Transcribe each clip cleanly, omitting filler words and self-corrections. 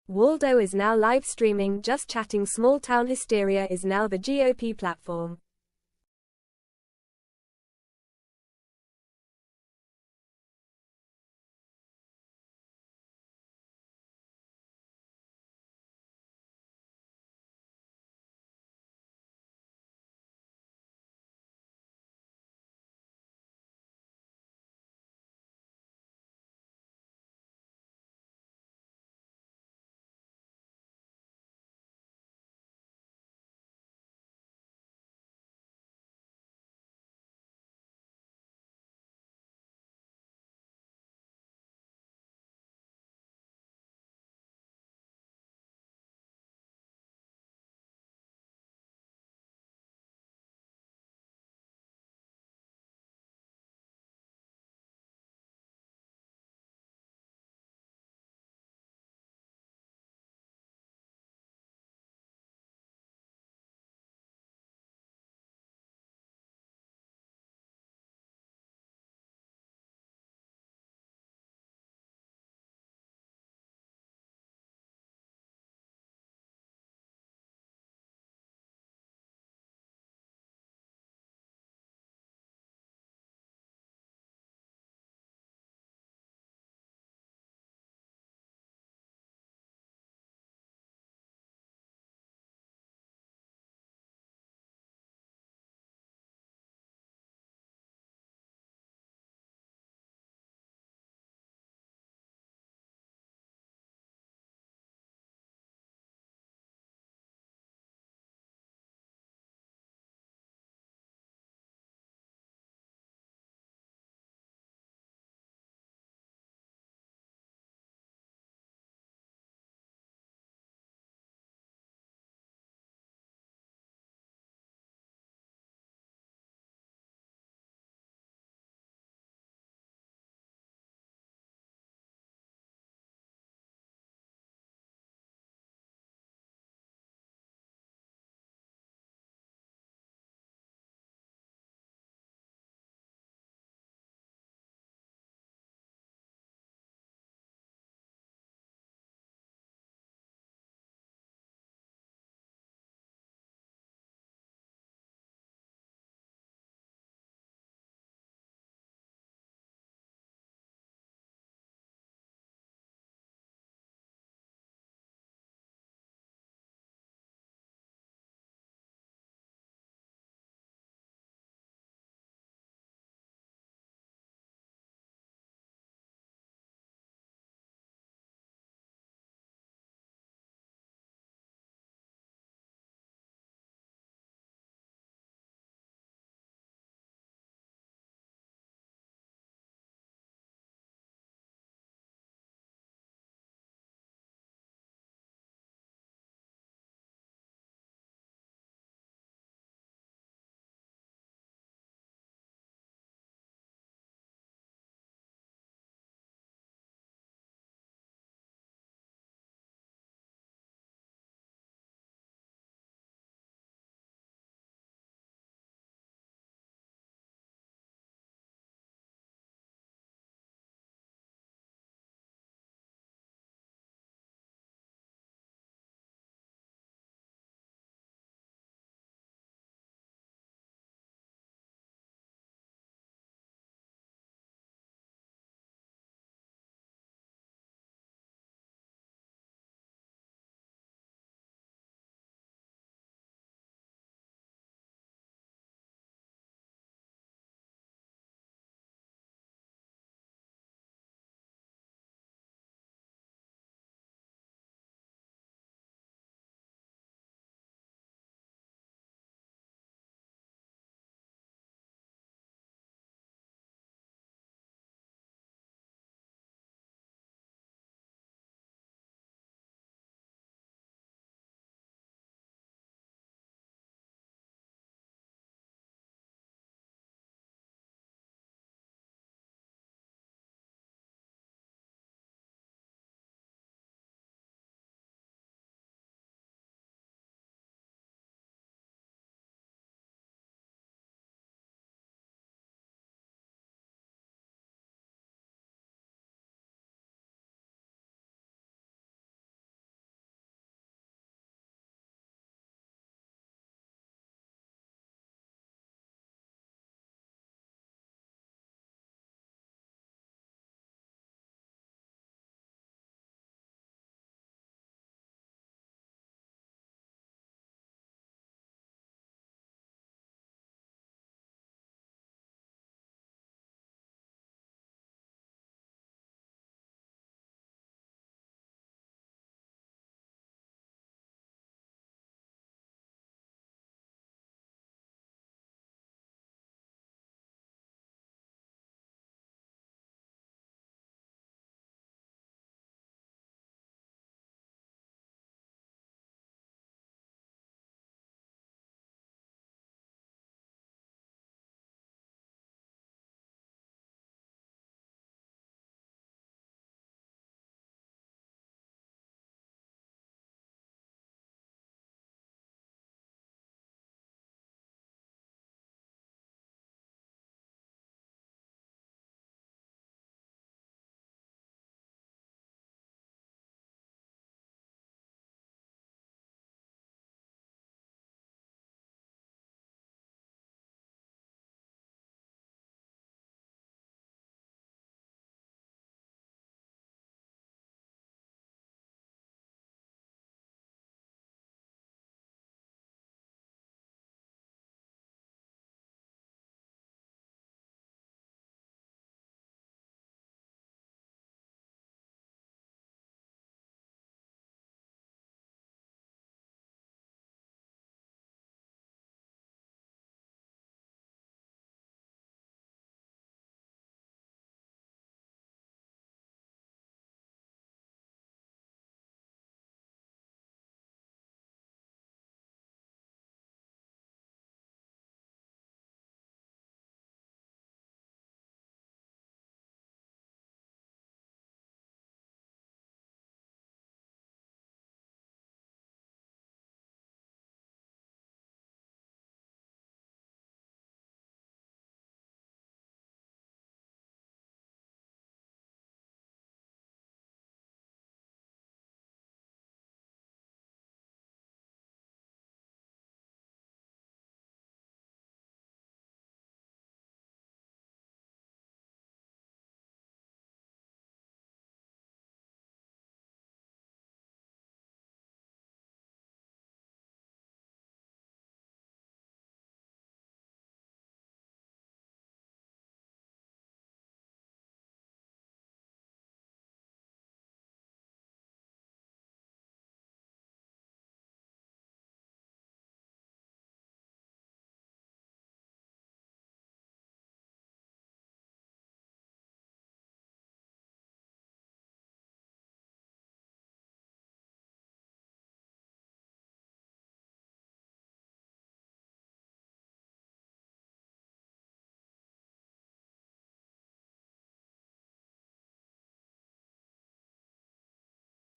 Waldo is now live streaming Just Chatting. Small Town Hysteria is now the GOP platform.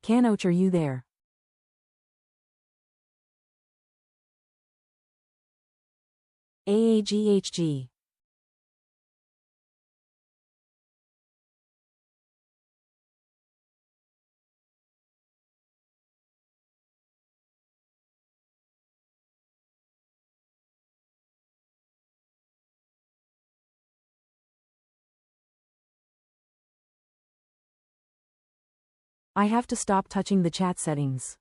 Canoch, are you there? AAGHG. I have to stop touching the chat settings.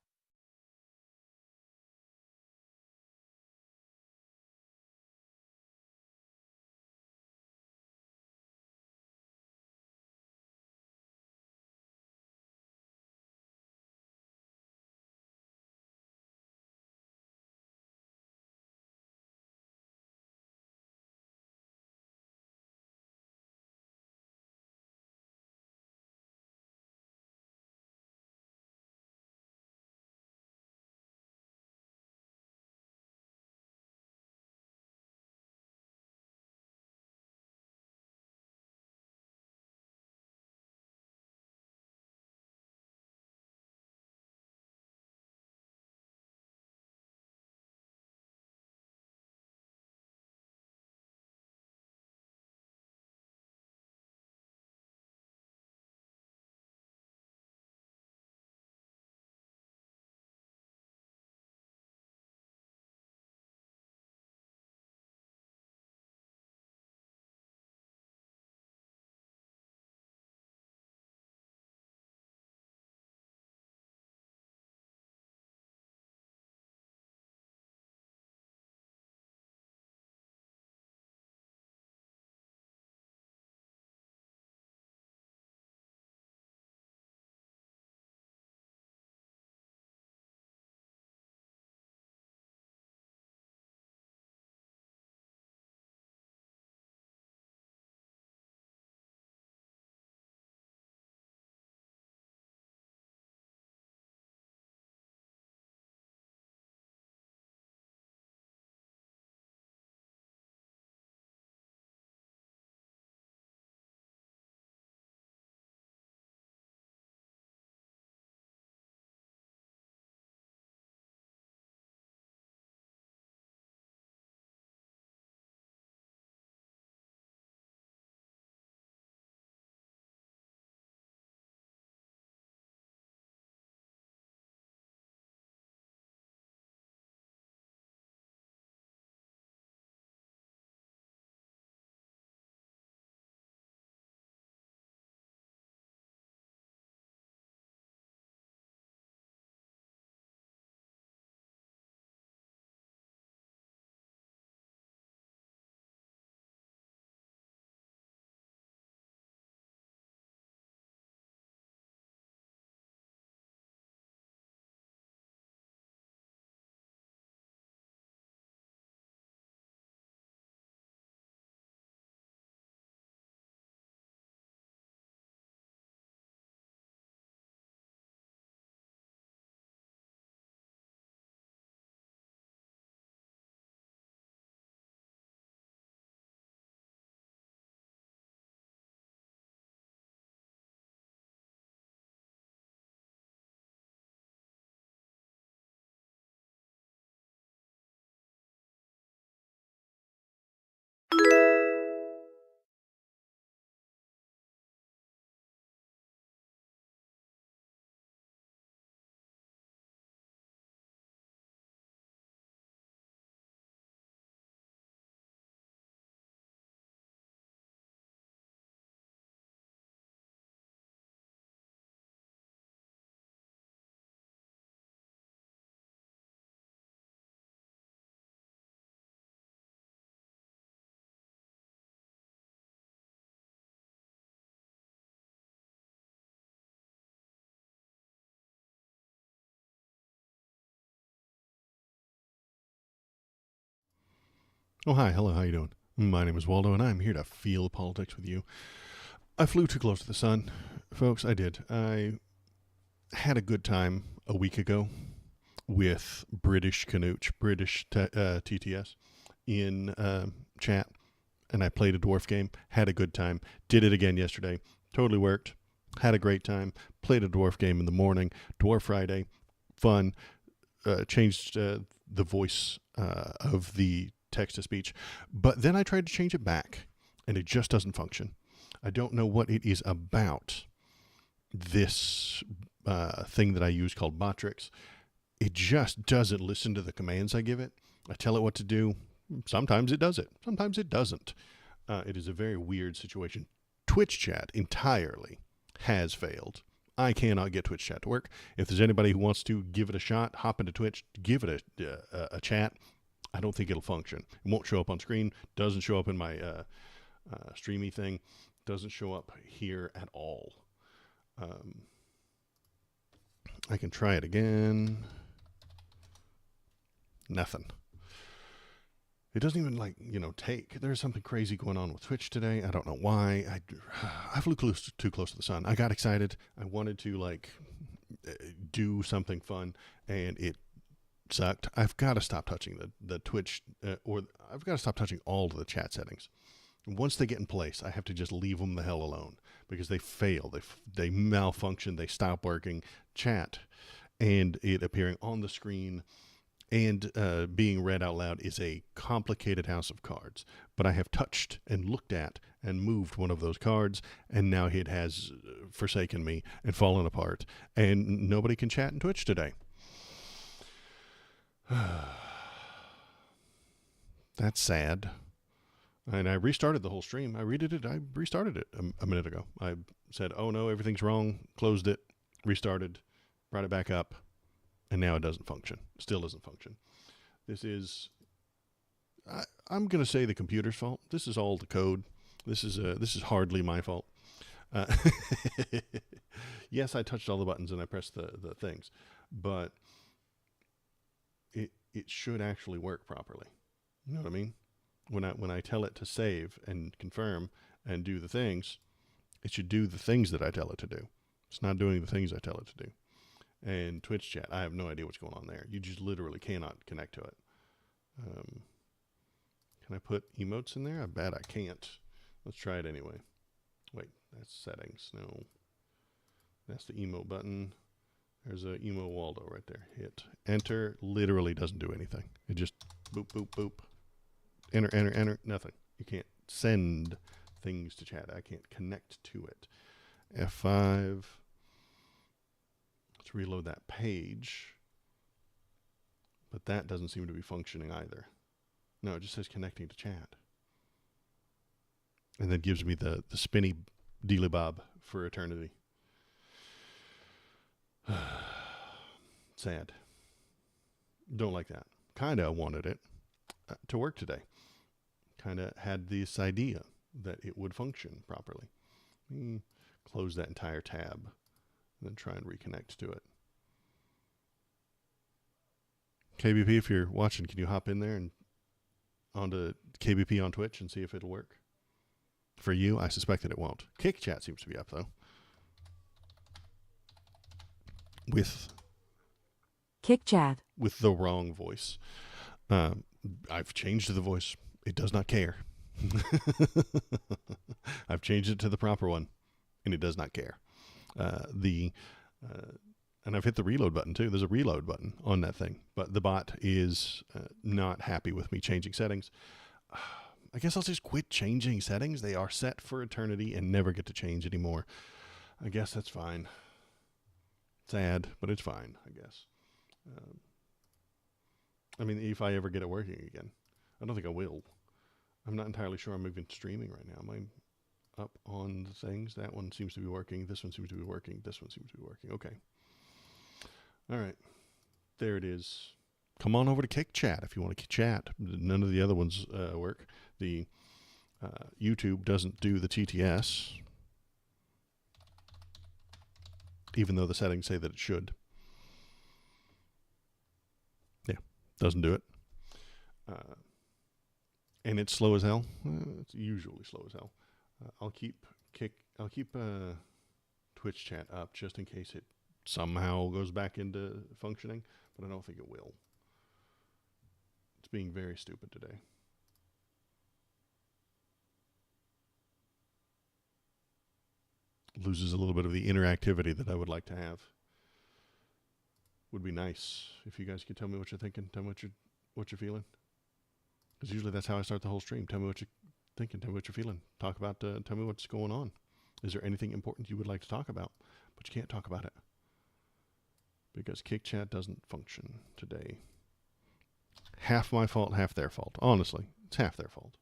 Oh, hi. Hello. How you doing? My name is Waldo, and I'm here to feel politics with you. I flew too close to the sun. Folks, I did. I had a good time a week ago with British Canooch, TTS, in chat, and I played a dwarf game. Had a good time. Did it again yesterday. Totally worked. Had a great time. Played a dwarf game in the morning. Dwarf Friday. Fun. Changed the voice of the text-to-speech. But then I tried to change it back, and it just doesn't function. I don't know what it is about this thing that I use called Botrix. It just doesn't listen to the commands I give it. I tell it what to do. Sometimes it does it. Sometimes it doesn't. It is a very weird situation. Twitch chat entirely has failed. I cannot get Twitch chat to work. If there's anybody who wants to give it a shot, hop into Twitch, give it a chat. I don't think it'll function. It won't show up on screen. Doesn't show up in my streamy thing. Doesn't show up here at all. I can try it again. Nothing. It doesn't even take. There's something crazy going on with Twitch today. I don't know why. I flew too close to the sun. I got excited. I wanted to do something fun, and it sucked. I've got to stop touching the Twitch, or I've got to stop touching all of the chat settings. Once they get in place, I have to just leave them the hell alone because they fail. They malfunction. They stop working. Chat and it appearing on the screen and being read out loud is a complicated house of cards. But I have touched and looked at and moved one of those cards, and now it has forsaken me and fallen apart, and nobody can chat in Twitch today. That's sad. And I restarted the whole stream. I restarted it a minute ago. I said, oh no, everything's wrong, closed it, restarted, brought it back up, and now it doesn't function. Still doesn't function. This is, I'm going to say the computer's fault. This is all the code. This is hardly my fault. Yes, I touched all the buttons and I pressed the things, but it should actually work properly. You know what I mean? When I tell it to save and confirm and do the things, it should do the things that I tell it to do. It's not doing the things I tell it to do. And Twitch chat, I have no idea what's going on there. You just literally cannot connect to it. Can I put emotes in there? I bet I can't. Let's try it anyway. Wait, that's settings. No. That's the emote button. There's a emo Waldo right there. Hit enter. Literally doesn't do anything. It just boop, boop, boop. Enter, enter, enter. Nothing. You can't send things to chat. I can't connect to it. F5. Let's reload that page. But that doesn't seem to be functioning either. No, it just says connecting to chat. And then gives me the spinny dealy bob for eternity. Sad. Don't like that. Kinda wanted it to work today. Kinda had this idea that it would function properly. Close that entire tab and then try and reconnect to it. KBP, if you're watching, can you hop in there and onto KBP on Twitch and see if it'll work? For you, I suspect that it won't. Kick chat seems to be up though. With Kick chat. With the wrong voice. I've changed the voice. It does not care. I've changed it to the proper one, and it does not care. And I've hit the reload button too. There's a reload button on that thing, but the bot is not happy with me changing settings. I guess I'll just quit changing settings. They are set for eternity and never get to change anymore. I guess that's fine. Sad, but it's fine, I guess. I mean, if I ever get it working again. I don't think I will. I'm not entirely sure I'm even streaming right now. Am I up on the things? That one seems to be working. This one seems to be working. This one seems to be working. Okay. All right. There it is. Come on over to Kick Chat if you want to chat. None of the other ones work. The YouTube doesn't do the TTS, even though the settings say that it should. Yeah, doesn't do it. And it's slow as hell. It's usually slow as hell. I'll keep Twitch chat up just in case it somehow goes back into functioning, but I don't think it will. It's being very stupid today. loses a little bit of the interactivity that I would like to have. Would be nice if you guys could tell me what you're thinking, tell me what you're feeling. Because usually that's how I start the whole stream. Tell me what you're thinking, tell me what you're feeling. Talk about, tell me what's going on. Is there anything important you would like to talk about? But you can't talk about it because Kick Chat doesn't function today. Half my fault, half their fault. Honestly, it's half their fault.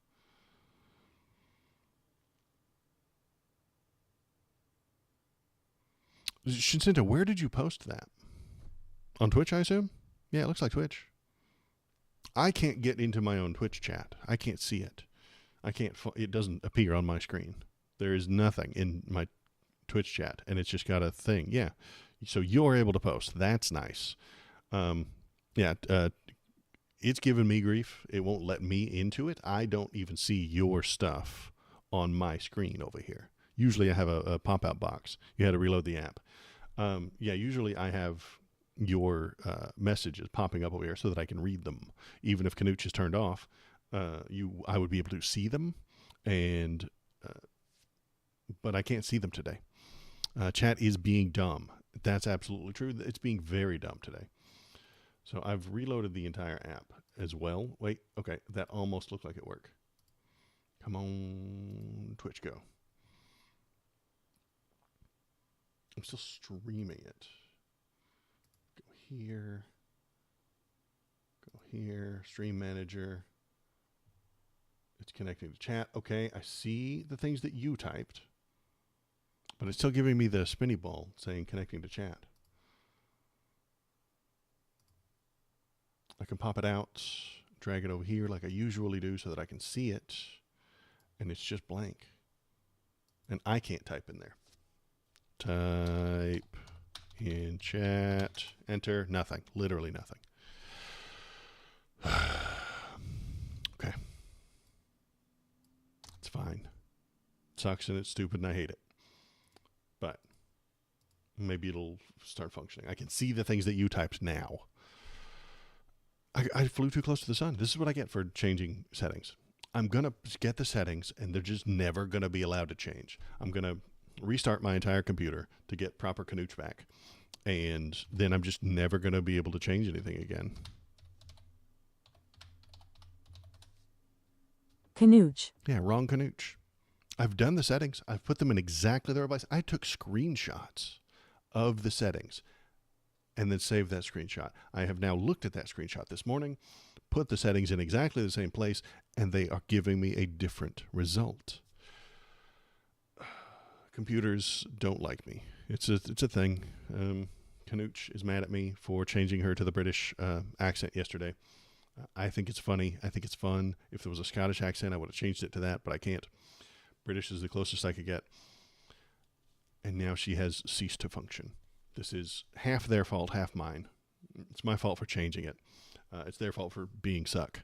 Shincinta, where did you post that? On Twitch, I assume? Yeah, it looks like Twitch. I can't get into my own Twitch chat. I can't see it. It doesn't appear on my screen. There is nothing in my Twitch chat, and it's just got a thing. Yeah. So you're able to post. That's nice. It's giving me grief. It won't let me into it. I don't even see your stuff on my screen over here. Usually I have a pop-out box. You had to reload the app. Usually I have your messages popping up over here so that I can read them. Even if Canooch is turned off, I would be able to see them, but I can't see them today. Chat is being dumb. That's absolutely true. It's being very dumb today. So I've reloaded the entire app as well. Wait, okay, that almost looked like it worked. Come on, Twitch, go. I'm still streaming it. Go here, stream manager. It's connecting to chat. Okay, I see the things that you typed, but it's still giving me the spinny ball saying connecting to chat. I can pop it out, drag it over here like I usually do so that I can see it, and it's just blank. And I can't type in there. Type in chat, enter, nothing, literally nothing. Okay. It's fine. It sucks and it's stupid and I hate it. But maybe it'll start functioning. I can see the things that you typed now. I flew too close to the sun. This is what I get for changing settings. I'm going to get the settings and they're just never going to be allowed to change. I'm going to restart my entire computer to get proper Canooch back. And then I'm just never going to be able to change anything again. Canooch. Yeah, wrong Canooch. I've done the settings. I've put them in exactly the right place. I took screenshots of the settings and then saved that screenshot. I have now looked at that screenshot this morning, put the settings in exactly the same place, and they are giving me a different result. Computers don't like me. It's a thing. Canooch is mad at me for changing her to the British accent yesterday. I think it's funny. I think it's fun. If there was a Scottish accent, I would have changed it to that, but I can't. British is the closest I could get. And now she has ceased to function. This is half their fault, half mine. It's my fault for changing it. It's their fault for being suck.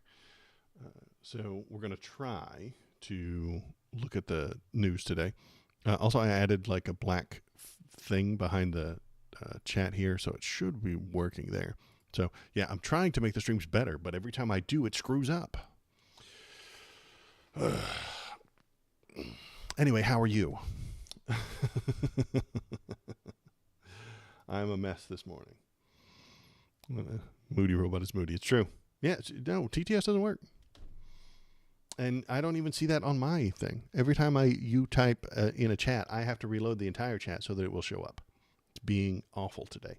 So we're going to try to look at the news today. Also, I added like a black thing behind the chat here, so it should be working there. So, yeah, I'm trying to make the streams better, but every time I do, it screws up. Anyway, how are you? I'm a mess this morning. Moody robot is moody. It's true. Yeah, no, TTS doesn't work. And I don't even see that on my thing. Every time you type in a chat, I have to reload the entire chat so that it will show up. It's being awful today.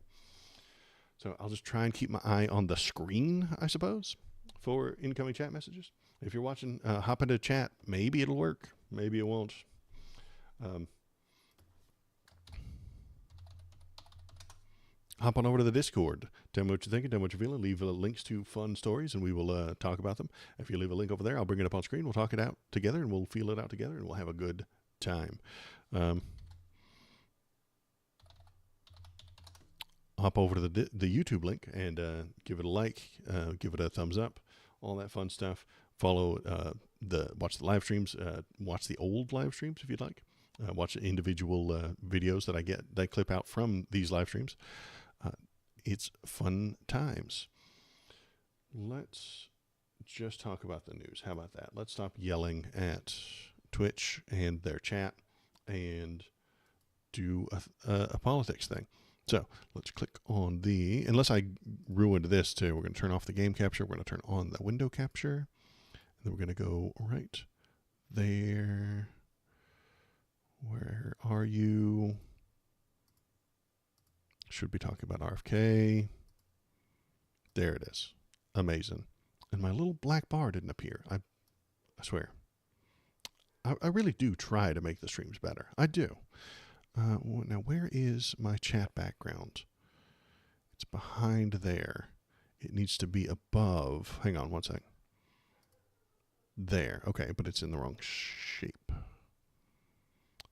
So I'll just try and keep my eye on the screen, I suppose, for incoming chat messages. If you're watching, hop into chat. Maybe it'll work. Maybe it won't. Hop on over to the Discord. Tell me what you're thinking, tell me what you're feeling. Leave links to fun stories, and we will talk about them. If you leave a link over there, I'll bring it up on screen. We'll talk it out together, and we'll feel it out together, and we'll have a good time. Hop over to the YouTube link and give it a like, give it a thumbs up, all that fun stuff. Follow watch the live streams, watch the old live streams if you'd like. Watch the individual videos that clip out from these live streams. It's fun times. Let's just talk about the news. How about that? Let's stop yelling at Twitch and their chat and do a politics thing. So let's click on unless I ruined this too, we're going to turn off the game capture. We're going to turn on the window capture. And then we're going to go right there. Where are you? Should be talking about RFK. There it is. Amazing. And my little black bar didn't appear. I swear. I really do try to make the streams better. I do. Now, where is my chat background? It's behind there. It needs to be above. Hang on one sec. There. Okay, but it's in the wrong shape.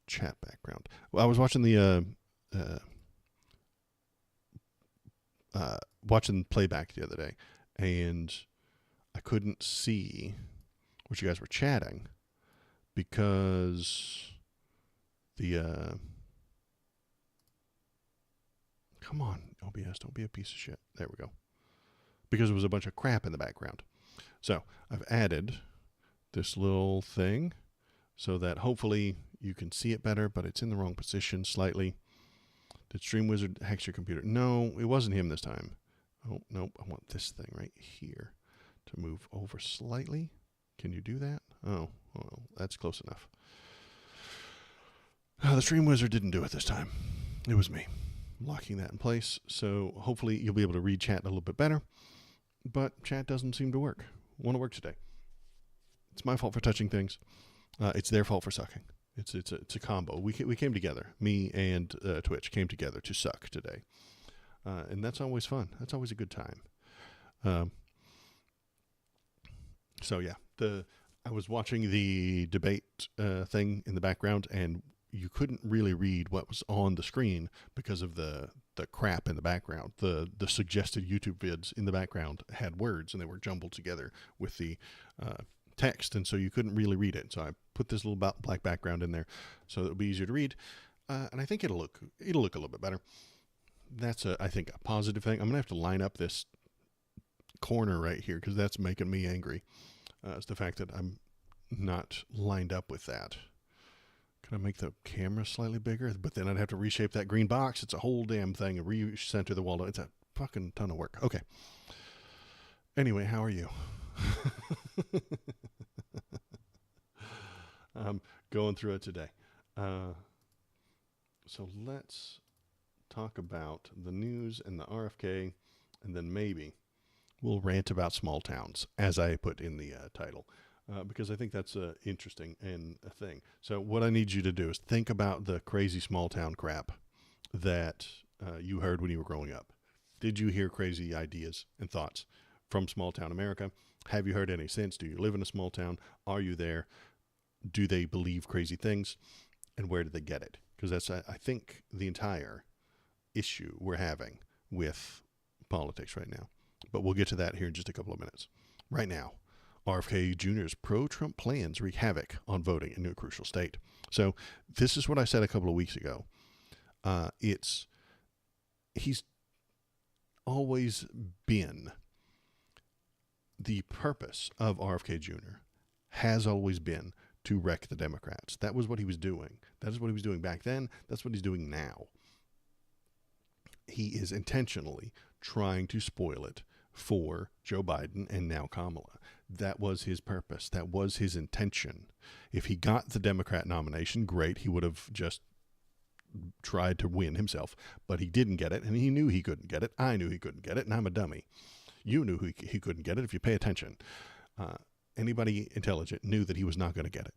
Chat background. Well, I was watching watching playback the other day, and I couldn't see what you guys were chatting because the come on, OBS, don't be a piece of shit. There we go. Because there was a bunch of crap in the background. So I've added this little thing so that hopefully you can see it better, but it's in the wrong position slightly. Did Stream Wizard hack your computer? No, it wasn't him this time. Oh, nope. I want this thing right here to move over slightly. Can you do that? Oh, well, that's close enough. The Stream Wizard didn't do it this time. It was me. I'm locking that in place. So hopefully you'll be able to read chat a little bit better. But chat doesn't seem to work. Won't work today. It's my fault for touching things. It's their fault for sucking. It's a combo. We came together. Me and Twitch came together to suck today, and that's always fun. That's always a good time. So yeah, I was watching the debate thing in the background, and you couldn't really read what was on the screen because of the crap in the background. The suggested YouTube vids in the background had words, and they were jumbled together with the text, and so you couldn't really read it. So I put this little black background in there so it'll be easier to read, and I think it'll look a little bit better. That's I think a positive thing. I'm gonna have to line up this corner right here because that's making me angry. It's the fact that I'm not lined up with that. Can I make the camera slightly bigger? But then I'd have to reshape that green box. It's a whole damn thing and recenter the wall. It's a fucking ton of work. Okay. Anyway, how are you? I'm going through it today. So let's talk about the news and the RFK, and then maybe we'll rant about small towns, as I put in the title, because I think that's interesting and a thing. So what I need you to do is think about the crazy small town crap that you heard when you were growing up. Did you hear crazy ideas and thoughts from small town America? Have you heard any since? Do you live in a small town? Are you there? Do they believe crazy things? And where did they get it? Because that's, I think, the entire issue we're having with politics right now. But we'll get to that here in just a couple of minutes. Right now, RFK Jr.'s pro-Trump plans wreak havoc on voting in a crucial state. So this is what I said a couple of weeks ago. He's always been, the purpose of RFK Jr. has always been to wreck the Democrats. That was what he was doing. That is what he was doing back then. That's what he's doing now. He is intentionally trying to spoil it for Joe Biden and now Kamala. That was his purpose. That was his intention. If he got the Democrat nomination, great. He would have just tried to win himself. But he didn't get it, and he knew he couldn't get it. I knew he couldn't get it, and I'm a dummy. You knew he couldn't get it if you pay attention. Anybody intelligent knew that he was not going to get it.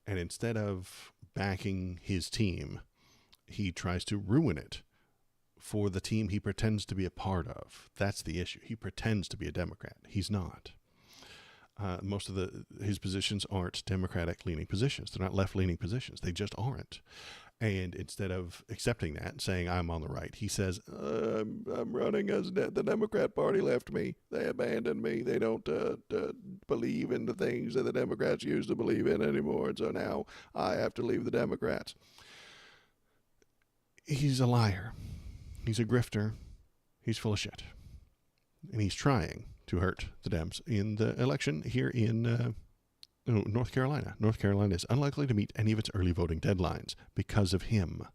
And instead of backing his team, he tries to ruin it for the team he pretends to be a part of. That's the issue. He pretends to be a Democrat. He's not. Most of his positions aren't Democratic-leaning positions. They're not left-leaning positions. They just aren't. And instead of accepting that and saying, I'm on the right, he says, I'm running as the Democrat Party left me. They abandoned me. They don't believe in the things that the Democrats used to believe in anymore. And so now I have to leave the Democrats. He's a liar. He's a grifter. He's full of shit. And he's trying to hurt the Dems in the election here in North Carolina. North Carolina is unlikely to meet any of its early voting deadlines because of him.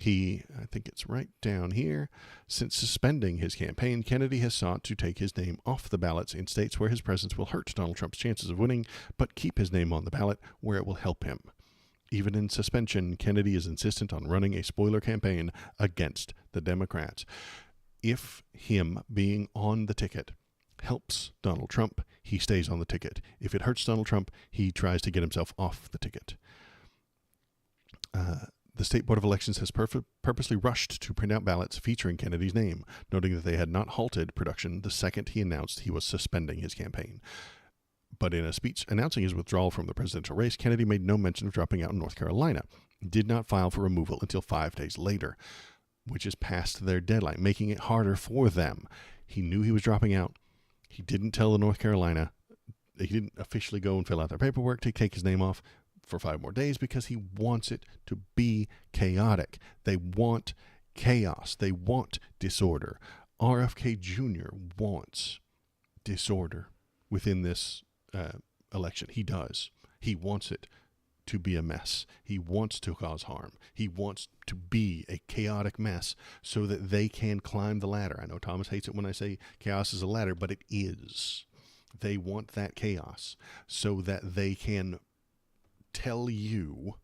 I think it's right down here. Since suspending his campaign, Kennedy has sought to take his name off the ballots in states where his presence will hurt Donald Trump's chances of winning, but keep his name on the ballot where it will help him. Even in suspension, Kennedy is insistent on running a spoiler campaign against the Democrats. If him being on the ticket helps Donald Trump, he stays on the ticket. If it hurts Donald Trump, he tries to get himself off the ticket. The State Board of Elections has purposely rushed to print out ballots featuring Kennedy's name, noting that they had not halted production the second he announced he was suspending his campaign. But in a speech announcing his withdrawal from the presidential race, Kennedy made no mention of dropping out in North Carolina, did not file for removal until 5 days later, which is past their deadline, making it harder for them. He knew he was dropping out. He didn't tell the North Carolina. He didn't officially go and fill out their paperwork to take his name off for 5 more days because he wants it to be chaotic. They want chaos. They want disorder. RFK Jr. wants disorder within this election. He does. He wants it to be a mess. He wants to cause harm. He wants to be a chaotic mess so that they can climb the ladder. I know Thomas hates it when I say chaos is a ladder, but it is. They want that chaos so that they can tell you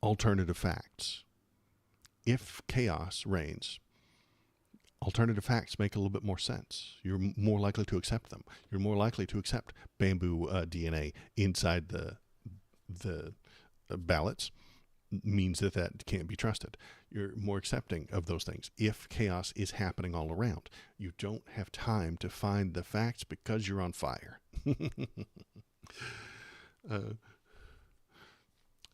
alternative facts. If chaos reigns, alternative facts make a little bit more sense. You're more likely to accept them. You're more likely to accept bamboo DNA inside the ballots. Means that can't be trusted. You're more accepting of those things if chaos is happening all around. You don't have time to find the facts because you're on fire.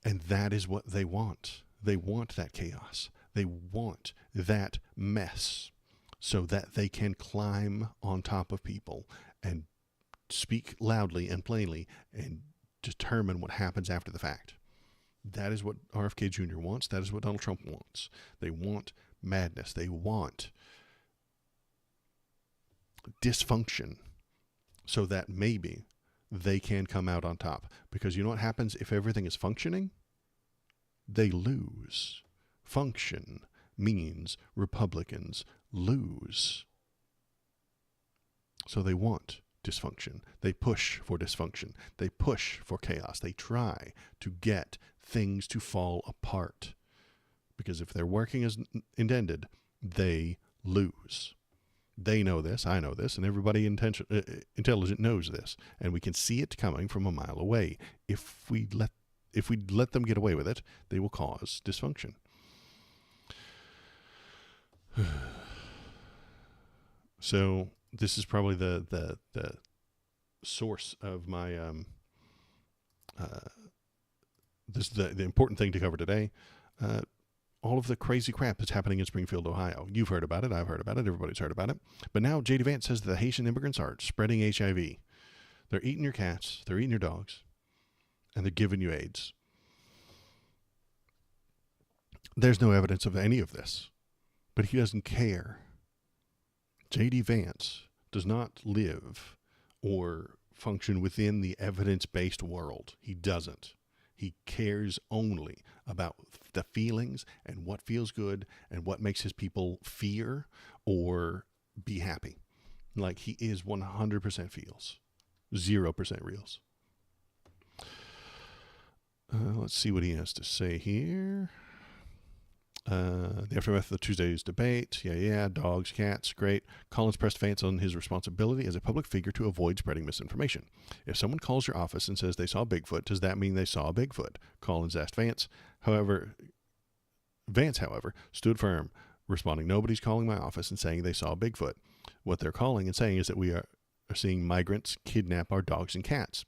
And that is what they want. They want that chaos. They want that mess so that they can climb on top of people and speak loudly and plainly and determine what happens after the fact. That is what RFK Jr. wants. That is what Donald Trump wants. They want madness. They want dysfunction so that maybe they can come out on top. Because you know what happens if everything is functioning? They lose. Function means Republicans lose. So they want dysfunction. They push for dysfunction. They push for chaos. They try to get things to fall apart. Because if they're working as intended, they lose. They know this, I know this, and everybody intelligent knows this, and we can see it coming from a mile away. If we let them get away with it, they will cause dysfunction. So this is probably the source of my this is the important thing to cover today. All of the crazy crap that's happening in Springfield, Ohio. You've heard about it. I've heard about it. Everybody's heard about it. But now J.D. Vance says that the Haitian immigrants are spreading HIV. They're eating your cats. They're eating your dogs. And they're giving you AIDS. There's no evidence of any of this. But he doesn't care. J.D. Vance does not live or function within the evidence-based world. He doesn't. He cares only about the feelings and what feels good and what makes his people fear or be happy. Like he is 100% feels, 0% reals. Let's see what he has to say here. The aftermath of the Tuesday's debate. Yeah, dogs, cats, great. Collins pressed Vance on his responsibility as a public figure to avoid spreading misinformation. If someone calls your office and says they saw Bigfoot, does that mean they saw a Bigfoot? Collins asked Vance. Vance, however, stood firm, responding, nobody's calling my office and saying they saw Bigfoot. What they're calling and saying is that we are seeing migrants kidnap our dogs and cats.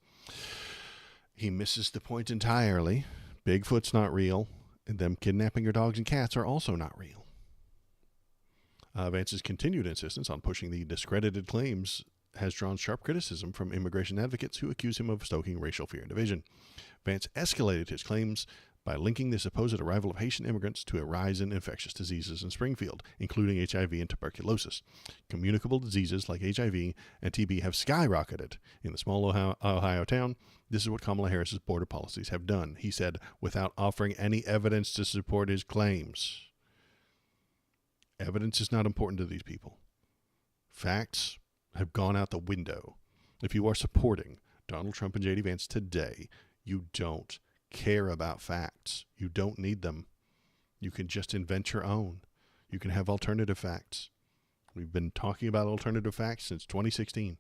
He misses the point entirely. Bigfoot's not real. And them kidnapping your dogs and cats are also not real. Vance's continued insistence on pushing the discredited claims has drawn sharp criticism from immigration advocates who accuse him of stoking racial fear and division. Vance escalated his claims by linking the supposed arrival of Haitian immigrants to a rise in infectious diseases in Springfield, including HIV and tuberculosis. Communicable diseases like HIV and TB have skyrocketed in the small Ohio town. This is what Kamala Harris's border policies have done, he said, without offering any evidence to support his claims. Evidence is not important to these people. Facts have gone out the window. If you are supporting Donald Trump and J.D. Vance today, you don't care about facts. You don't need them. You can just invent your own. You can have alternative facts. We've been talking about alternative facts since 2016.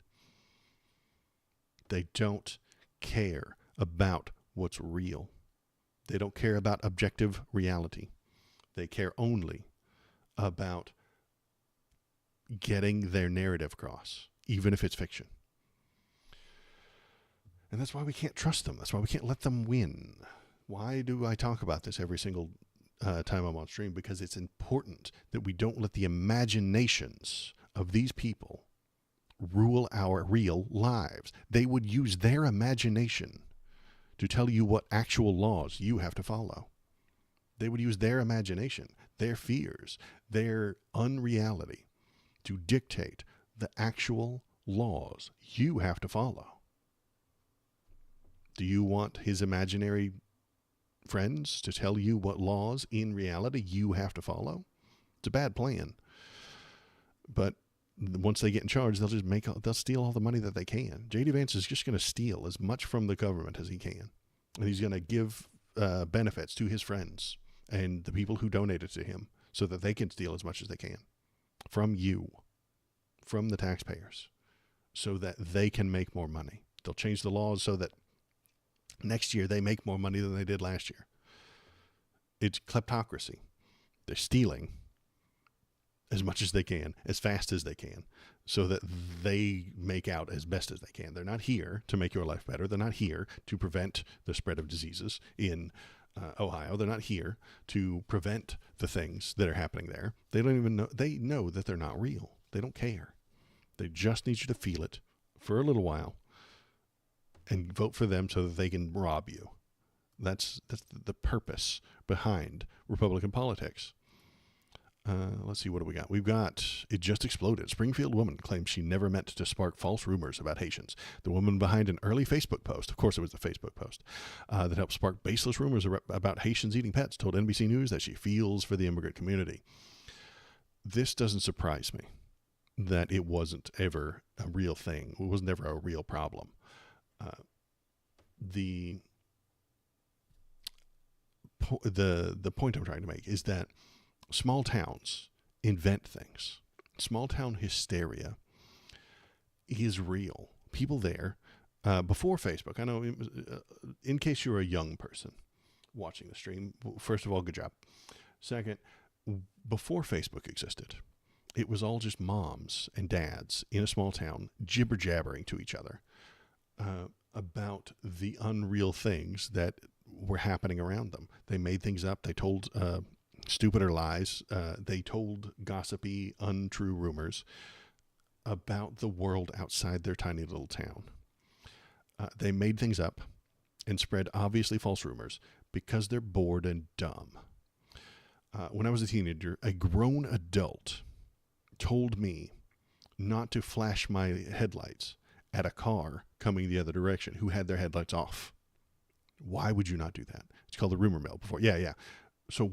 They don't care about what's real. They don't care about objective reality. They care only about getting their narrative across, even if it's fiction. And that's why we can't trust them. That's why we can't let them win. Why do I talk about this every single time I'm on stream? Because it's important that we don't let the imaginations of these people rule our real lives. They would use their imagination to tell you what actual laws you have to follow. They would use their imagination, their fears, their unreality to dictate the actual laws you have to follow. Do you want his imaginary friends to tell you what laws in reality you have to follow? It's a bad plan. But once they get in charge, they'll steal all the money that they can. J.D. Vance is just going to steal as much from the government as he can. And he's going to give benefits to his friends and the people who donated to him so that they can steal as much as they can from you, from the taxpayers, so that they can make more money. They'll change the laws so that next year they make more money than they did last year. It's kleptocracy. They're stealing as much as they can, as fast as they can, so that they make out as best as they can. They're not here to make your life better. They're not here to prevent the spread of diseases in Ohio. They're not here to prevent the things that are happening there. They don't even know. They know that they're not real. They don't care. They just need you to feel it for a little while and vote for them so that they can rob you. That's the purpose behind Republican politics. Let's see, what do we got? We've got, it just exploded. Springfield woman claims she never meant to spark false rumors about Haitians. The woman behind an early Facebook post, of course it was a Facebook post, that helped spark baseless rumors about Haitians eating pets, told NBC News that she feels for the immigrant community. This doesn't surprise me, that it wasn't ever a real thing. It wasn't ever a real problem. The point I'm trying to make is that small towns invent things. Small town hysteria is real. People there, before Facebook, I know, in case you're a young person watching the stream, first of all, good job. Second, before Facebook existed, it was all just moms and dads in a small town jibber-jabbering to each other about the unreal things that were happening around them. They made things up. They told stupider lies. They told gossipy, untrue rumors about the world outside their tiny little town. They made things up and spread obviously false rumors because they're bored and dumb. When I was a teenager, a grown adult told me not to flash my headlights at a car coming the other direction who had their headlights off. Why would you not do that? It's called the rumor mill before. Yeah. So,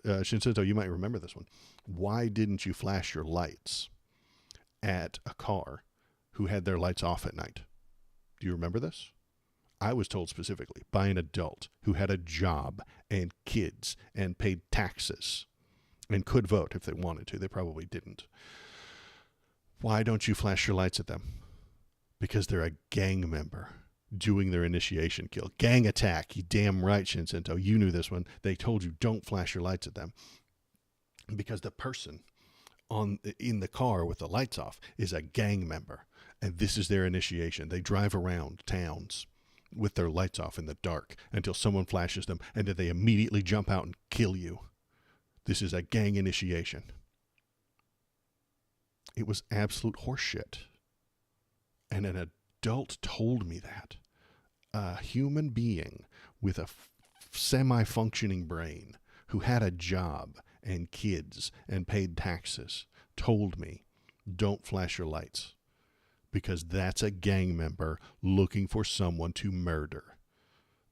Shinseto, you might remember this one. Why didn't you flash your lights at a car who had their lights off at night? Do you remember this? I was told specifically by an adult who had a job and kids and paid taxes and could vote if they wanted to. They probably didn't. Why don't you flash your lights at them? Because they're a gang member doing their initiation kill. Gang attack. You damn right, Shinseto. You knew this one. They told you don't flash your lights at them because the person in the car with the lights off is a gang member, and this is their initiation. They drive around towns with their lights off in the dark until someone flashes them, and then they immediately jump out and kill you. This is a gang initiation. It was absolute horseshit. And an adult told me that. A human being with a semi-functioning brain who had a job and kids and paid taxes told me, don't flash your lights, because that's a gang member looking for someone to murder.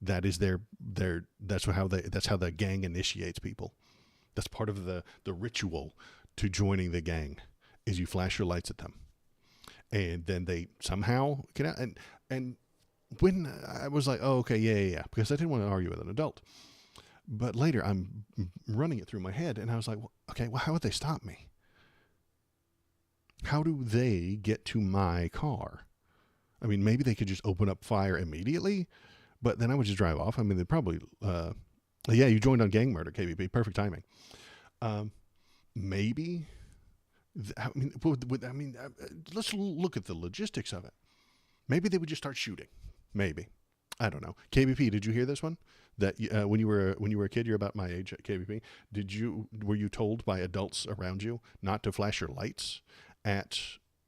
That is that's how the gang initiates people. That's part of the ritual to joining the gang, is you flash your lights at them. And then they somehow get out. And when I was like, oh, okay, yeah, because I didn't want to argue with an adult. But later I'm running it through my head, and I was like, okay, well, how would they stop me? How do they get to my car? I mean, maybe they could just open up fire immediately, but then I would just drive off. I mean, they'd probably, yeah, you joined on gang murder, KBP, perfect timing. Maybe, let's look at the logistics of it. Maybe they would just start shooting. Maybe. I don't know. KBP, did you hear this one? That when you were a kid, you're about my age at KBP. Were you told by adults around you not to flash your lights at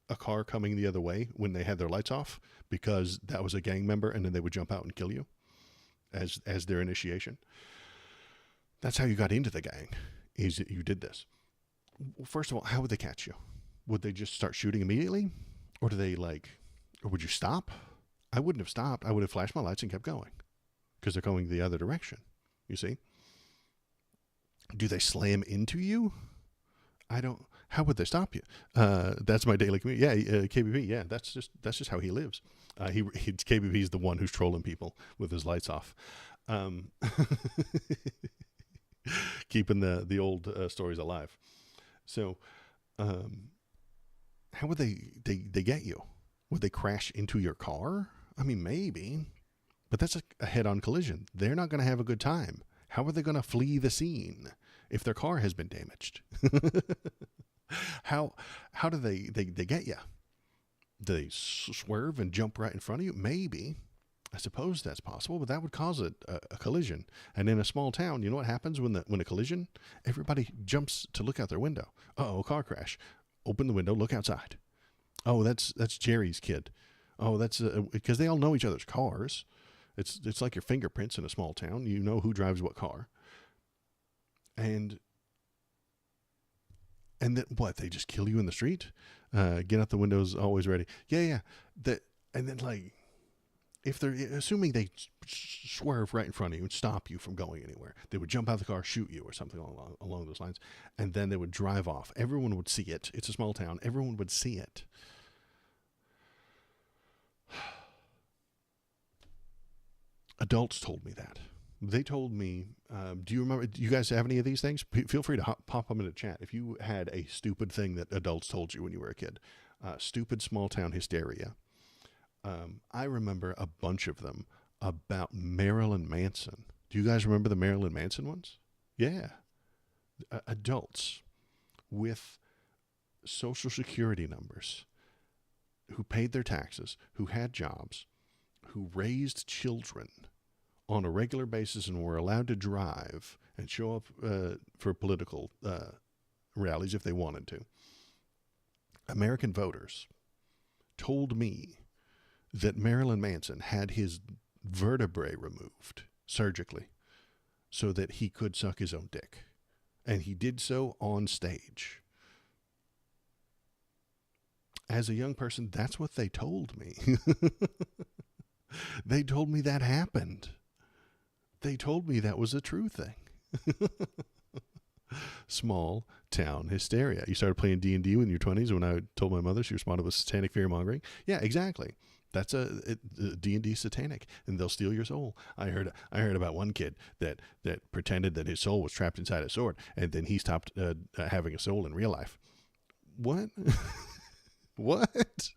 a car coming the other way when they had their lights off, because that was a gang member, and then they would jump out and kill you as their initiation? That's how you got into the gang, is that you did this. First of all, how would they catch you? Would they just start shooting immediately? Or or would you stop? I wouldn't have stopped. I would have flashed my lights and kept going, because they're going the other direction, you see? Do they slam into you? How would they stop you? That's my daily commute. Yeah, KBP, yeah, that's just how he lives. KBP is the one who's trolling people with his lights off. Keeping the old stories alive. So, how would they get you? Would they crash into your car? I mean, maybe, but that's a head-on collision. They're not going to have a good time. How are they going to flee the scene if their car has been damaged? How do they get you? Do they swerve and jump right in front of you? Maybe. I suppose that's possible, but that would cause a collision. And in a small town, you know what happens when a collision? Everybody jumps to look out their window. Uh-oh, car crash. Open the window, look outside. Oh, that's Jerry's kid. Oh, that's because they all know each other's cars. It's like your fingerprints in a small town. You know who drives what car. And then what? They just kill you in the street? Get out the windows, always ready. Yeah. And then if they're assuming they swerve right in front of you and stop you from going anywhere, they would jump out of the car, shoot you, or something along those lines, and then they would drive off. Everyone would see it. It's a small town. Everyone would see it. Adults told me that. They told me, do you remember, do you guys have any of these things? Feel free to pop them in the chat. If you had a stupid thing that adults told you when you were a kid, stupid small town hysteria. I remember a bunch of them about Marilyn Manson. Do you guys remember the Marilyn Manson ones? Yeah. Adults with Social Security numbers, who paid their taxes, who had jobs, who raised children on a regular basis and were allowed to drive and show up for political rallies if they wanted to. American voters told me that Marilyn Manson had his vertebrae removed surgically so that he could suck his own dick. And he did so on stage. As a young person, that's what they told me. They told me that happened. They told me that was a true thing. Small town hysteria. You started playing D&D in your 20s when I told my mother she responded with satanic fear-mongering. Yeah, exactly. That's a D&D satanic, and they'll steal your soul. I heard about one kid that pretended that his soul was trapped inside a sword, and then he stopped having a soul in real life. What? What?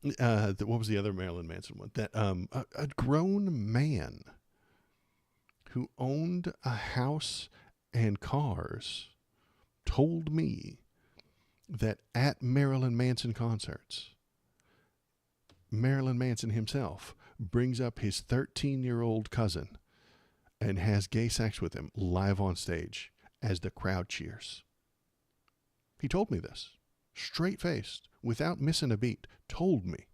What was the other Marilyn Manson one? That a grown man who owned a house and cars told me that at Marilyn Manson concerts, Marilyn Manson himself brings up his 13-year-old cousin and has gay sex with him live on stage as the crowd cheers. He told me this, straight-faced, without missing a beat, told me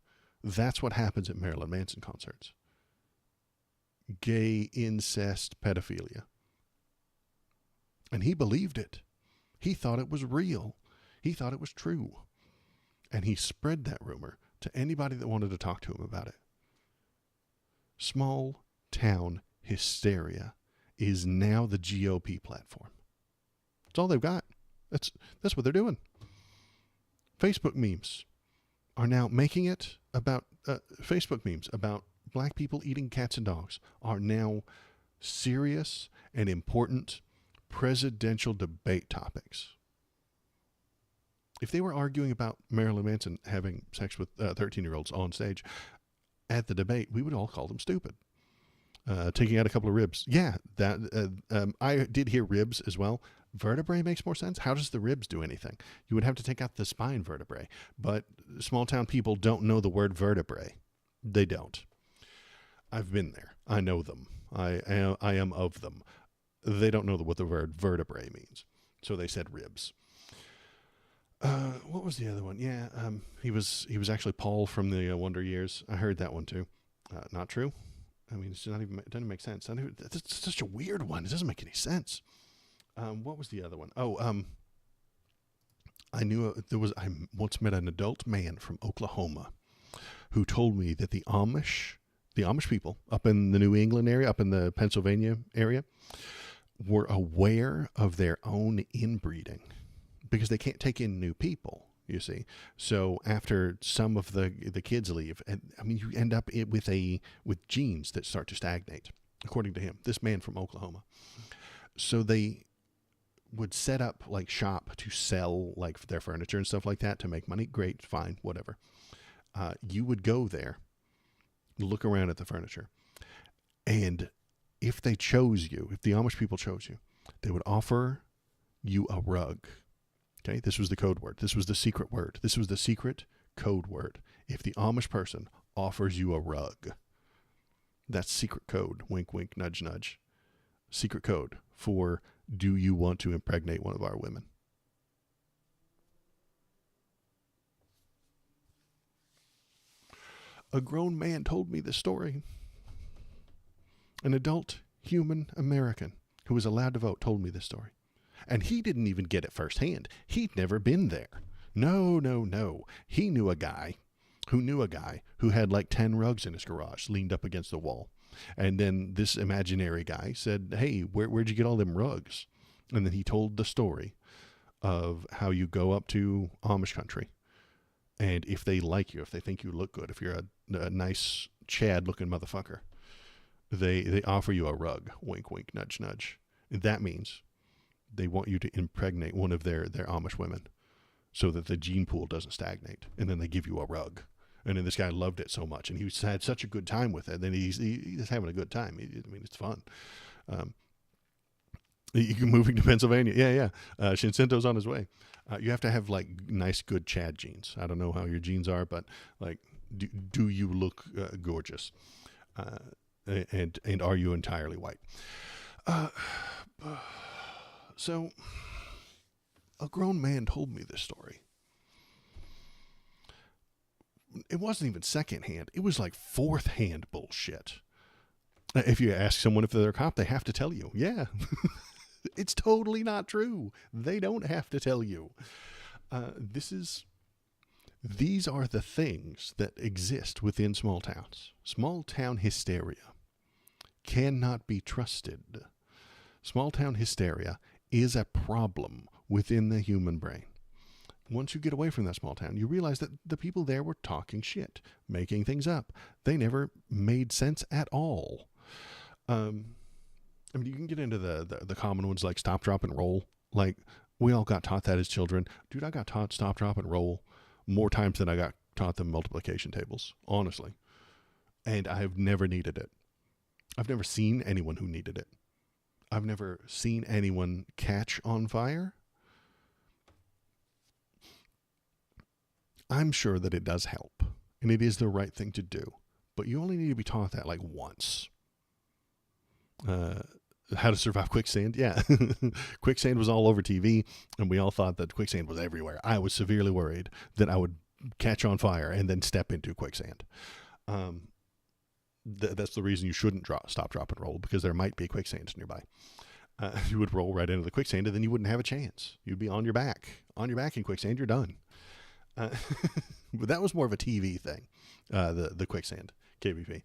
that's what happens at Marilyn Manson concerts. gay incest pedophilia. And he believed it. He thought it was real. He thought it was true. And he spread that rumor to anybody that wanted to talk to him about it. Small town hysteria is now the GOP platform. That's all they've got. That's what they're doing. Facebook memes are now making it about Facebook memes about black people eating cats and dogs are now serious and important presidential debate topics. If they were arguing about Marilyn Manson having sex with 13-year-olds on stage at the debate, we would all call them stupid. Taking out a couple of ribs. Yeah, I did hear ribs as well. Vertebrae makes more sense. How does the ribs do anything? You would have to take out the spine vertebrae. But small town people don't know the word vertebrae. They don't. I've been there. I know them. I am of them. They don't know what the word vertebrae means. So they said ribs. What was the other one? Yeah, he was actually Paul from the Wonder Years. I heard that one too. Not true. I mean, it doesn't make sense. It's such a weird one. It doesn't make any sense. What was the other one? I knew I once met an adult man from Oklahoma who told me that the Amish people up in the New England area, up in the Pennsylvania area, were aware of their own inbreeding because they can't take in new people, you see. So after some of the kids leave, you end up with genes that start to stagnate, according to him, this man from Oklahoma. So they would set up like shop to sell like their furniture and stuff like that to make money. Great, fine, whatever. You would go there, look around at the furniture, and if they chose you, if the Amish people chose you, they would offer you a rug. Okay, this was the code word. This was the secret word. This was the secret code word. If the Amish person offers you a rug, that's secret code. Wink, wink, nudge, nudge. Secret code for, do you want to impregnate one of our women? A grown man told me this story. An adult human American who was allowed to vote told me this story. And he didn't even get it firsthand. He'd never been there. No. He knew a guy who had like 10 rugs in his garage leaned up against the wall. And then this imaginary guy said, hey, where'd you get all them rugs? And then he told the story of how you go up to Amish country. And if they like you, if they think you look good, if you're a nice Chad-looking motherfucker, they offer you a rug. Wink, wink, nudge, nudge. And that means they want you to impregnate one of their Amish women so that the gene pool doesn't stagnate. And then they give you a rug. And then this guy loved it so much, and he had such a good time with it. Then he's having a good time. It's fun. You're moving to Pennsylvania. Yeah. Shinsento's on his way. You have to have like nice, good Chad genes. I don't know how your genes are, but like, do you look gorgeous? And are you entirely white? So a grown man told me this story. It wasn't even secondhand. It was like fourth hand bullshit. If you ask someone if they're a cop, they have to tell you. Yeah, it's totally not true. They don't have to tell you. These are the things that exist within small towns. Small town hysteria cannot be trusted. Small town hysteria is a problem within the human brain. Once you get away from that small town, you realize that the people there were talking shit, making things up. They never made sense at all. You can get into the common ones like stop, drop, and roll. Like, we all got taught that as children. Dude, I got taught stop, drop, and roll more times than I got taught the multiplication tables, honestly. And I have never needed it. I've never seen anyone who needed it. I've never seen anyone catch on fire. I'm sure that it does help, and it is the right thing to do, but you only need to be taught that like once. How to survive quicksand? Yeah. Quicksand was all over TV, and we all thought that quicksand was everywhere. I was severely worried that I would catch on fire and then step into quicksand. That's the reason you shouldn't stop, drop, and roll, because there might be quicksands nearby. You would roll right into the quicksand, and then you wouldn't have a chance. You'd be on your back in quicksand. You're done. But that was more of a TV thing, the quicksand, KBP.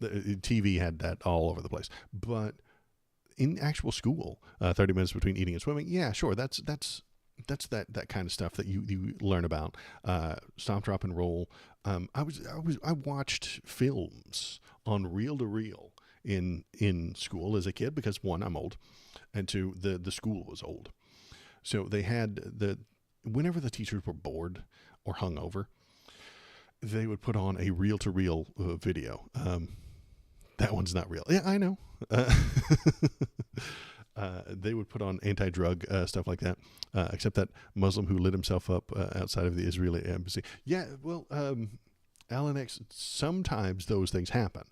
The TV had that all over the place. But in actual school, 30 minutes between eating and swimming, yeah, sure, that's that kind of stuff that you learn about. Stop, drop, and roll. I watched films on reel to reel in school as a kid, because one, I'm old, and two, the school was old. So they had whenever the teachers were bored or hungover, they would put on a reel to reel video. That one's not real. Yeah, I know. They would put on anti-drug stuff like that, except that Muslim who lit himself up outside of the Israeli embassy. Yeah, well, Alan X, sometimes those things happen,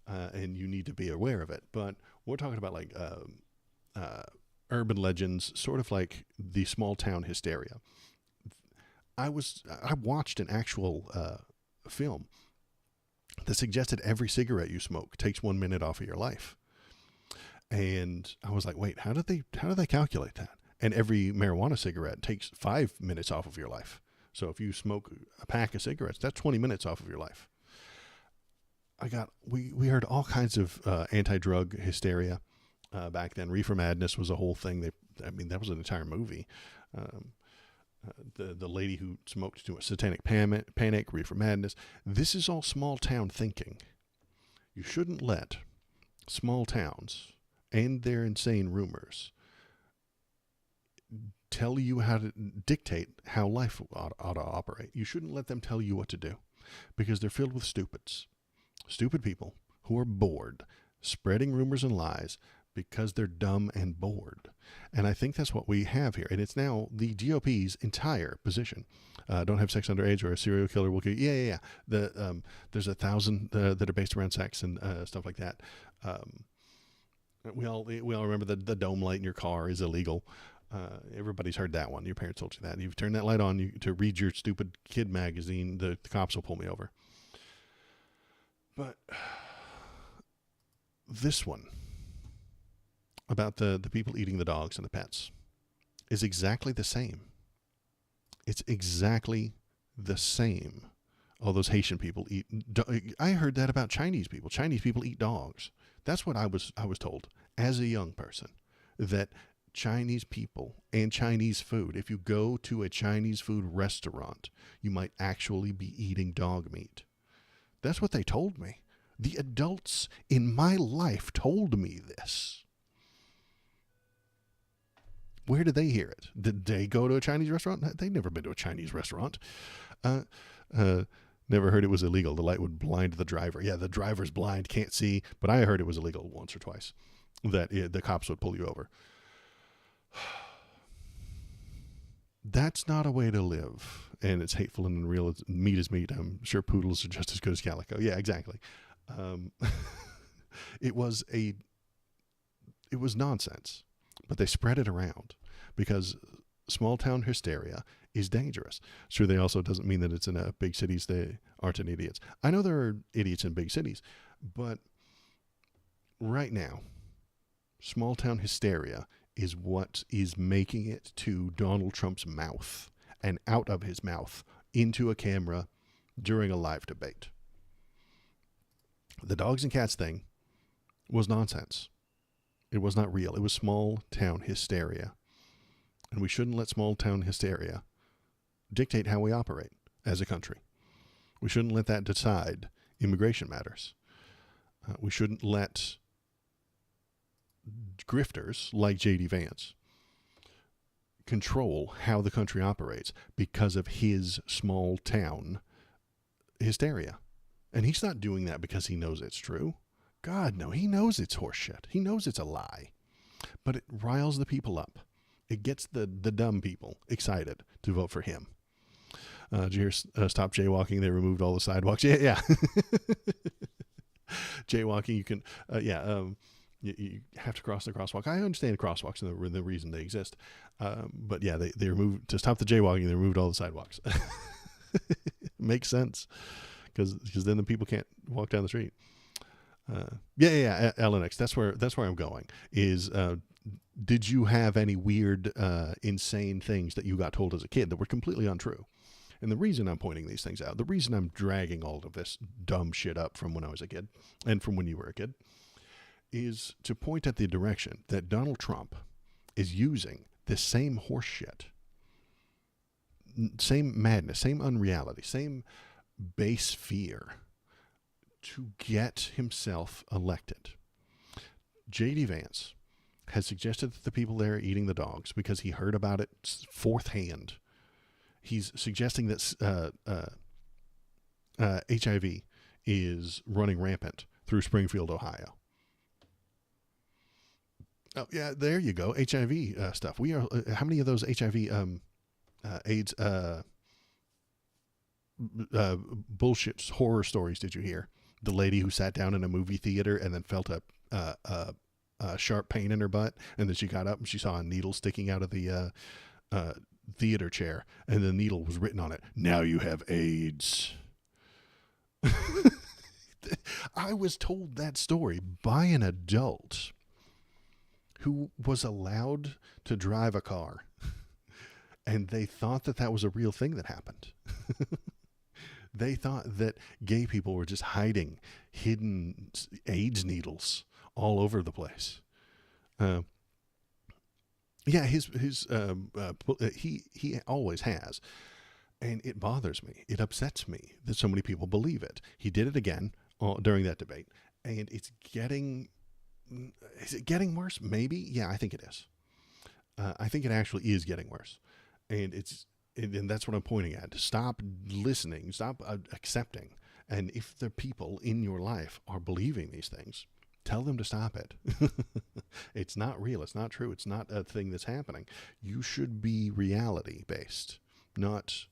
and you need to be aware of it. But we're talking about like urban legends, sort of like the small town hysteria. I watched an actual film that suggested every cigarette you smoke takes 1 minute off of your life. And I was like, wait, how do they calculate that? And every marijuana cigarette takes 5 minutes off of your life. So if you smoke a pack of cigarettes, that's 20 minutes off of your life. We heard all kinds of anti-drug hysteria back then. Reefer madness was a whole thing. That was an entire movie. The lady who smoked to a satanic panic, reefer madness. This is all small town thinking. You shouldn't let small towns and their insane rumors tell you how to dictate how life ought to operate. You shouldn't let them tell you what to do, because they're filled with stupid people who are bored, spreading rumors and lies because they're dumb and bored. And I think that's what we have here. And it's now the GOP's entire position. Don't have sex underage, or a serial killer will kill you. Yeah. There's 1,000 that are based around sex and stuff like that. We all remember the dome light in your car is illegal. Everybody's heard that one. Your parents told you that. You've turned that light on to read your stupid kid magazine, the cops will pull me over. But this one, about the people eating the dogs and the pets, is exactly the same. It's exactly the same. All those Haitian people eat. I heard that about Chinese people. Chinese people eat dogs. That's what I was told as a young person, that Chinese people and Chinese food, if you go to a Chinese food restaurant, you might actually be eating dog meat. That's what they told me. The adults in my life told me this. Where did they hear it? Did they go to a Chinese restaurant? They'd never been to a Chinese restaurant. Never heard it was illegal. The light would blind the driver. Yeah, the driver's blind, can't see. But I heard it was illegal once or twice, that the cops would pull you over. That's not a way to live. And it's hateful and unreal. Meat is meat. I'm sure poodles are just as good as calico. Yeah, exactly. It was nonsense. But they spread it around because small town hysteria is dangerous. Sure, they also doesn't mean that it's in big cities they aren't idiots. I know there are idiots in big cities, but right now, small town hysteria is what is making it to Donald Trump's mouth and out of his mouth into a camera during a live debate. The dogs and cats thing was nonsense. It was not real. It was small town hysteria. And we shouldn't let small town hysteria dictate how we operate as a country. We shouldn't let that decide immigration matters. We shouldn't let grifters like J.D. Vance control how the country operates because of his small town hysteria. And he's not doing that because he knows it's true. God, no, he knows it's horseshit. He knows it's a lie. But it riles the people up. It gets the dumb people excited to vote for him. Did you hear Stop Jaywalking? They removed all the sidewalks. Yeah. Jaywalking, you can, you have to cross the crosswalk. I understand crosswalks and the reason they exist. But yeah, they removed, to stop the jaywalking, they removed all the sidewalks. Makes sense. because then the people can't walk down the street. LNX. That's where I'm going. Is did you have any weird, insane things that you got told as a kid that were completely untrue? And the reason I'm pointing these things out, the reason I'm dragging all of this dumb shit up from when I was a kid and from when you were a kid, is to point at the direction that Donald Trump is using this same horse shit, same madness, same unreality, same base fear to get himself elected. J.D. Vance has suggested that the people there are eating the dogs because he heard about it fourth hand. He's suggesting that HIV is running rampant through Springfield, Ohio. Oh, yeah, there you go. HIV stuff. We are. How many of those HIV AIDS bullshit horror stories did you hear? The lady who sat down in a movie theater and then felt a sharp pain in her butt, and then she got up and she saw a needle sticking out of the theater chair, and the needle was written on it, "Now you have AIDS." I was told that story by an adult who was allowed to drive a car, and they thought that was a real thing that happened. They thought that gay people were just hiding hidden AIDS needles all over the place. He always has, and it bothers me. It upsets me that so many people believe it. He did it again during that debate, and it's getting. Is it getting worse? Maybe. Yeah, I think it is. I think it actually is getting worse, and and that's what I'm pointing at. Stop listening. Stop accepting. And if the people in your life are believing these things, tell them to stop it. It's not real. It's not true. It's not a thing that's happening. You should be reality-based, not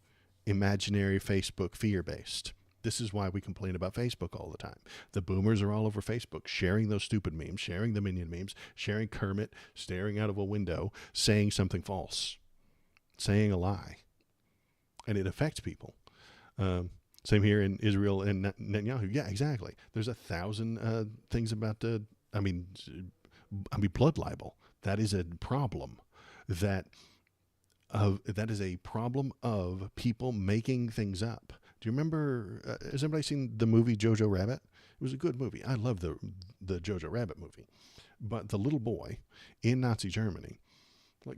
imaginary Facebook fear-based. This is why we complain about Facebook all the time. The boomers are all over Facebook, sharing those stupid memes, sharing the Minion memes, sharing Kermit staring out of a window, saying something false, saying a lie. And it affects people. Same here in Israel and Netanyahu. Yeah, exactly. There's 1,000 things about blood libel. That is a problem. That is a problem of people making things up. Do you remember? Has anybody seen the movie Jojo Rabbit? It was a good movie. I love the Jojo Rabbit movie. But the little boy in Nazi Germany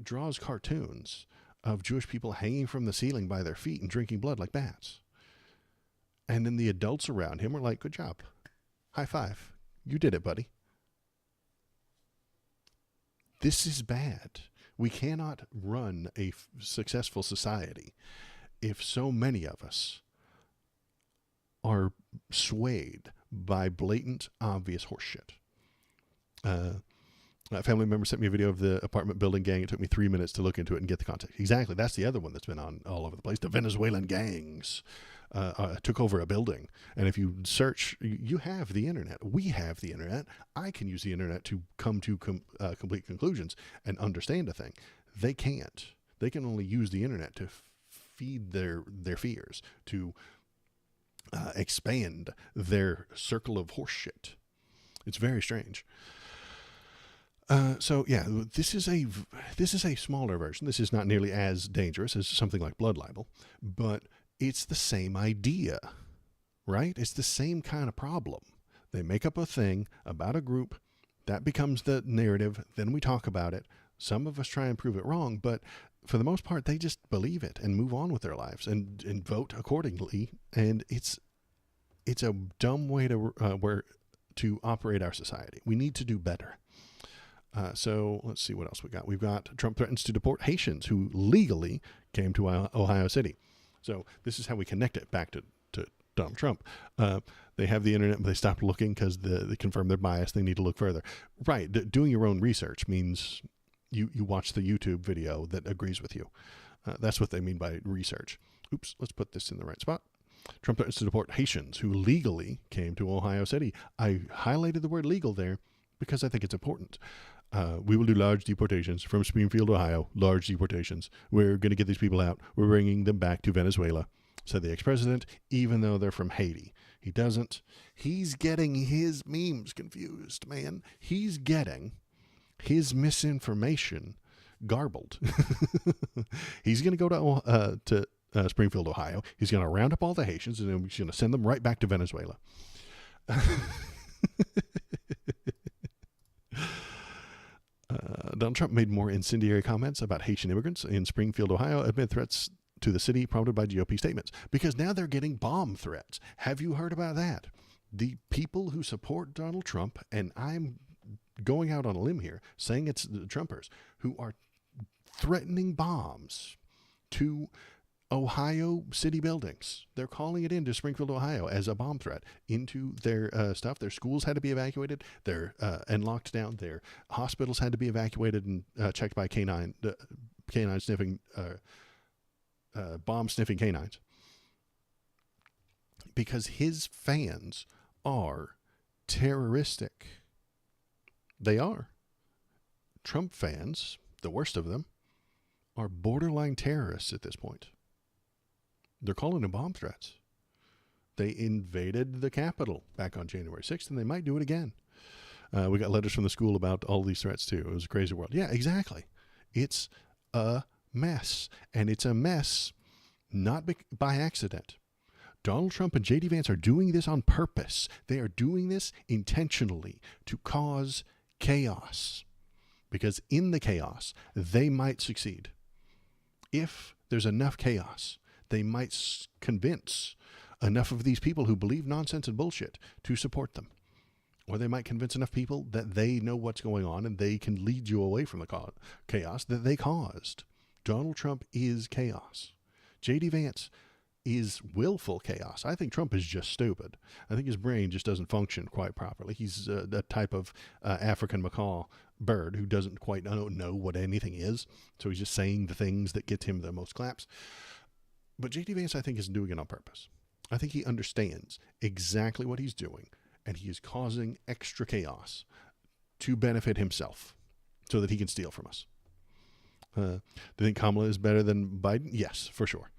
draws cartoons of Jewish people hanging from the ceiling by their feet and drinking blood like bats. And then the adults around him were like, "Good job. High five. You did it, buddy." This is bad. We cannot run a successful society if so many of us are swayed by blatant, obvious horseshit. A family member sent me a video of the apartment building gang. It took me 3 minutes to look into it and get the context. Exactly. That's the other one that's been on all over the place. The Venezuelan gangs took over a building. And if you search, you have the internet. We have the internet. I can use the internet to come to complete conclusions and understand a thing. They can't. They can only use the internet to feed their fears, to expand their circle of horseshit. It's very strange. This is a smaller version. This is not nearly as dangerous as something like blood libel, but it's the same idea, right? It's the same kind of problem. They make up a thing about a group, that becomes the narrative, then we talk about it. Some of us try and prove it wrong, but for the most part, they just believe it and move on with their lives and vote accordingly. And it's a dumb way to operate our society. We need to do better. So let's see what else we got. We've got Trump threatens to deport Haitians who legally came to Ohio City. So this is how we connect it back to Donald Trump. They have the internet, but they stopped looking because they confirmed their bias. They need to look further. Right. Doing your own research means you watch the YouTube video that agrees with you. That's what they mean by research. Oops, let's put this in the right spot. Trump threatens to deport Haitians who legally came to Ohio City. I highlighted the word legal there because I think it's important. We will do large deportations from Springfield, Ohio. Large deportations. We're going to get these people out. We're bringing them back to Venezuela. said the ex-president, even though they're from Haiti. He doesn't. He's getting his memes confused, man. He's getting his misinformation garbled. He's going to go to Springfield, Ohio. He's going to round up all the Haitians, and then he's going to send them right back to Venezuela. Donald Trump made more incendiary comments about Haitian immigrants in Springfield, Ohio, amid threats to the city prompted by GOP statements. Because now they're getting bomb threats. Have you heard about that? The people who support Donald Trump, and I'm going out on a limb here, saying it's the Trumpers, who are threatening bombs to Ohio city buildings. They're calling it into Springfield, Ohio as a bomb threat into their stuff. Their schools had to be evacuated. They're and locked down. Their hospitals had to be evacuated and checked by canine sniffing, bomb sniffing canines. Because his fans are terroristic. They are. Trump fans, the worst of them, are borderline terrorists at this point. They're calling them bomb threats. They invaded the Capitol back on January 6th, and they might do it again. We got letters from the school about all these threats, too. It was a crazy world. Yeah, exactly. It's a mess. And it's a mess not by accident. Donald Trump and J.D. Vance are doing this on purpose. They are doing this intentionally to cause chaos. Because in the chaos, they might succeed. If there's enough chaos, they might convince enough of these people who believe nonsense and bullshit to support them. Or they might convince enough people that they know what's going on and they can lead you away from the chaos that they caused. Donald Trump is chaos. J.D. Vance is willful chaos. I think Trump is just stupid. I think his brain just doesn't function quite properly. He's that type of African macaw bird who doesn't quite know what anything is. So he's just saying the things that get him the most claps. But J.D. Vance, I think, is doing it on purpose. I think he understands exactly what he's doing, and he is causing extra chaos to benefit himself so that he can steal from us. Do you think Kamala is better than Biden? Yes, for sure.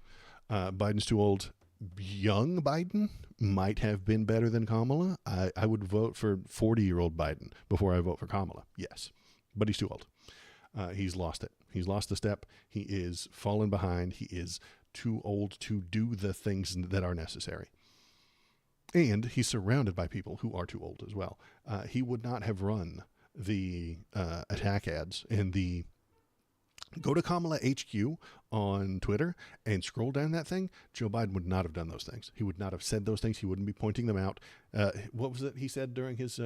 Biden's too old. Young Biden might have been better than Kamala. I would vote for 40-year-old Biden before I vote for Kamala. Yes, but he's too old. He's lost it. He's lost the step. He is fallen behind. He is too old to do the things that are necessary. And he's surrounded by people who are too old as well. He would not have run the attack ads and the go to Kamala HQ on Twitter and scroll down that thing. Joe Biden would not have done those things. He would not have said those things. He wouldn't be pointing them out. What was it he said during his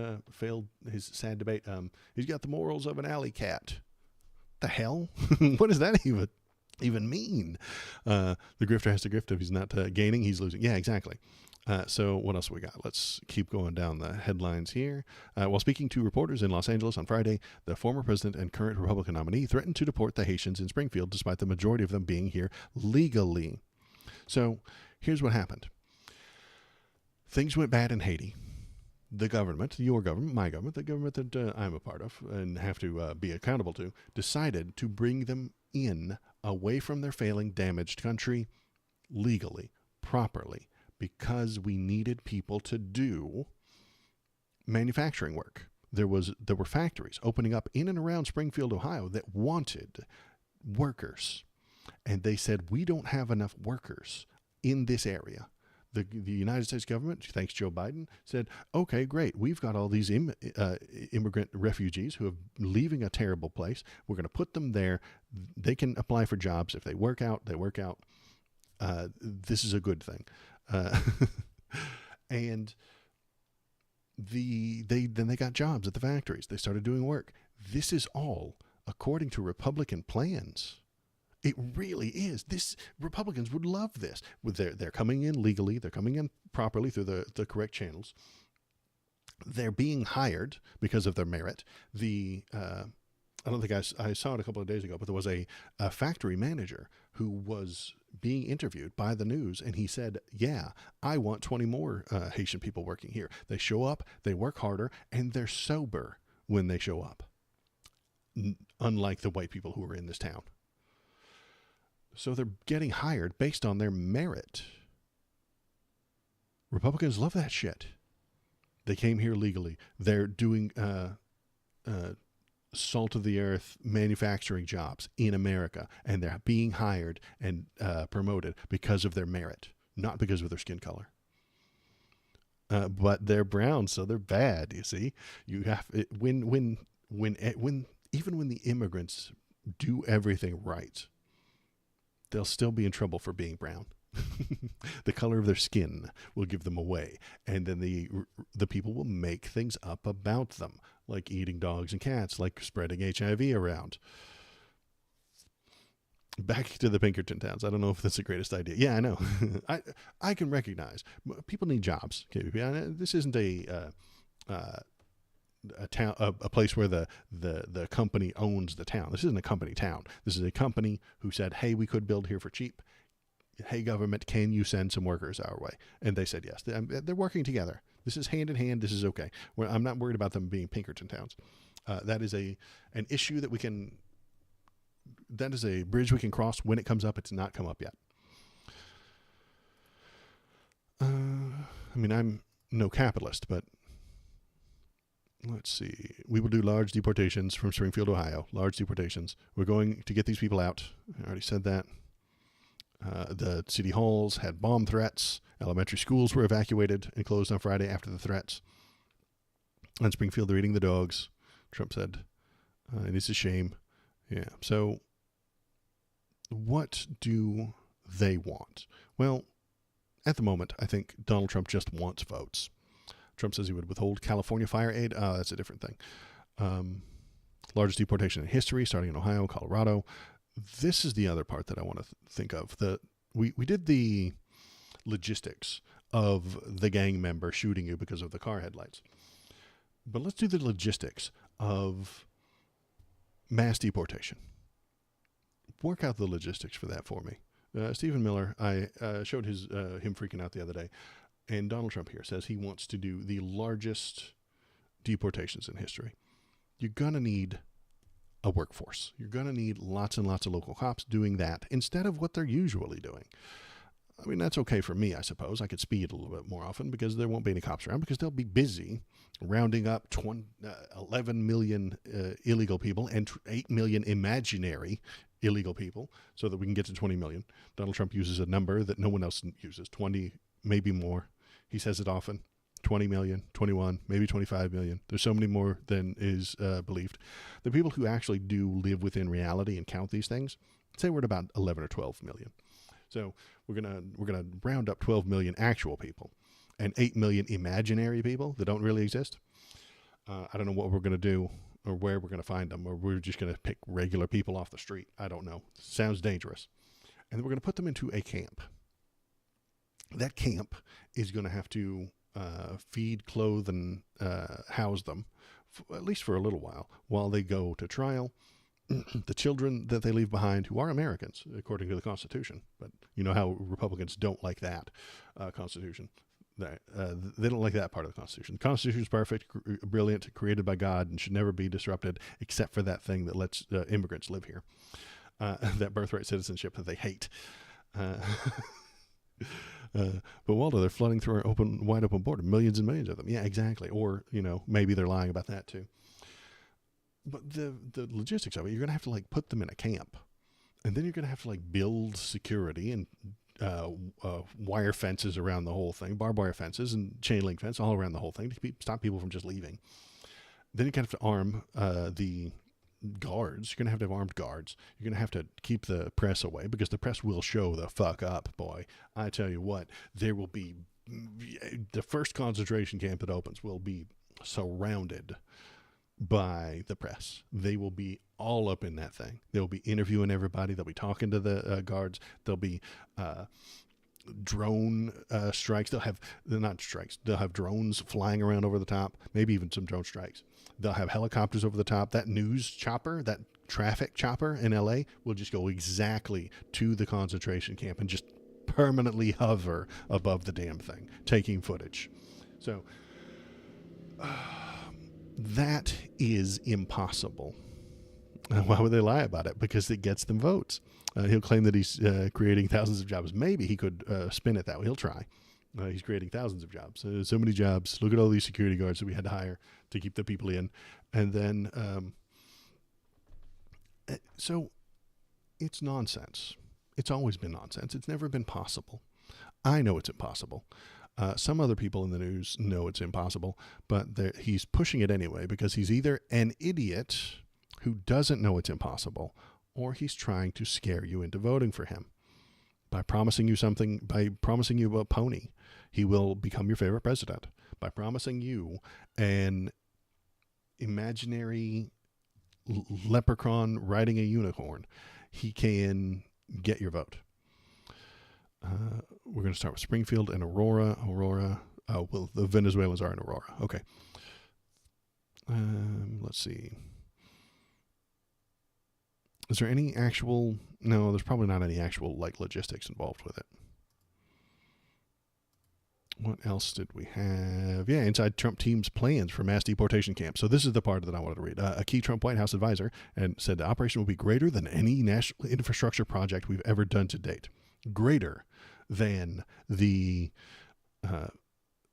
his sad debate? He's got the morals of an alley cat. The hell? What does that even mean? The grifter has to grift. If he's not gaining, he's losing. Yeah, exactly. So what else we got? Let's keep going down the headlines here. While speaking to reporters in Los Angeles on Friday, the former president and current Republican nominee threatened to deport the Haitians in Springfield, despite the majority of them being here legally. So here's what happened. Things went bad in Haiti. The government, your government, my government, the government that I'm a part of and have to be accountable to, decided to bring them in away from their failing, damaged country legally, properly, because we needed people to do manufacturing work. There were factories opening up in and around Springfield, Ohio that wanted workers. And they said, we don't have enough workers in this area. The United States government, thanks Joe Biden, said, okay, great. We've got all these immigrant refugees who are leaving a terrible place. We're going to put them there. They can apply for jobs. If they work out, they work out. This is a good thing. And then they got jobs at the factories. They started doing work. This is all according to Republican plans. It really is. Republicans would love this. They're coming in legally. They're coming in properly through the correct channels. They're being hired because of their merit. I don't think I saw it a couple of days ago, but there was a factory manager who was being interviewed by the news, and he said, yeah, I want 20 more Haitian people working here. They show up, they work harder, and they're sober when they show up, unlike the white people who are in this town. So they're getting hired based on their merit. Republicans love that shit. They came here legally. They're doing salt of the earth manufacturing jobs in America, and they're being hired and promoted because of their merit, not because of their skin color. But they're brown, so they're bad. You see, you have when even when the immigrants do everything right, they'll still be in trouble for being brown. The color of their skin will give them away, and then the people will make things up about them, like eating dogs and cats, like spreading HIV around. Back to the Pinkerton towns. I don't know if that's the greatest idea. Yeah, I know. I can recognize people need jobs. Okay, this isn't a town, a place where the company owns the town. This isn't a company town. This is a company who said, "Hey, we could build here for cheap. Hey, government, can you send some workers our way?" And they said yes. They're working together. This is hand in hand. This is okay. I'm not worried about them being Pinkerton towns. That is an issue that we can. That is a bridge we can cross when it comes up. It's not come up yet. I'm no capitalist, but let's see. We will do large deportations from Springfield, Ohio. Large deportations. We're going to get these people out. I already said that. The city halls had bomb threats. Elementary schools were evacuated and closed on Friday after the threats. On Springfield, they're eating the dogs, Trump said. It is a shame. Yeah. So what do they want? Well, at the moment, I think Donald Trump just wants votes. Trump says he would withhold California fire aid. That's a different thing. Largest deportation in history, starting in Ohio, Colorado. This is the other part that I want to think of. We did the logistics of the gang member shooting you because of the car headlights. But let's do the logistics of mass deportation. Work out the logistics for that for me. Stephen Miller, I showed him freaking out the other day. And Donald Trump here says he wants to do the largest deportations in history. You're going to need a workforce. You're going to need lots and lots of local cops doing that instead of what they're usually doing. I mean, that's okay for me, I suppose. I could speed a little bit more often because there won't be any cops around because they'll be busy rounding up 11 million illegal people and 8 million imaginary illegal people so that we can get to 20 million. Donald Trump uses a number that no one else uses, 20, maybe more. He says it often, 20 million, 21, maybe 25 million. There's so many more than is believed. The people who actually do live within reality and count these things, say we're at about 11 or 12 million. So we're gonna round up 12 million actual people and 8 million imaginary people that don't really exist. I don't know what we're gonna do or where we're gonna find them, or we're just gonna pick regular people off the street. I don't know. Sounds dangerous. And we're gonna put them into a camp. That camp is gonna have to feed, clothe, and house them, at least for a little while they go to trial. The children that they leave behind, who are Americans, according to the Constitution, but you know how Republicans don't like that Constitution. They don't like that part of the Constitution. The Constitution is perfect, brilliant, created by God, and should never be disrupted, except for that thing that lets immigrants live here, that birthright citizenship that they hate. But Waldo, they're flooding through our wide open border, millions and millions of them. Yeah, exactly. Or maybe they're lying about that too. But the logistics of it, you're going to have to put them in a camp, and then you're going to have to build security and wire fences around the whole thing, barbed wire fences and chain link fence all around the whole thing to stop people from just leaving. Then you're going to have to arm the guards. You're going to have armed guards. You're going to have to keep the press away because the press will show the fuck up, boy. I tell you what, there will be the first concentration camp that opens will be surrounded by the press. They will be all up in that thing. They'll be interviewing everybody. They'll be talking to the guards. There'll be drone strikes. They're not strikes. They'll have drones flying around over the top, maybe even some drone strikes. They'll have helicopters over the top. That news chopper, that traffic chopper in LA will just go exactly to the concentration camp and just permanently hover above the damn thing, taking footage. So that is impossible. Why would they lie about it? Because it gets them votes. He'll claim that he's creating thousands of jobs. Maybe he could spin it that way. He'll try. He's creating thousands of jobs. So many jobs. Look at all these security guards that we had to hire to keep the people in. And then, so it's nonsense. It's always been nonsense. It's never been possible. I know it's impossible. Some other people in the news know it's impossible, but he's pushing it anyway because he's either an idiot who doesn't know it's impossible, or he's trying to scare you into voting for him. By promising you something, by promising you a pony, he will become your favorite president. By promising you an imaginary leprechaun riding a unicorn, he can get your vote. We're going to start with Springfield and Aurora. Oh, well, the Venezuelans are in Aurora. Okay. Let's see. Is there any actual... No, there's probably not any actual, logistics involved with it. What else did we have? Yeah, inside Trump team's plans for mass deportation camps. So this is the part that I wanted to read. A key Trump White House advisor and said the operation will be greater than any national infrastructure project we've ever done to date. Greater than the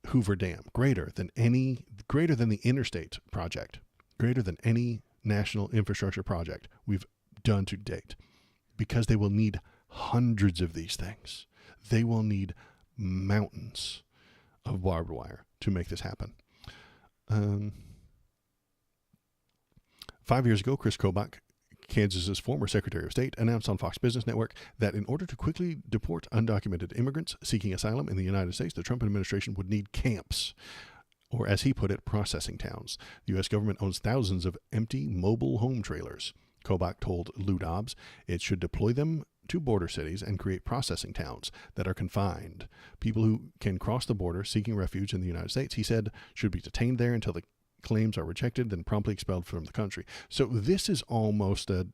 Hoover Dam. Greater than the interstate project. Greater than any national infrastructure project we've done to date, because they will need hundreds of these things. They will need mountains of barbed wire to make this happen. 5 years ago, Chris Kobach, Kansas's former Secretary of State, announced on Fox Business Network that in order to quickly deport undocumented immigrants seeking asylum in the United States, the Trump administration would need camps, or as he put it, processing towns. The U.S. government owns thousands of empty mobile home trailers. Kobach told Lou Dobbs it should deploy them to border cities and create processing towns that are confined. People who can cross the border seeking refuge in the United States, he said, should be detained there until the claims are rejected, then promptly expelled from the country. So this is almost what's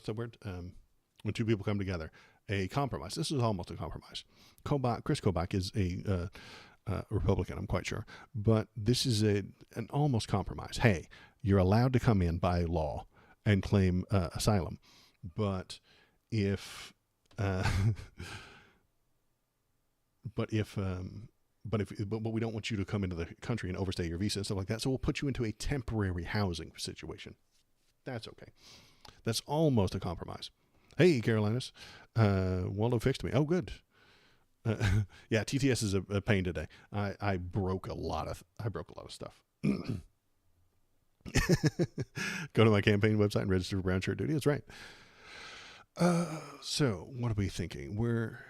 the word? When two people come together, a compromise. This is almost a compromise. Chris Kobach is a Republican, I'm quite sure, but this is an almost compromise. Hey, you're allowed to come in by law and claim asylum, but but we don't want you to come into the country and overstay your visa and stuff like that. So we'll put you into a temporary housing situation. That's okay. That's almost a compromise. Hey, Carolinas, Waldo fixed me. Oh, good. Yeah, TTS is a pain today. I broke a lot of stuff. Go to my campaign website and register for brown shirt duty. That's right. So what are we thinking? We're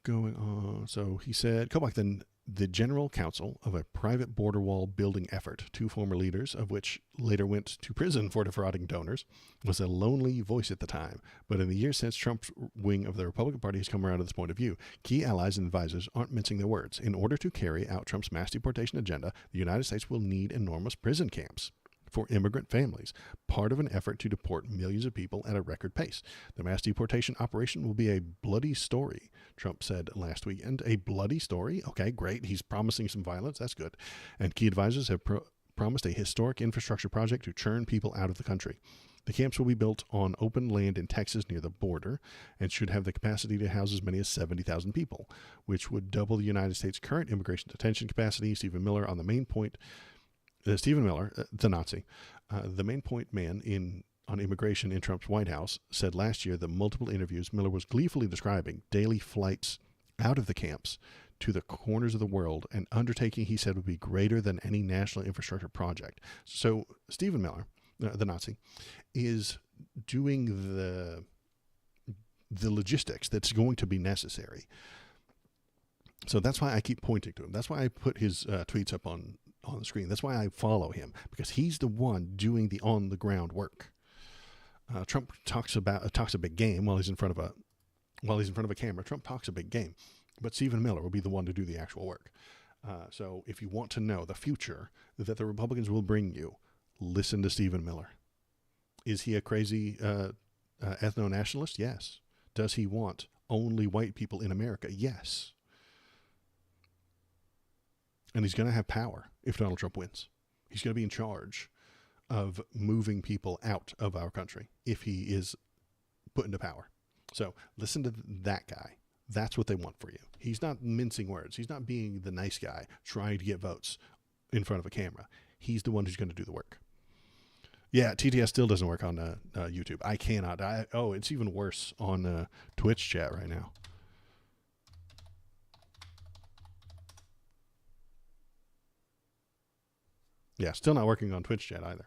going on. So he said, Kobach, then the general counsel of a private border wall building effort, two former leaders of which later went to prison for defrauding donors, was a lonely voice at the time. But in the years since, Trump's wing of the Republican Party has come around to this point of view. Key allies and advisors aren't mincing their words. In order to carry out Trump's mass deportation agenda, the United States will need enormous prison camps for immigrant families, part of an effort to deport millions of people at a record pace. The mass deportation operation will be a bloody story, Trump said last weekend. A bloody story? Okay, great. He's promising some violence. That's good. And key advisors have promised a historic infrastructure project to churn people out of the country. The camps will be built on open land in Texas near the border and should have the capacity to house as many as 70,000 people, which would double the United States' current immigration detention capacity. Stephen Miller, the Nazi, the main point man on immigration in Trump's White House, said last year that multiple interviews Miller was gleefully describing daily flights out of the camps to the corners of the world, an undertaking he said would be greater than any national infrastructure project. So Stephen Miller, the Nazi, is doing the logistics that's going to be necessary. So that's why I keep pointing to him. That's why I put his tweets up on the screen. That's why I follow him, because he's the one doing the on the ground work. Trump talks a big game while he's in front of a camera. Trump talks a big game, but Stephen Miller will be the one to do the actual work. So if you want to know the future that the Republicans will bring you, listen to Stephen Miller. Is he a crazy ethno-nationalist? Yes. Does he want only white people in America? Yes. And he's going to have power if Donald Trump wins. He's going to be in charge of moving people out of our country if he is put into power. So listen to that guy. That's what they want for you. He's not mincing words. He's not being the nice guy trying to get votes in front of a camera. He's the one who's going to do the work. Yeah, TTS still doesn't work on YouTube. I cannot. It's even worse on Twitch chat right now. Yeah, still not working on Twitch chat either.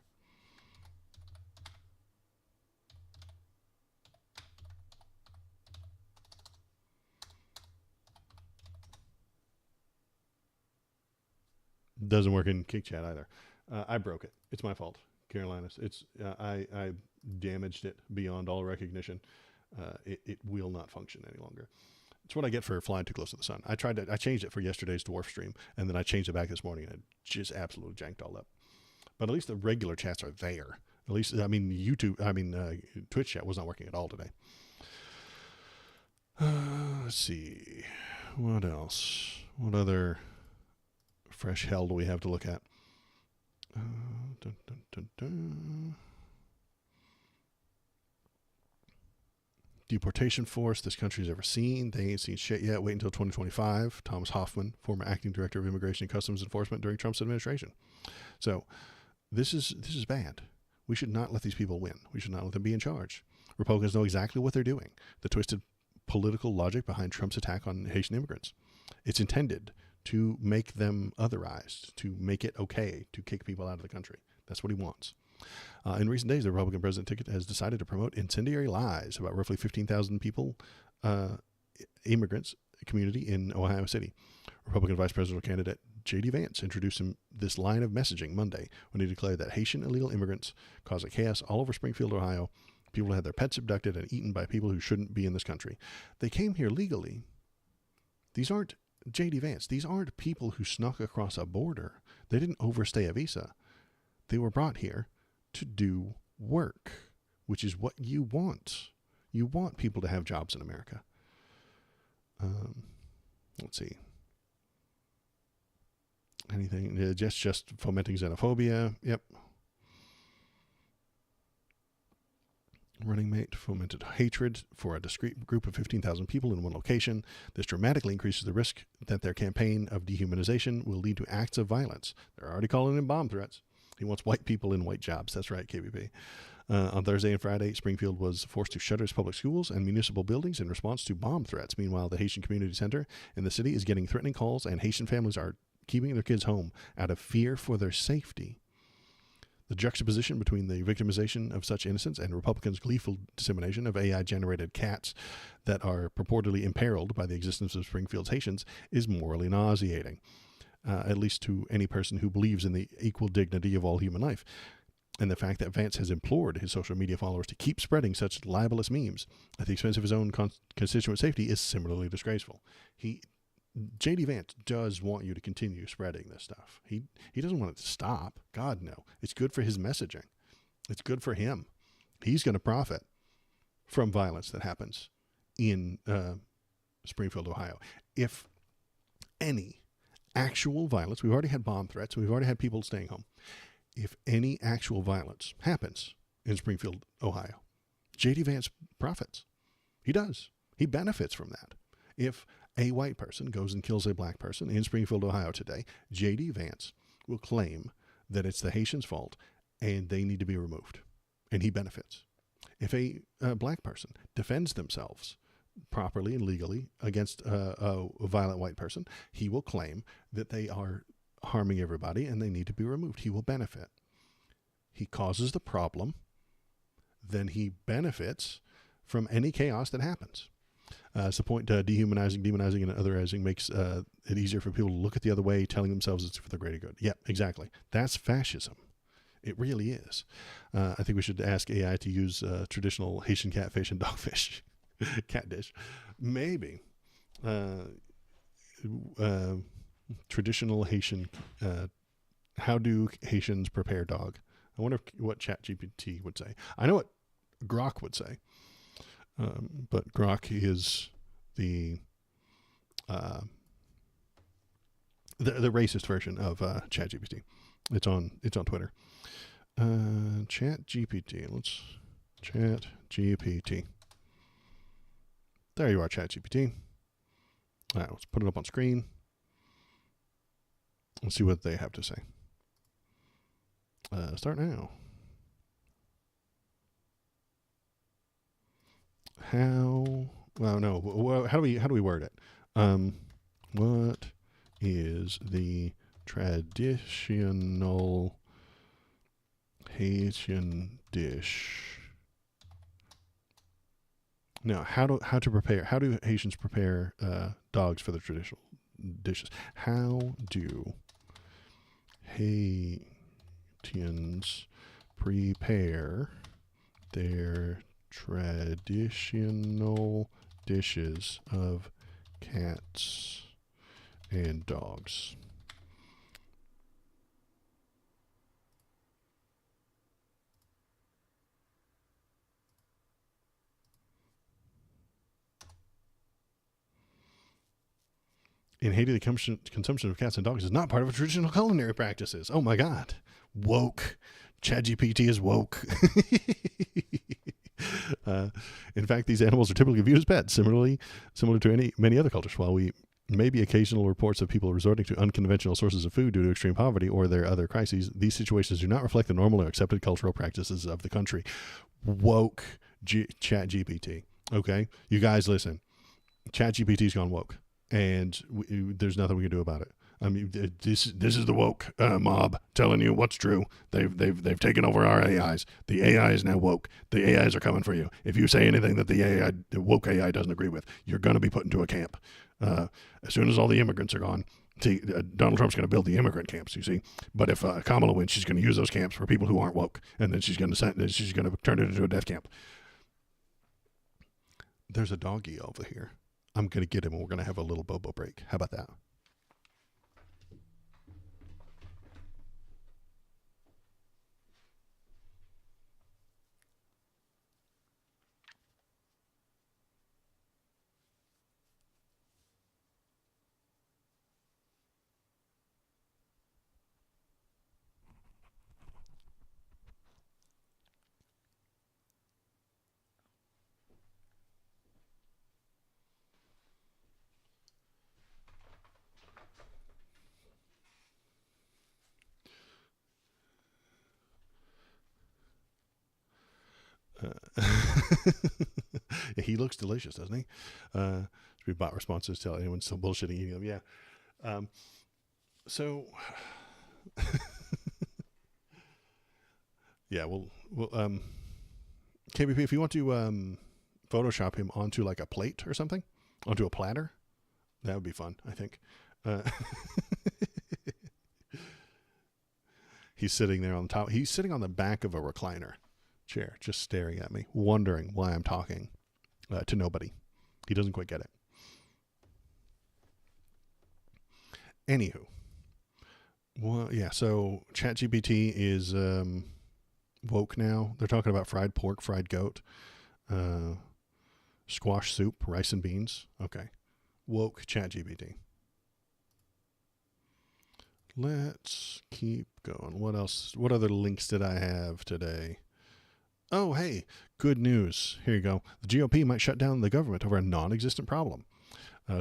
Doesn't work in Kick Chat either. I broke it. It's my fault, Carolinas. It's I damaged it beyond all recognition. It will not function any longer. It's what I get for flying too close to the sun. I changed it for yesterday's dwarf stream, and then I changed it back this morning, and it just absolutely janked all up. But at least the regular chats are there. At least, Twitch chat was not working at all today. Let's see. What else? What other fresh hell do we have to look at? Deportation force this country's ever seen. They ain't seen shit yet. Wait until 2025. Thomas Hoffman, former acting director of Immigration and Customs Enforcement during Trump's administration. So this is bad. We should not let these people win. We should not let them be in charge. Republicans know exactly what they're doing. The twisted political logic behind Trump's attack on Haitian immigrants. It's intended to make them otherized, to make it okay to kick people out of the country. That's what he wants. In recent days, the Republican president ticket has decided to promote incendiary lies about roughly 15,000 people, immigrants community in Ohio City. Republican vice presidential candidate J.D. Vance introduced this line of messaging Monday when he declared that Haitian illegal immigrants cause a chaos all over Springfield, Ohio. People had their pets abducted and eaten by people who shouldn't be in this country. They came here legally. These aren't J.D. Vance. These aren't people who snuck across a border. They didn't overstay a visa. They were brought here to do work, which is what you want. You want people to have jobs in America. Let's see. Anything? Just fomenting xenophobia. Yep. Running mate fomented hatred for a discrete group of 15,000 people in one location. This dramatically increases the risk that their campaign of dehumanization will lead to acts of violence. They're already calling in bomb threats. He wants white people in white jobs. That's right, KBP. On Thursday and Friday, Springfield was forced to shutter its public schools and municipal buildings in response to bomb threats. Meanwhile, the Haitian Community Center in the city is getting threatening calls, and Haitian families are keeping their kids home out of fear for their safety. The juxtaposition between the victimization of such innocents and Republicans' gleeful dissemination of AI-generated cats that are purportedly imperiled by the existence of Springfield's Haitians is morally nauseating, at least to any person who believes in the equal dignity of all human life. And the fact that Vance has implored his social media followers to keep spreading such libelous memes at the expense of his own constituent safety is similarly disgraceful. J.D. Vance does want you to continue spreading this stuff. He doesn't want it to stop. God, no. It's good for his messaging. It's good for him. He's going to profit from violence that happens in Springfield, Ohio. If any actual violence, we've already had bomb threats, we've already had people staying home. If any actual violence happens in Springfield, Ohio, J.D. Vance profits. He does. He benefits from that. If a white person goes and kills a black person in Springfield, Ohio today, J.D. Vance will claim that it's the Haitians' fault and they need to be removed. And he benefits. If a black person defends themselves properly and legally against a violent white person, he will claim that they are harming everybody and they need to be removed. He will benefit. He causes the problem, then he benefits from any chaos that happens. It's the point, dehumanizing, demonizing, and otherizing makes it easier for people to look at the other way, telling themselves it's for the greater good. Yeah, exactly. That's fascism. It really is. I think we should ask AI to use traditional Haitian catfish and dogfish. Cat dish. Maybe. Traditional Haitian, how do Haitians prepare dog? I wonder what ChatGPT would say. I know what Grok would say. But Grok is the racist version of ChatGPT. It's on Twitter. ChatGPT. Let's ChatGPT. There you are, ChatGPT. All right, let's put it up on screen. Let's see what they have to say. Start now. How? Well, no. How do we word it? What is the traditional Haitian dish? Now, how do Haitians prepare dogs for the traditional dishes? How do Haitians prepare their traditional dishes of cats and dogs? In Haiti, the consumption of cats and dogs is not part of traditional culinary practices. Oh my God. Woke. ChatGPT is woke. In fact, these animals are typically viewed as pets, similar to many other cultures. While we may be occasional reports of people resorting to unconventional sources of food due to extreme poverty or their other crises, these situations do not reflect the normal or accepted cultural practices of the country. Woke ChatGPT. Okay? You guys listen. ChatGPT's gone woke. And there's nothing we can do about it. I mean, this is the woke mob telling you what's true. They've taken over our AIs. The AI is now woke. The AIs are coming for you. If you say anything that the woke AI doesn't agree with, you're going to be put into a camp. As soon as all the immigrants are gone, see, Donald Trump's going to build the immigrant camps. You see, but if Kamala wins, she's going to use those camps for people who aren't woke, and then she's going to turn it into a death camp. There's a doggy over here. I'm going to get him and we're going to have a little bobo break. How about that? Yeah, he looks delicious, doesn't he? Should be bot responses tell anyone still bullshitting eating them. Yeah. So, yeah, well, KBP, if you want to Photoshop him onto like a plate or something, onto a platter, that would be fun, I think. He's sitting there on top. He's sitting on the back of a recliner chair, just staring at me, wondering why I'm talking to nobody. He doesn't quite get it. Anywho, well, yeah. So ChatGPT is woke now. They're talking about fried pork, fried goat, squash soup, rice and beans. Okay, woke ChatGPT. Let's keep going. What else? What other links did I have today? Oh, hey, good news. Here you go. The GOP might shut down the government over a non-existent problem.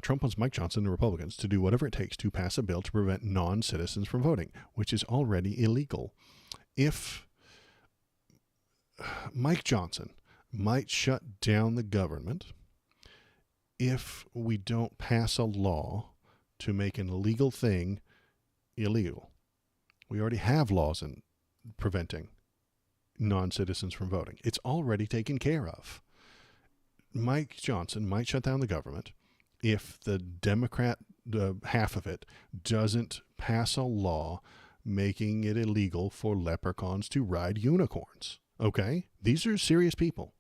Trump wants Mike Johnson and the Republicans to do whatever it takes to pass a bill to prevent non-citizens from voting, which is already illegal. If Mike Johnson might shut down the government if we don't pass a law to make an illegal thing illegal. We already have laws in preventing non-citizens from voting. It's already taken care of. Mike Johnson might shut down the government if the Democrat half of it doesn't pass a law making it illegal for leprechauns to ride unicorns. Okay? These are serious people.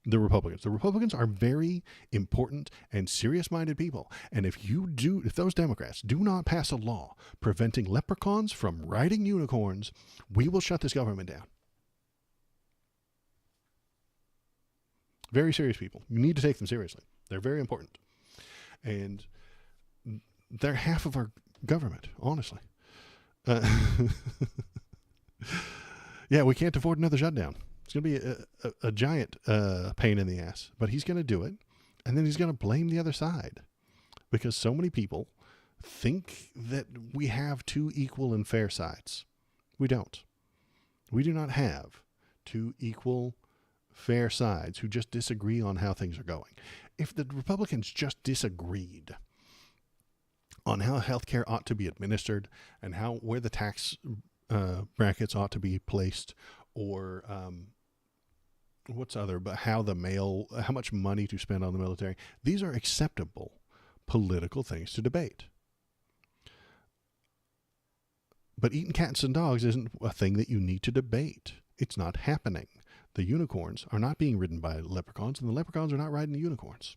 The Republicans. The Republicans are very important and serious-minded people. And if those Democrats do not pass a law preventing leprechauns from riding unicorns, we will shut this government down. Very serious people. You need to take them seriously. They're very important. And they're half of our government, honestly. Yeah, we can't afford another shutdown. It's going to be a giant pain in the ass, but he's going to do it. And then he's going to blame the other side because so many people think that we have two equal and fair sides. We don't. We do not have two equal, fair sides who just disagree on how things are going. If the Republicans just disagreed on how healthcare ought to be administered and where the tax brackets ought to be placed, or how much money to spend on the military, these are acceptable political things to debate. But eating cats and dogs isn't a thing that you need to debate. It's not happening. The unicorns are not being ridden by leprechauns, and the leprechauns are not riding the unicorns.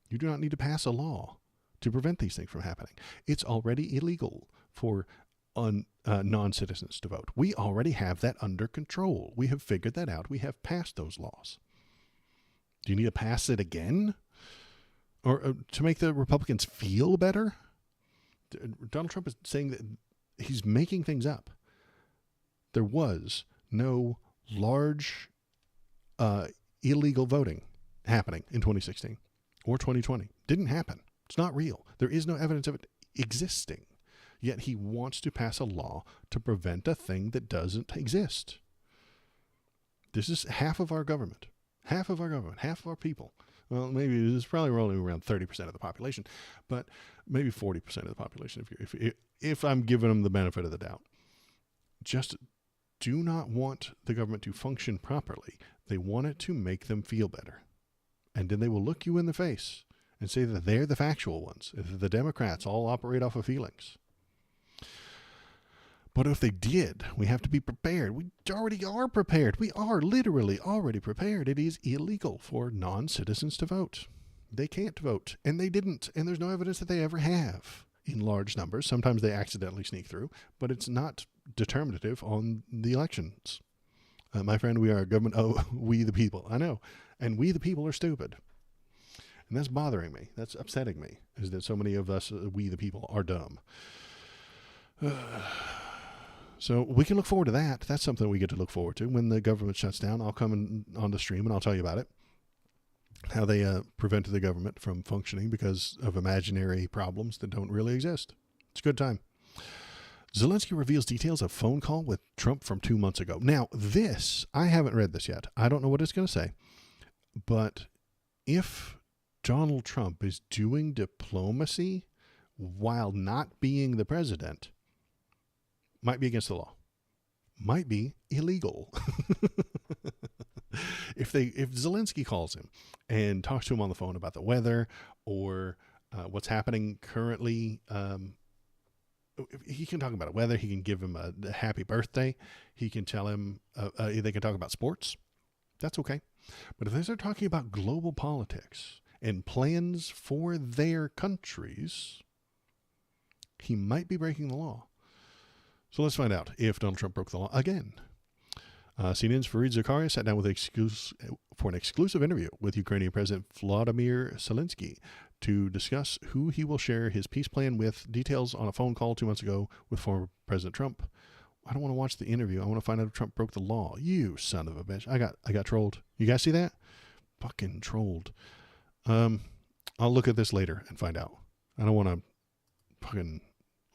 You do not need to pass a law to prevent these things from happening. It's already illegal for non-citizens to vote. We already have that under control. We have figured that out. We have passed those laws. Do you need to pass it again? Or to make the Republicans feel better? Donald Trump is saying that he's making things up. There was no large illegal voting happening in 2016 or 2020. Didn't happen. It's not real. There is no evidence of it existing. Yet he wants to pass a law to prevent a thing that doesn't exist. This is half of our government. Half of our people. Well, maybe it's probably only around 30% of the population, but maybe 40% of the population if I'm giving them the benefit of the doubt. Just do not want the government to function properly. They want it to make them feel better. And then they will look you in the face and say that they're the factual ones. The Democrats all operate off of feelings. But if they did, we have to be prepared. We already are prepared. We are literally already prepared. It is illegal for non-citizens to vote. They can't vote, and they didn't, and there's no evidence that they ever have in large numbers. Sometimes they accidentally sneak through, but it's not determinative on the elections. My friend, we are a government. Oh, we the people. I know. And we the people are stupid. And that's bothering me. That's upsetting me, is that so many of us, we the people, are dumb. So we can look forward to that. That's something we get to look forward to. When the government shuts down, I'll come on the stream and I'll tell you about it. How they prevented the government from functioning because of imaginary problems that don't really exist. It's a good time. Zelensky reveals details of phone call with Trump from 2 months ago. Now, this, I haven't read this yet. I don't know what it's going to say. But if Donald Trump is doing diplomacy while not being the president, might be against the law. Might be illegal. If Zelensky calls him and talks to him on the phone about the weather or what's happening currently, he can talk about weather. He can give him a happy birthday. He can tell him, they can talk about sports. That's okay. But if they start talking about global politics and plans for their countries, he might be breaking the law. So let's find out if Donald Trump broke the law again. CNN's Fareed Zakaria sat down for an exclusive interview with Ukrainian President Vladimir Zelensky to discuss who he will share his peace plan with. Details on a phone call 2 months ago with former President Trump. I don't want to watch the interview. I want to find out if Trump broke the law. You son of a bitch. I got trolled. You guys see that? Fucking trolled. I'll look at this later and find out. I don't want to fucking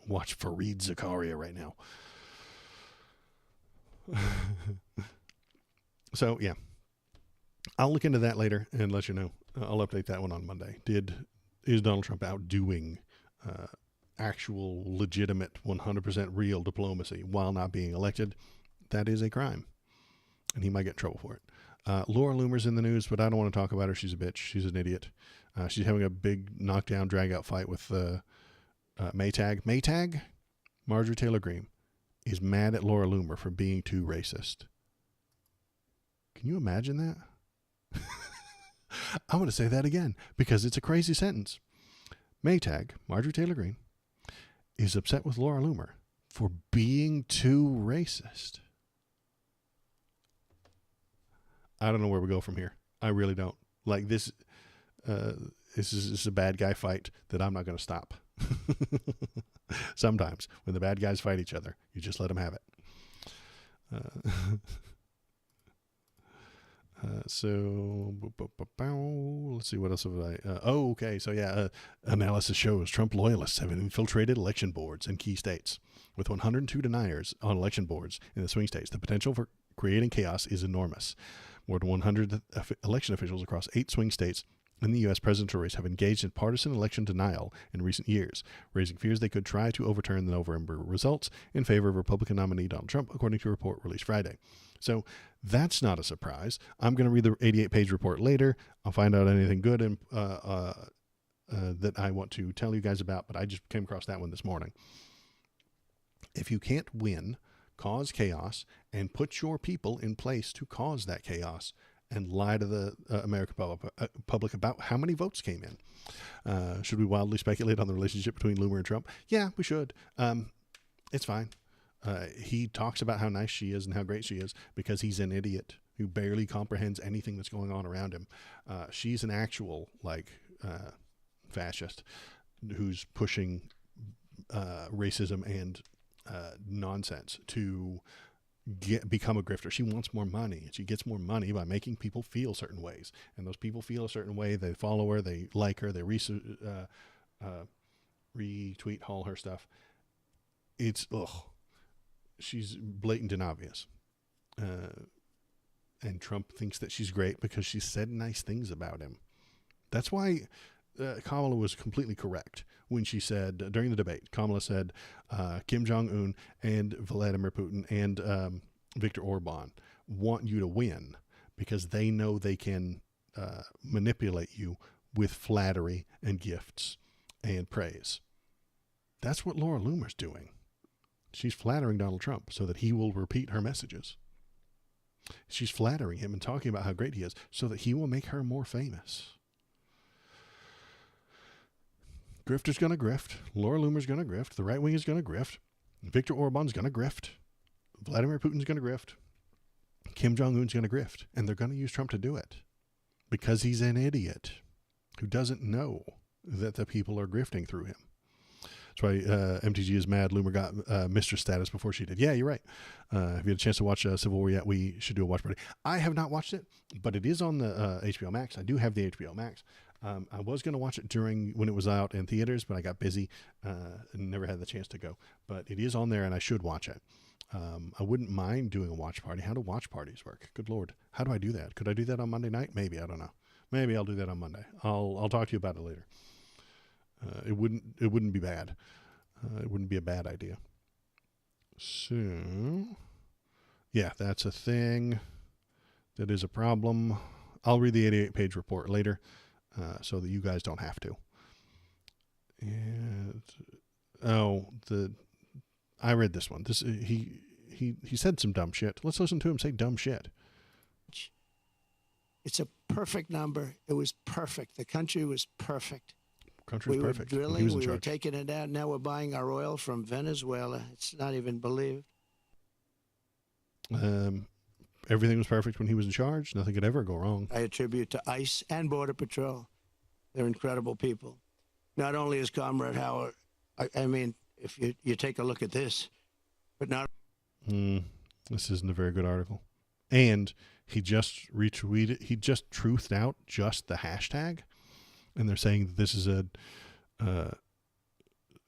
watch Fareed Zakaria right now. So, yeah. I'll look into that later and let you know. I'll update that one on Monday. Is Donald Trump outdoing actual, legitimate, 100% real diplomacy while not being elected? That is a crime. And he might get in trouble for it. Laura Loomer's in the news, but I don't want to talk about her. She's a bitch. She's an idiot. She's having a big knockdown, drag-out fight with Maytag, Marjorie Taylor Greene, is mad at Laura Loomer for being too racist. Can you imagine that? I'm going to say that again because it's a crazy sentence. Maytag, Marjorie Taylor Greene, is upset with Laura Loomer for being too racist. I don't know where we go from here. I really don't. Like this is a bad guy fight that I'm not going to stop. Sometimes when the bad guys fight each other, you just let them have it. Let's see, what else have I... okay. So, analysis shows Trump loyalists have infiltrated election boards in key states. With 102 deniers on election boards in the swing states, the potential for creating chaos is enormous. More than 100 election officials across 8 swing states in the U.S. presidential race have engaged in partisan election denial in recent years, raising fears they could try to overturn the November results in favor of Republican nominee Donald Trump, according to a report released Friday. So that's not a surprise. I'm going to read the 88-page report later. I'll find out anything good and that I want to tell you guys about, but I just came across that one this morning. If you can't win, cause chaos, and put your people in place to cause that chaos, and lie to the American public about how many votes came in. Should we wildly speculate on the relationship between Loomer and Trump? Yeah, we should. It's fine. He talks about how nice she is and how great she is because he's an idiot who barely comprehends anything that's going on around him. She's an actual, fascist who's pushing racism and nonsense to become a grifter. She wants more money, and she gets more money by making people feel certain ways. And those people feel a certain way. They follow her, they like her, they retweet all her stuff. It's she's blatant and obvious. And Trump thinks that she's great because she said nice things about him. That's why Kamala was completely correct when she said during the debate, Kamala said Kim Jong-un and Vladimir Putin and Viktor Orban want you to win because they know they can manipulate you with flattery and gifts and praise. That's what Laura Loomer's doing. She's flattering Donald Trump so that he will repeat her messages. She's flattering him and talking about how great he is so that he will make her more famous. Grifter's going to grift. Laura Loomer's going to grift. The right wing is going to grift. Viktor Orban's going to grift. Vladimir Putin's going to grift. Kim Jong-un's going to grift. And they're going to use Trump to do it because he's an idiot who doesn't know that the people are grifting through him. That's why MTG is mad Loomer got mistress status before she did. Yeah, you're right. If you had a chance to watch Civil War yet, we should do a watch party. I have not watched it, but it is on the HBO Max. I do have the HBO Max. I was going to watch it when it was out in theaters, but I got busy and never had the chance to go. But it is on there, and I should watch it. I wouldn't mind doing a watch party. How do watch parties work? Good Lord. How do I do that? Could I do that on Monday night? Maybe. I don't know. Maybe I'll do that on Monday. I'll talk to you about it later. It wouldn't be bad. It wouldn't be a bad idea. So, yeah, that's a thing. That is a problem. I'll read the 88-page report later. So that you guys don't have to. And I read this one. He said some dumb shit. Let's listen to him say dumb shit. It's a perfect number. It was perfect. The country was perfect. Country was perfect. We were drilling. We were taking it out. Now we're buying our oil from Venezuela. It's not even believed. Everything was perfect when he was in charge. Nothing could ever go wrong. I attribute to ICE and Border Patrol. They're incredible people. Not only is Comrade Howard, I mean, if you take a look at this, but not... This isn't a very good article. And he just retweeted, he just truthed out just the hashtag. And they're saying that this is a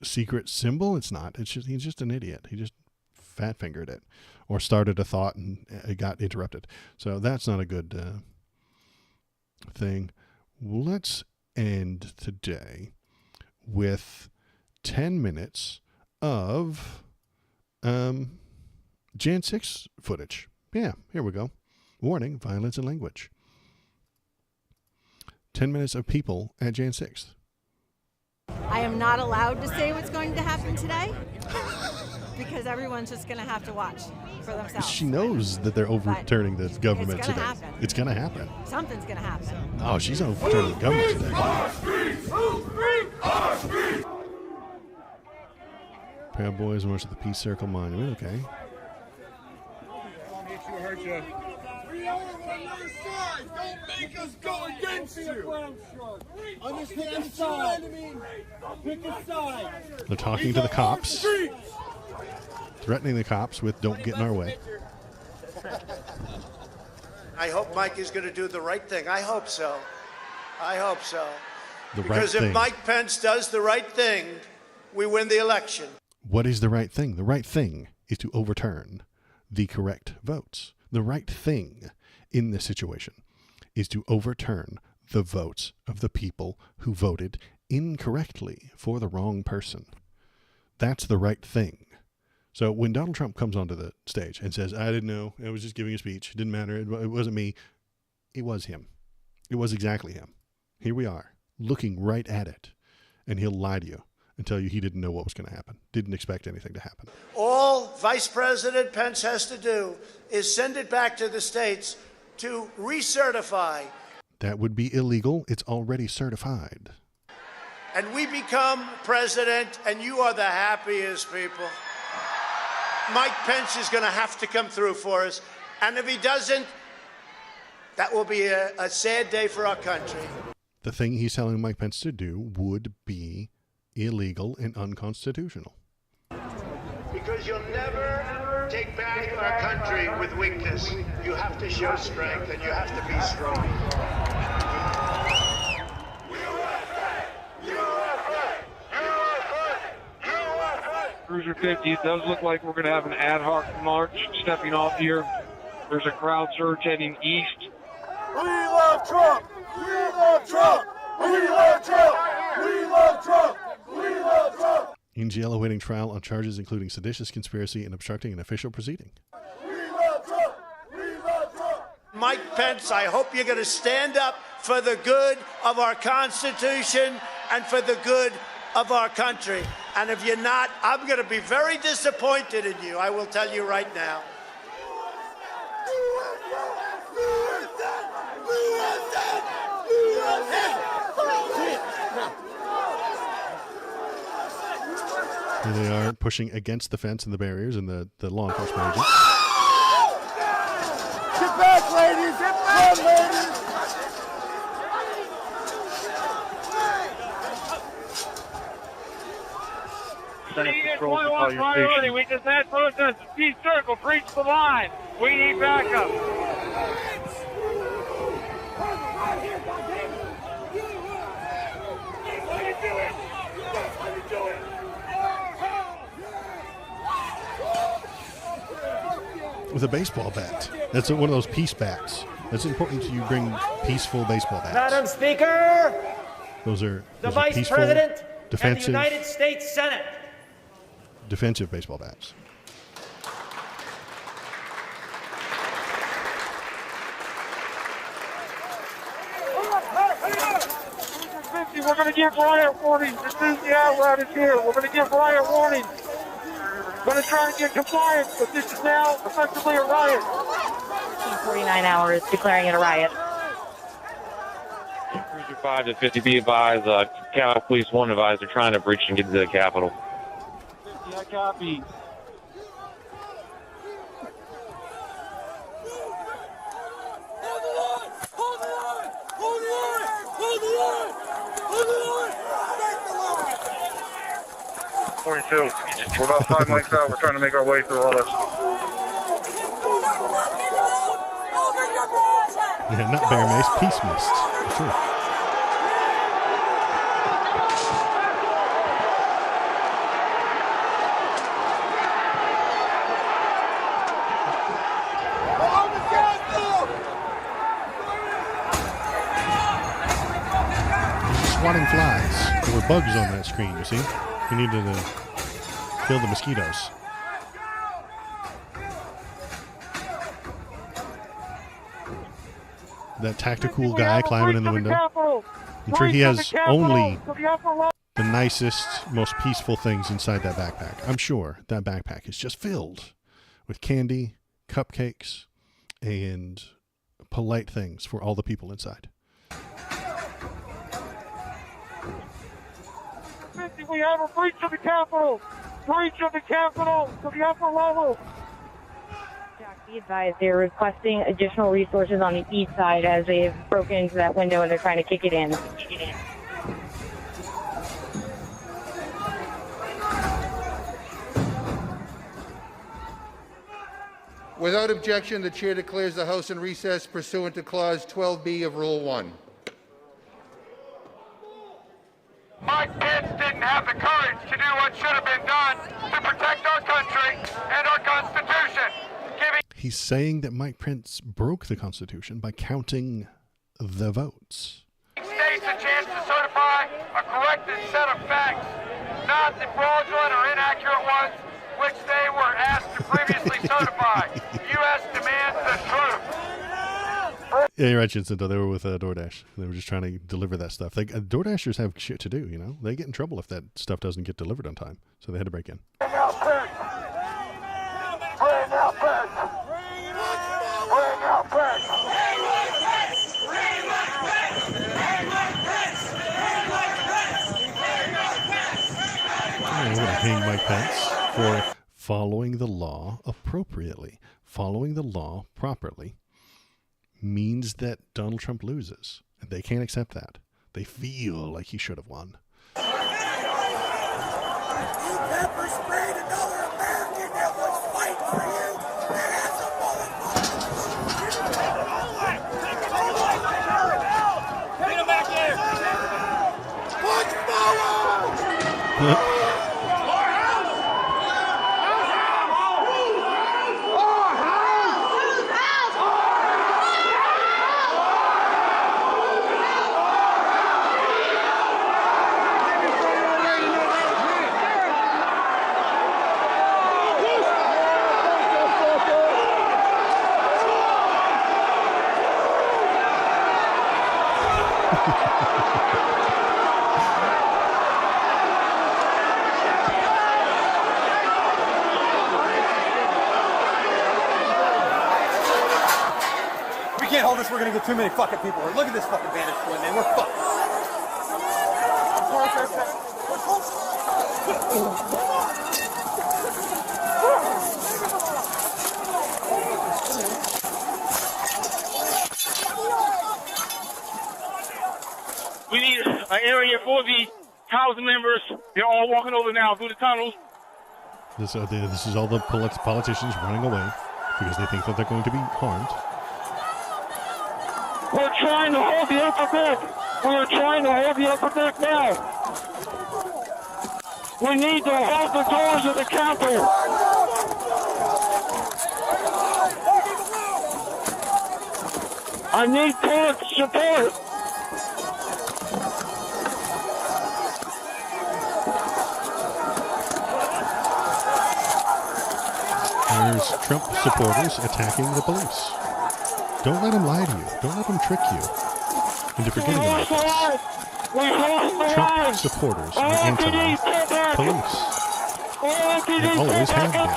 secret symbol. It's not. He's just an idiot. He just fat-fingered it or started a thought and it got interrupted. So that's not a good thing. Let's end today with 10 minutes of Jan 6 footage. Yeah, here we go. Warning, violence and language. 10 minutes of people at Jan 6th. I am not allowed to say what's going to happen today because everyone's just going to have to watch for themselves. She knows that they're overturning the government today. Happen. It's going to happen. Something's going to happen. Oh, she's overturning the government today. Proud Boys march to the Peace Circle Monument. Okay. We are on your side. Don't make us go against you. Understand the side. Pick a side. They're talking to the cops. Threatening the cops with "Don't get in our way." I hope Mike is going to do the right thing. I hope so. I hope so. Because if Mike Pence does the right thing, we win the election. What is the right thing? The right thing is to overturn the correct votes. The right thing in this situation is to overturn the votes of the people who voted incorrectly for the wrong person. That's the right thing. So when Donald Trump comes onto the stage and says, I didn't know, I was just giving a speech, it didn't matter, it wasn't me, it was him. It was exactly him. Here we are, looking right at it, and he'll lie to you and tell you he didn't know what was going to happen, didn't expect anything to happen. All Vice President Pence has to do is send it back to the states to recertify. That would be illegal. It's already certified. And we become president, and you are the happiest people. Mike Pence is going to have to come through for us. And if he doesn't, that will be a sad day for our country. The thing he's telling Mike Pence to do would be illegal and unconstitutional. Because you'll never take back our country with weakness. You have to show strength, and you have to be strong. Cruiser 50, it does look like we're going to have an ad hoc march stepping off here. There's a crowd surge heading east. We love Trump! We love Trump! We love Trump! We love Trump! We love Trump! In jail awaiting trial on charges including seditious conspiracy and obstructing an official proceeding. We love Trump! We love Trump! Mike Pence, I hope you're going to stand up for the good of our Constitution and for the good of our country. And if you're not, I'm going to be very disappointed in you. I will tell you right now. Here they are pushing against the fence and the barriers and the law enforcement agents. Get back, ladies! Get back, ladies! Priority. We just had protesters. Peace circle, preach the line. We need backup. With a baseball bat. That's one of those peace bats. That's important to you bring peaceful baseball bats. Madam Speaker, Those are Vice peaceful, President defensive, and the United States Senate. defensive baseball bats. We're going to give riot warnings as soon as the outlet is here. We're going to give riot warnings. We're going to try and get compliance, but this is now effectively a riot. 49 hours declaring it a riot. Cruiser 5 to 50, be advised, Capitol Police 1 advised they're trying to breach and get into the Capitol. 50, I copy. Hold the line! Hold the line! Hold the line! Hold the line! Break the line! 42, we're about 5 mics out. We're trying to make our way through all this. Yeah, not bear mace, peace mist. That's true. Swatting flies. There were bugs on that screen, you see? We needed to kill the mosquitoes. That tactical guy climbing in the window. I'm sure he has only the nicest, most peaceful things inside that backpack. I'm sure that backpack is just filled with candy, cupcakes, and polite things for all the people inside. We have a breach of the Capitol! Breach of the Capitol to the upper level! Be advised, they're requesting additional resources on the east side as they've broken into that window and they're trying to kick it in. Without objection, the chair declares the House in recess pursuant to Clause 12B of Rule 1. Mike Pence didn't have the courage to do what should have been done to protect our country and our Constitution. He's saying that Mike Pence broke the Constitution by counting the votes. States a chance to certify a corrected set of facts, not the fraudulent or inaccurate ones which they were asked to previously certify. The U.S. demands the truth. Yeah, you're right, Jacinto. They were with DoorDash. They were just trying to deliver that stuff. DoorDashers have shit to do, you know? They get in trouble if that stuff doesn't get delivered on time. So they had to break in. Bring out Pence! Bring out Pence! Bring out Pence! We're going to hang Mike Pence for following the law appropriately. Following the law properly means that Donald Trump loses. And they can't accept that. They feel like he should have won. You pepper sprayed another American that was fighting for you. And that's a bullet. Get him back here. Punch forward. We can't hold this. We're gonna get too many fucking people. Look at this fucking vantage point, man. We're fucked. We need an area for the housing members. They're all walking over now through the tunnels. This is all the politicians running away because they think that they're going to be harmed. We're trying to hold the upper deck. We're trying to hold the upper deck now. We need to hold the doors of the Capitol. I need court support. There's Trump supporters attacking the police. Don't let him lie to you. Don't let him trick you into forgetting about this. Trump supporters are anti-police. They always have been.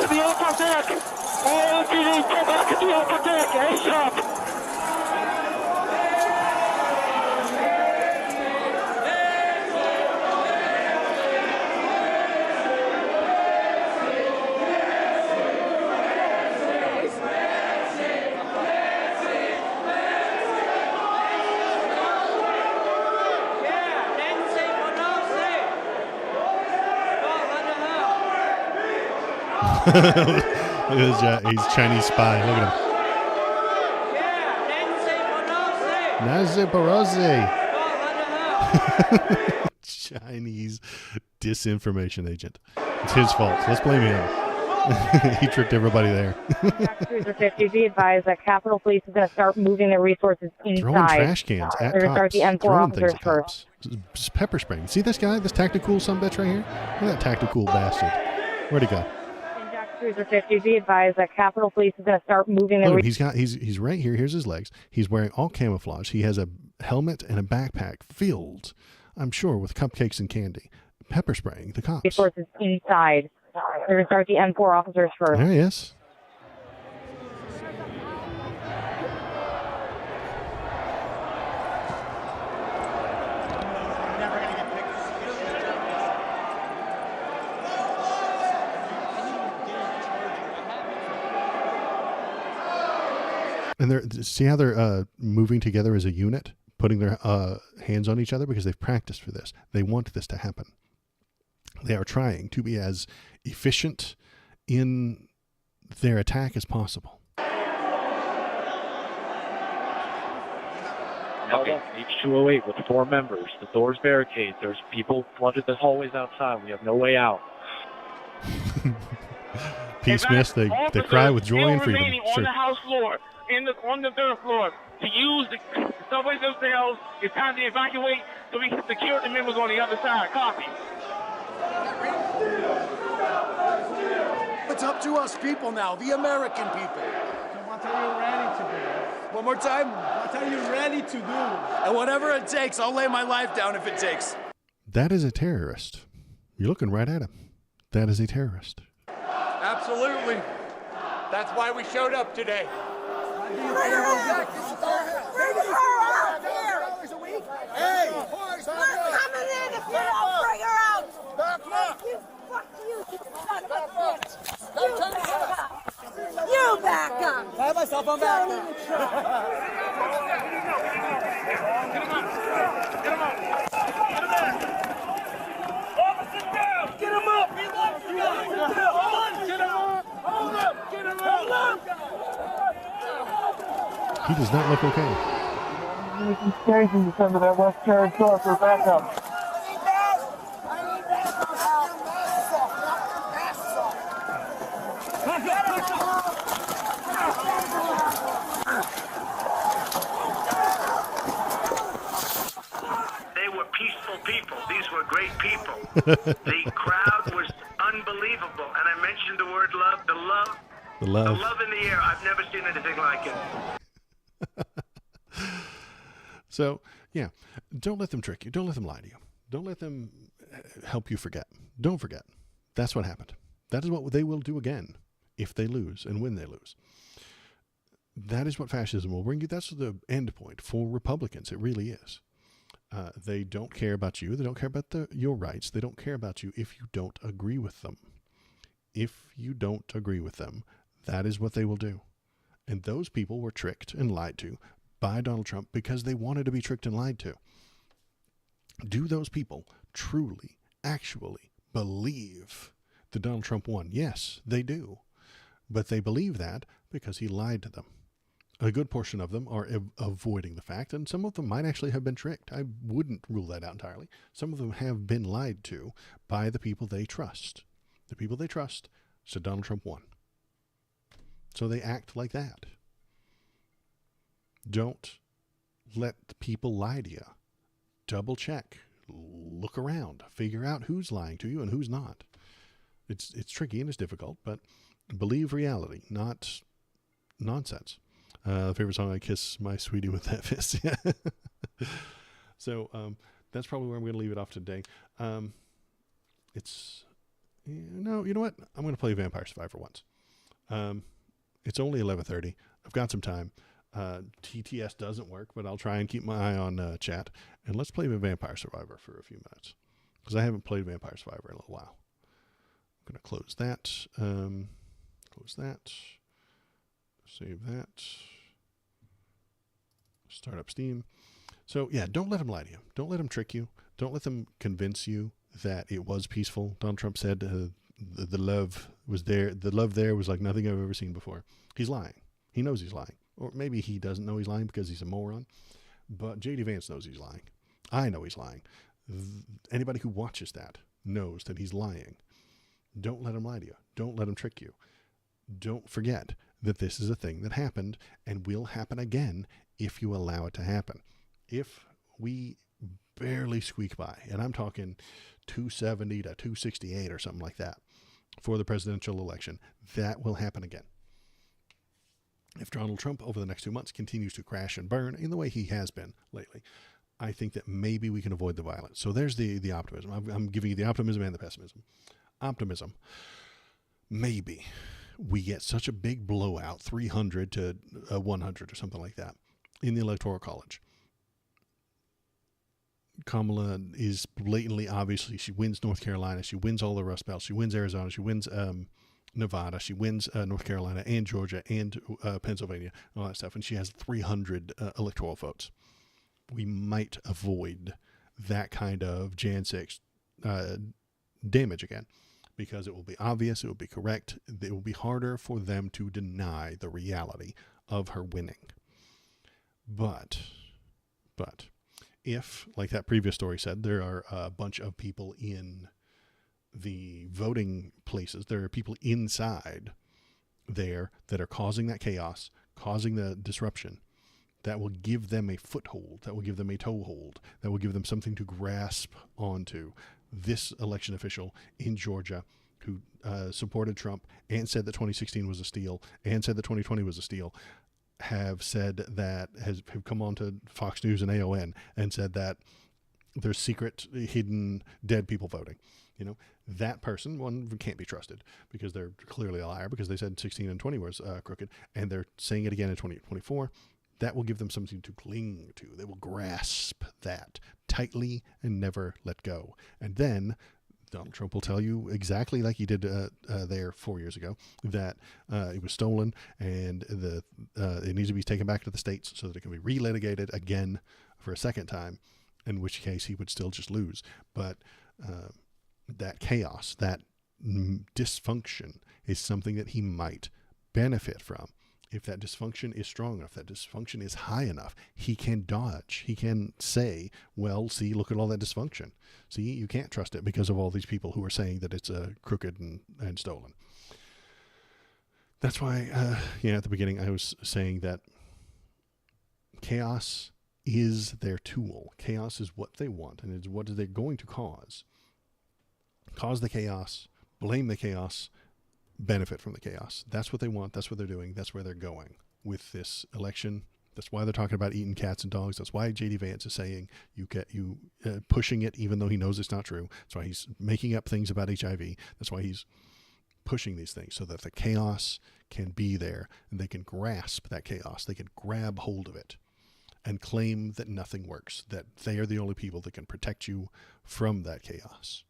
Look at this, he's Chinese spy. Look at him. Nancy Pelosi. Chinese disinformation agent. It's his fault. Let's blame him. He tricked everybody there. Cruiser 50, be advised that Capitol Police is going to start moving their resources inside. Throwing trash cans at They're going to start cops. the M4 Throwing officers things at first. cops. Just pepper spraying. See this guy? This tactical sumbitch right here? Look at that tactical bastard. Where'd he go? Cruiser 50, be advised that Capitol Police is going to start moving their he's right here. Here's his legs. He's wearing all camouflage. He has a helmet and a backpack filled, I'm sure, with cupcakes and candy. Pepper spraying the cops. resources inside. They're going to start the M4 officers first. There he is. And see how they're moving together as a unit, putting their hands on each other because they've practiced for this. They want this to happen. They are trying to be as efficient in their attack as possible. held up in H208 with 4 members. The door's barricaded. There's people flooded the hallways outside. We have no way out. Peace Mist, they cry with joy and freedom. On Sure. the house floor, on the third floor, to use the subways themselves. It's time to evacuate so we can secure the members on the other side. Copy. It's up to us people now, the American people. So what are you ready to do? One more time. What are you ready to do? And whatever it takes, I'll lay my life down if it takes. That is a terrorist. You're looking right at him. That is a terrorist. Absolutely. That's why we showed up today. Bring her out! Bring her out here! Hey! We're coming in if you don't bring her out! Back up! Fuck you, you son of a bitch! You back up! You back up! I have my cell phone back. Don't even try. Get him up! Get him up! Officer down! Get him up! He loves you! Get him up! Hold up! Get him up! He does not look okay. It's crazy to send to that West Carriage door for backup. They were peaceful people. These were great people. The crowd was unbelievable. And I mentioned the word love. The love. The love. The love in the air. I've never seen anything like it. So, yeah, don't let them trick you. Don't let them lie to you. Don't let them help you forget. Don't forget. That's what happened. That is what they will do again if they lose and when they lose. That is what fascism will bring you. That's the end point for Republicans. It really is. They don't care about you. They don't care about your rights. They don't care about you if you don't agree with them. If you don't agree with them, that is what they will do. And those people were tricked and lied to by Donald Trump because they wanted to be tricked and lied to. Do those people truly, actually believe that Donald Trump won? Yes, they do. But they believe that because he lied to them. A good portion of them are avoiding the fact, and some of them might actually have been tricked. I wouldn't rule that out entirely. Some of them have been lied to by the people they trust. The people they trust said Donald Trump won. So they act like that. Don't let people lie to you. Double check. Look around. Figure out who's lying to you and who's not. It's tricky and it's difficult, but believe reality, not nonsense. Favorite song, I Kiss My Sweetie with That Fist. So that's probably where I'm going to leave it off today. You know what? I'm going to play Vampire Survivor once. It's only 11:30. I've got some time. TTS doesn't work, but I'll try and keep my eye on chat. And let's play Vampire Survivor for a few minutes, because I haven't played Vampire Survivor in a little while. I'm going to close that. Close that. Save that. Start up Steam. So, yeah, don't let them lie to you. Don't let them trick you. Don't let them convince you that it was peaceful. Donald Trump said the love was there. The love there was like nothing I've ever seen before. He's lying. He knows he's lying. Or maybe he doesn't know he's lying because he's a moron. But J.D. Vance knows he's lying. I know he's lying. Anybody who watches that knows that he's lying. Don't let him lie to you. Don't let him trick you. Don't forget that this is a thing that happened and will happen again if you allow it to happen. If we barely squeak by, and I'm talking 270 to 268 or something like that for the presidential election, that will happen again. If Donald Trump over the next 2 months continues to crash and burn in the way he has been lately, I think that maybe we can avoid the violence. So there's the optimism. I'm giving you the optimism and the pessimism. Optimism. Maybe we get such a big blowout, 300 to 100 or something like that, in the Electoral College. Kamala is blatantly, obviously, she wins North Carolina. She wins all the Rust Belt. She wins Arizona. She wins Nevada. She wins North Carolina and Georgia and Pennsylvania, and all that stuff. And she has 300 electoral votes. We might avoid that kind of Jan 6 damage again, because it will be obvious, it will be correct, it will be harder for them to deny the reality of her winning. But But if, like that previous story said, there are a bunch of people in the voting places, there are people inside there that are causing that chaos, causing the disruption, that will give them a foothold, that will give them a toehold, that will give them something to grasp onto. This election official in Georgia who supported Trump and said that 2016 was a steal and said that 2020 was a steal have said that, have come on to Fox News and AON and said that there's secret, hidden, dead people voting. You know, that person, one, can't be trusted because they're clearly a liar because they said 16 and 20 was crooked, and they're saying it again in 2024. That will give them something to cling to. They will grasp that tightly and never let go. And then Donald Trump will tell you exactly like he did there 4 years ago that it was stolen and it needs to be taken back to the states so that it can be relitigated again for a second time, in which case he would still just lose. But that chaos, that dysfunction is something that he might benefit from. If that dysfunction is strong enough, that dysfunction is high enough, he can dodge. He can say, well, see, look at all that dysfunction. See, you can't trust it because of all these people who are saying that it's crooked and stolen. That's why, at the beginning I was saying that chaos is their tool. Chaos is what they want, and it's what they're going to cause. Cause the chaos, blame the chaos, benefit from the chaos. That's what they want. That's what they're doing. That's where they're going with this election. That's why they're talking about eating cats and dogs. That's why J.D. Vance is saying pushing it even though he knows it's not true. That's why he's making up things about HIV. That's why he's pushing these things so that the chaos can be there and they can grasp that chaos. They can grab hold of it and claim that nothing works, that they are the only people that can protect you from that chaos.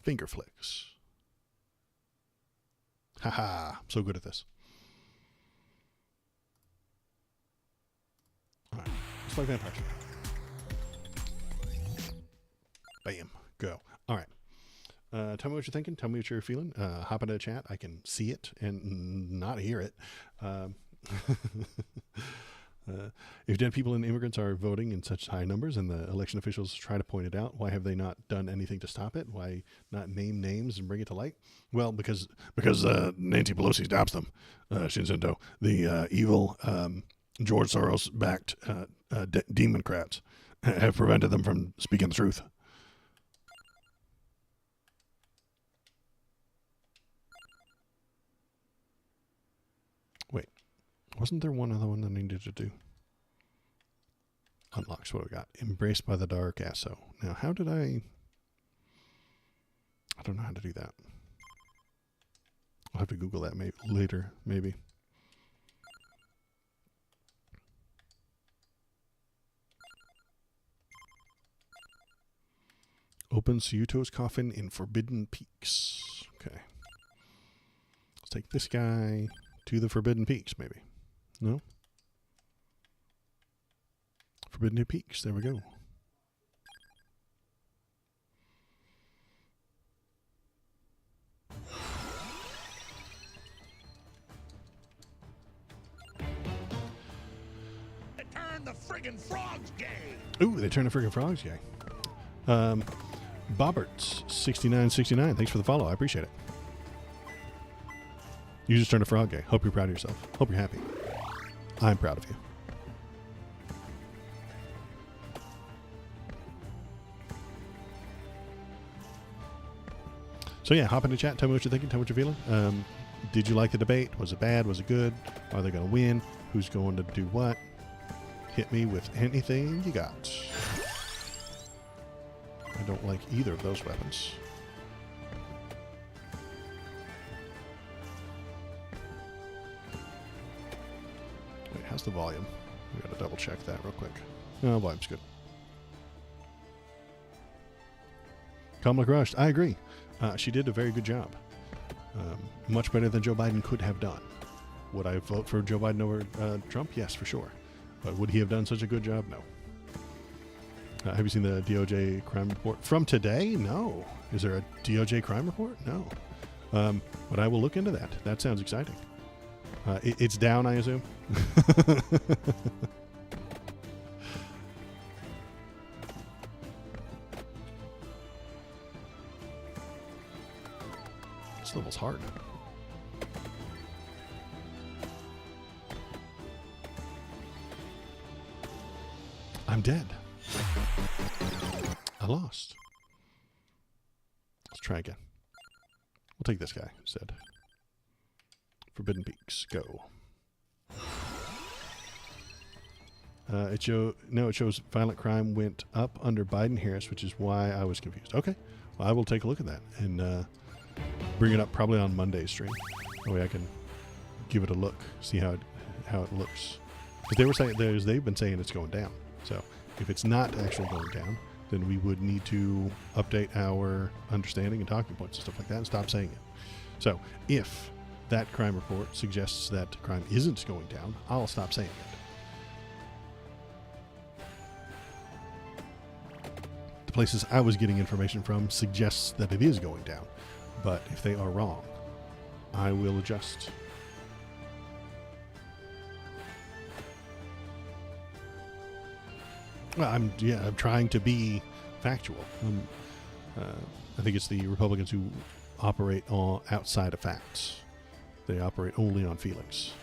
Finger flicks. Haha, I'm so good at this. All right, let's play Vampire. Bam, go. All right. Tell me what you're thinking. Tell me what you're feeling. Hop into the chat. I can see it and not hear it. If dead people and immigrants are voting in such high numbers and the election officials try to point it out, why have they not done anything to stop it? Why not name names and bring it to light? Well, because Nancy Pelosi stops them. Shinzendo, the evil George Soros-backed Democrats have prevented them from speaking the truth. Wait. Wasn't there one other one that I needed to do? Unlocks. What do we got? Embraced by the Dark Asso. Now, how did I don't know how to do that. I'll have to Google that later, maybe. Open Suyuto's coffin in Forbidden Peaks. Okay. Let's take this guy to the Forbidden Peaks, maybe. No? Forbidden Peaks. There we go. They turned the friggin' frogs gay. Ooh, they turned the friggin' frogs gay. Bobberts6969. Thanks for the follow. I appreciate it. You just turned a frog gay. Hope you're proud of yourself. Hope you're happy. I'm proud of you. So yeah, hop into chat. Tell me what you're thinking. Tell me what you're feeling. Did you like the debate? Was it bad? Was it good? Are they going to win? Who's going to do what? Hit me with anything you got. I don't like either of those weapons. Wait, how's the volume? We gotta double check that real quick. No, volume's good. Kamala crushed. I agree. She did a very good job. Much better than Joe Biden could have done. Would I vote for Joe Biden over Trump? Yes, for sure. But would he have done such a good job? No. Have you seen the DOJ crime report from today? No. Is there a DOJ crime report? No. But I will look into that. That sounds exciting. It's down, I assume. This level's hard. I'm dead. I lost. Let's try again. We'll take this guy instead. Forbidden Peaks, go. It shows violent crime went up under Biden-Harris, which is why I was confused. Okay, well, I will take a look at that and bring it up probably on Monday's stream. That way I can give it a look, see how it looks. Because they were saying they've been saying it's going down. So if it's not actually going down, then we would need to update our understanding and talking points and stuff like that and stop saying it. So if that crime report suggests that crime isn't going down, I'll stop saying it. The places I was getting information from suggests that it is going down. But if they are wrong, I will adjust. Well, I'm trying to be factual. I think it's the Republicans who operate outside of facts. They operate only on feelings.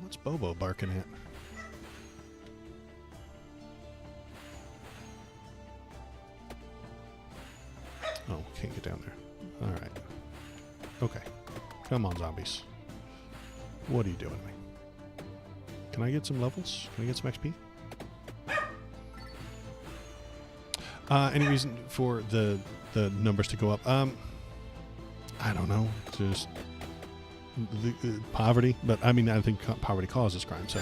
What's Bobo barking at? Oh, can't get down there. All right. Okay. Come on, zombies. What are you doing to me? Can I get some levels? Can I get some XP? Any reason for the numbers to go up? I don't know. Just the poverty. But I mean, I think poverty causes crime. So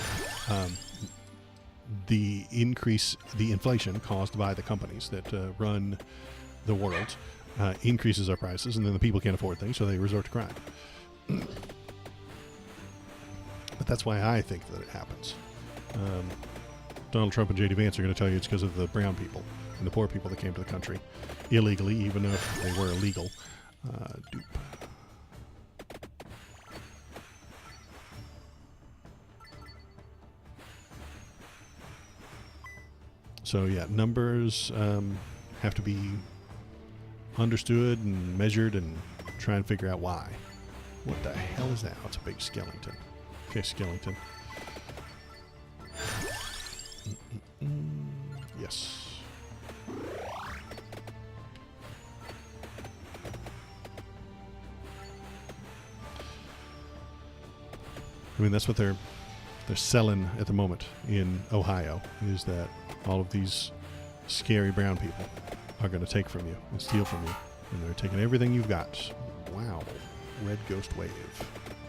the inflation caused by the companies that run the world increases our prices, and then the people can't afford things, so they resort to crime. But that's why I think that it happens. Donald Trump and J.D. Vance are going to tell you it's because of the brown people and the poor people that came to the country illegally, even if they were illegal. Dupe. So yeah, numbers have to be understood and measured and try and figure out why. What the hell is that? Oh, it's a big skeleton. Okay, skeleton. Yes. I mean, that's what they're selling at the moment in Ohio, is that all of these scary brown people are going to take from you and steal from you. And they're taking everything you've got. Wow. Red ghost wave.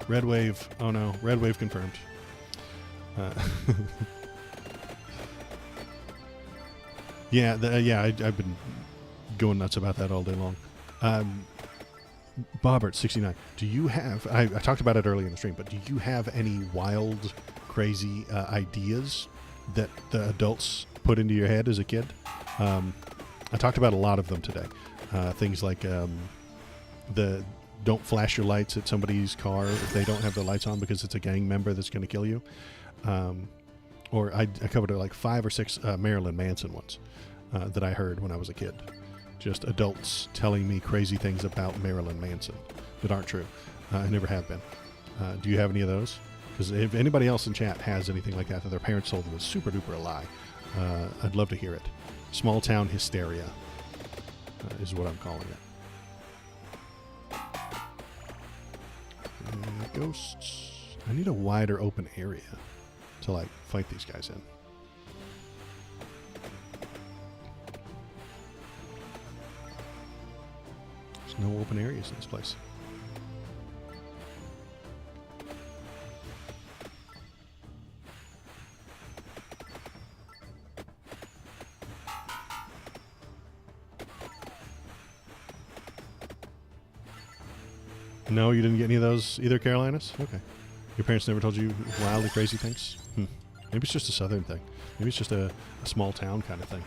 Red wave. Oh no. Red wave confirmed. I've been going nuts about that all day long. Bobbert69, do you have, I talked about it early in the stream, but do you have any wild, crazy ideas that the adults put into your head as a kid? I talked about a lot of them today. Things like the don't flash your lights at somebody's car if they don't have their lights on because it's a gang member that's going to kill you. Or I covered like 5 or 6 Marilyn Manson ones that I heard when I was a kid. Just adults telling me crazy things about Marilyn Manson that aren't true. I never have been. Do you have any of those? Because if anybody else in chat has anything like that their parents told them is super duper a lie, I'd love to hear it. Small town hysteria is what I'm calling it. Ghosts. I need a wider open area to like fight these guys in. There's no open areas in this place. No, you didn't get any of those either, Carolinas? Okay. Your parents never told you wildly crazy things? Maybe it's just a southern thing. Maybe it's just a small town kind of thing.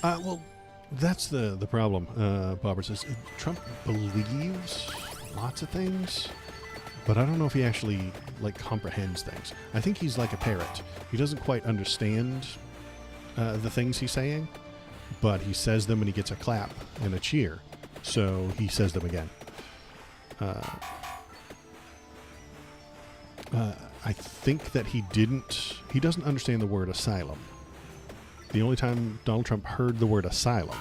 Well, that's the problem. Bobber says Trump believes lots of things, but I don't know if he actually comprehends things. I think he's like a parrot. He doesn't quite understand the things he's saying, but he says them and he gets a clap and a cheer, so he says them again. I think that he doesn't understand the word asylum. The only time Donald Trump heard the word asylum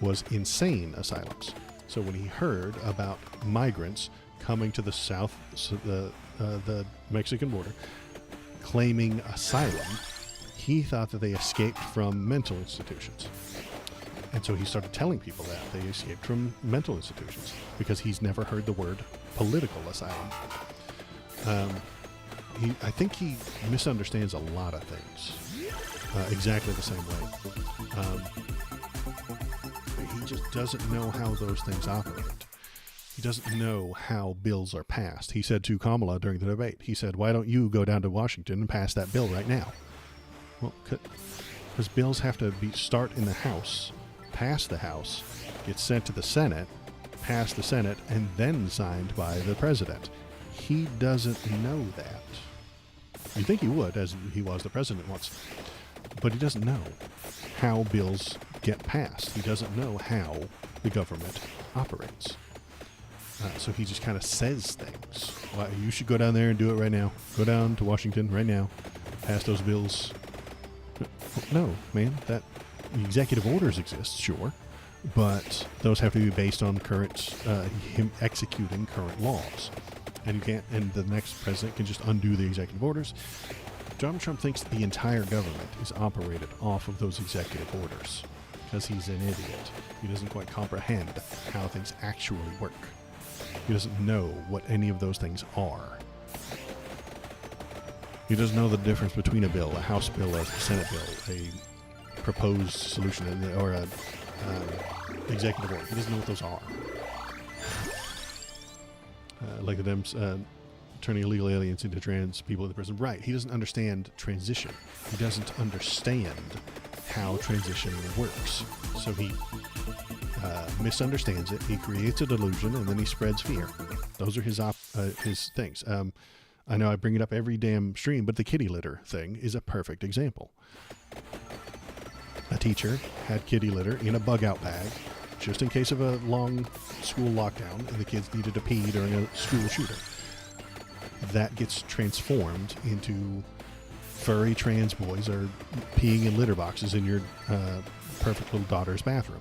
was insane asylums. So when he heard about migrants coming to the south, the Mexican border, claiming asylum, he thought that they escaped from mental institutions. And so he started telling people that they escaped from mental institutions because he's never heard the word political asylum. I think he misunderstands a lot of things. Exactly the same way. He just doesn't know how those things operate. He doesn't know how bills are passed. He said to Kamala during the debate, he said, "Why don't you go down to Washington and pass that bill right now?" Well, because bills have to start in the House, pass the House, get sent to the Senate, pass the Senate, and then signed by the president. He doesn't know that. You think he would, as he was the president once. But he doesn't know how bills get passed. He doesn't know how the government operates. So he just kind of says things. Well, you should go down there and do it right now. Go down to Washington right now. Pass those bills. No, man. The executive orders exist, sure. But those have to be based on him executing current laws. And you can't. And the next president can just undo the executive orders. Donald Trump thinks the entire government is operated off of those executive orders because he's an idiot. He doesn't quite comprehend how things actually work. He doesn't know what any of those things are. He doesn't know the difference between a bill, a House bill, a Senate bill, a proposed solution, or an executive order. He doesn't know what those are. Like the Dems turning illegal aliens into trans people in the prison. Right. He doesn't understand transition. He doesn't understand how transition works. So he misunderstands it. He creates a delusion, and then he spreads fear. Those are his things. I know I bring it up every damn stream, but the kitty litter thing is a perfect example. A teacher had kitty litter in a bug-out bag just in case of a long school lockdown and the kids needed to pee during a school shooter. That gets transformed into furry trans boys are peeing in litter boxes in your perfect little daughter's bathroom.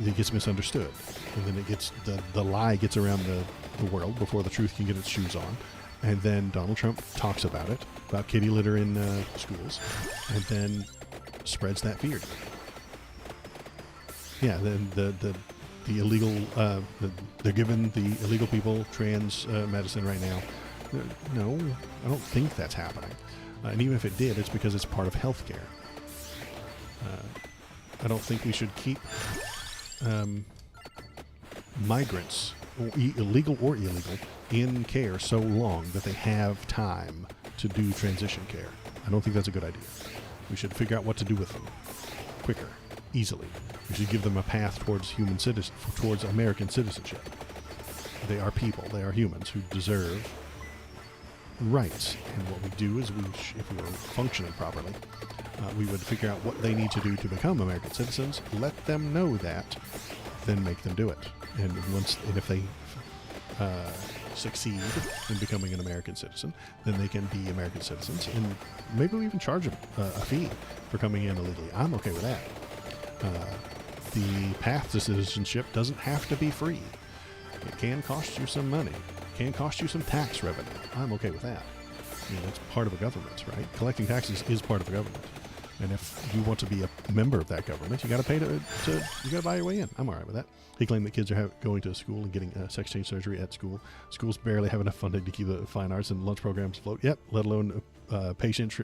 It gets misunderstood, and then it gets the lie gets around the world before the truth can get its shoes on, and then Donald Trump talks about kitty litter in schools, and then spreads that fear. Yeah, then the illegal they're giving the illegal people trans medicine right now. No, I don't think that's happening. And even if it did, it's because it's part of healthcare. I don't think we should keep migrants, illegal or illegal, in care so long that they have time to do transition care. I don't think that's a good idea. We should figure out what to do with them quicker, easily. We should give them a path towards towards American citizenship. They are people. They are humans who deserve rights. And what we do is, if we were functioning properly, we would figure out what they need to do to become American citizens, let them know that, then make them do it. And if they succeed in becoming an American citizen, then they can be American citizens, and maybe we even charge them a fee for coming in illegally. I'm okay with that. The path to citizenship doesn't have to be free. It can cost you some money. It can cost you some tax revenue. I'm okay with that. I mean, that's part of a government, right? Collecting taxes is part of a government. And if you want to be a member of that government, you got to pay you got to buy your way in. I'm all right with that. He claimed that kids are going to school and getting sex change surgery at school. Schools barely have enough funding to keep the fine arts and lunch programs afloat. Yep, let alone patient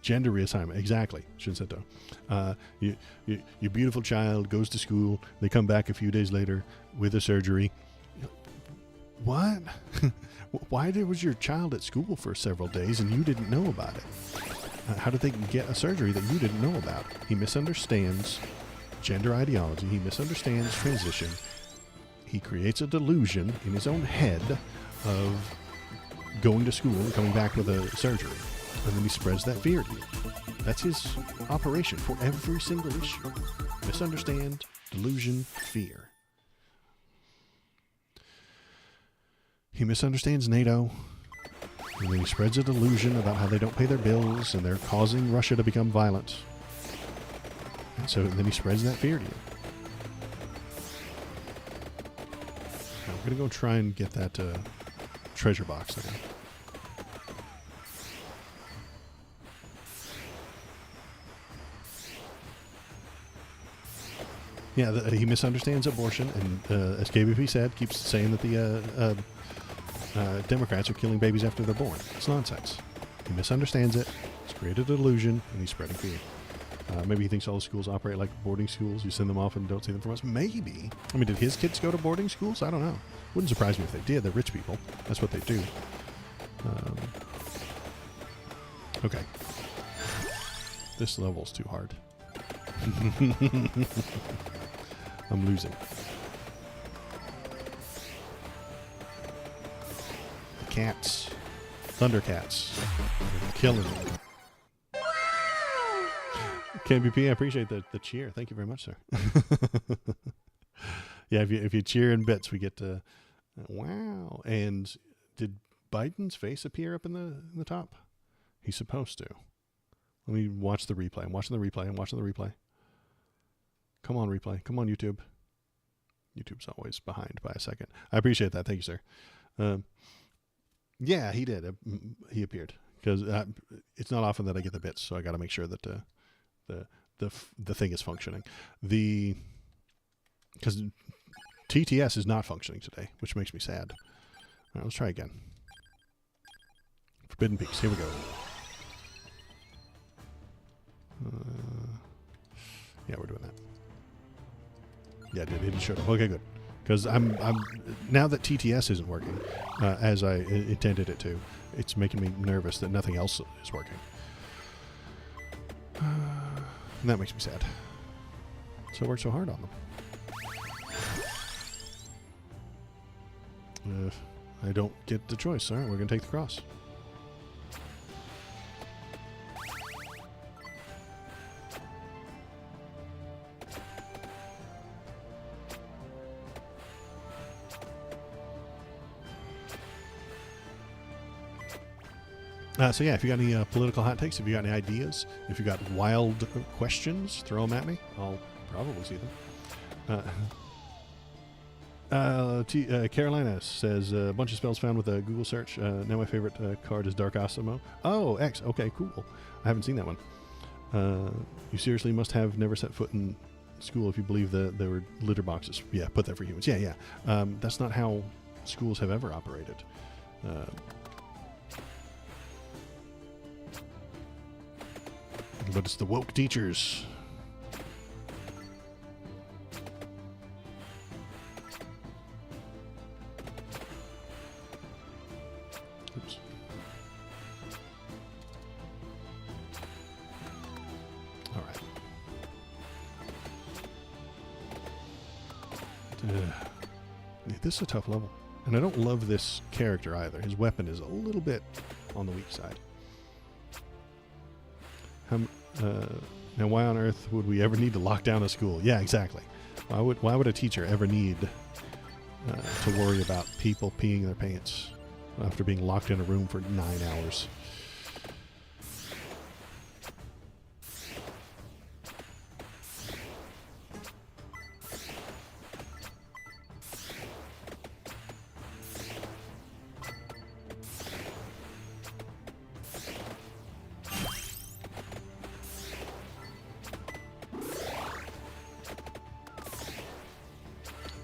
gender reassignment. Exactly, Shinseto. Your beautiful child goes to school. They come back a few days later with a surgery. What? Why was your child at school for several days and you didn't know about it? How did they get a surgery that you didn't know about? He misunderstands gender ideology. He misunderstands transition. He creates a delusion in his own head of going to school and coming back with a surgery. And then he spreads that fear to you. That's his operation for every single issue. Misunderstand, delusion, fear. He misunderstands NATO. And then he spreads a delusion about how they don't pay their bills and they're causing Russia to become violent. And so then he spreads that fear to you. Now we're going to go try and get that treasure box there. Yeah, he misunderstands abortion, and as KBP said, keeps saying that the Democrats are killing babies after they're born. It's nonsense. He misunderstands it. He's created a delusion, and he's spreading fear. Maybe he thinks all the schools operate like boarding schools. You send them off and don't see them for months. Maybe. I mean, did his kids go to boarding schools? I don't know. Wouldn't surprise me if they did. They're rich people. That's what they do. Okay. This level's too hard. I'm losing. The cats. Thundercats. Killing me. KBP, I appreciate the cheer. Thank you very much, sir. Yeah, if you cheer in bits, we get to... wow. And did Biden's face appear up in the top? He's supposed to. Let me watch the replay. I'm watching the replay. Come on, replay. Come on, YouTube. YouTube's always behind by a second. I appreciate that. Thank you, sir. Yeah, he did. He appeared. Because it's not often that I get the bits, so I got to make sure that the thing is functioning. Because TTS is not functioning today, which makes me sad. All right, let's try again. Forbidden Peaks. Here we go. Yeah, we're doing that. Yeah, it didn't show up. Okay, good. Because I'm now that TTS isn't working as I intended it to, it's making me nervous that nothing else is working. And that makes me sad. So I worked so hard on them. I don't get the choice. All right, we're going to take the cross. So yeah, if you got any political hot takes, if you got any ideas, if you got wild questions, throw them at me. I'll probably see them. Carolina says, a bunch of spells found with a Google search. Now my favorite card is Dark Asimo. Oh, X. Okay, cool. I haven't seen that one. You seriously must have never set foot in school if you believe that there were litter boxes. Yeah, put that for humans. Yeah. That's not how schools have ever operated. But it's the woke teachers. Oops. All right. This is a tough level. And I don't love this character either. His weapon is a little bit on the weak side. Now, why on earth would we ever need to lock down a school? Yeah, exactly. Why would a teacher ever need to worry about people peeing their pants after being locked in a room for 9 hours?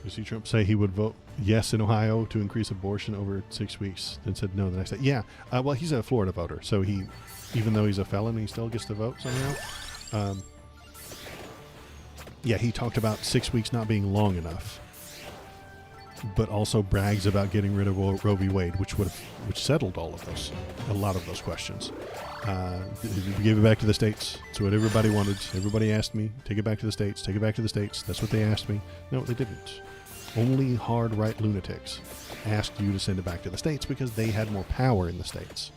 You see Trump say he would vote yes in Ohio to increase abortion over 6 weeks, then said no the next day. Yeah, well, he's a Florida voter, so he, even though he's a felon, he still gets to vote somehow. Yeah, he talked about 6 weeks not being long enough, but also brags about getting rid of Roe v. Wade, which settled a lot of those questions. We gave it back to the states. That's what everybody wanted. Everybody asked me, take it back to the states, take it back to the states. That's what they asked me. No, they didn't. Only hard right lunatics asked you to send it back to the states because they had more power in the states,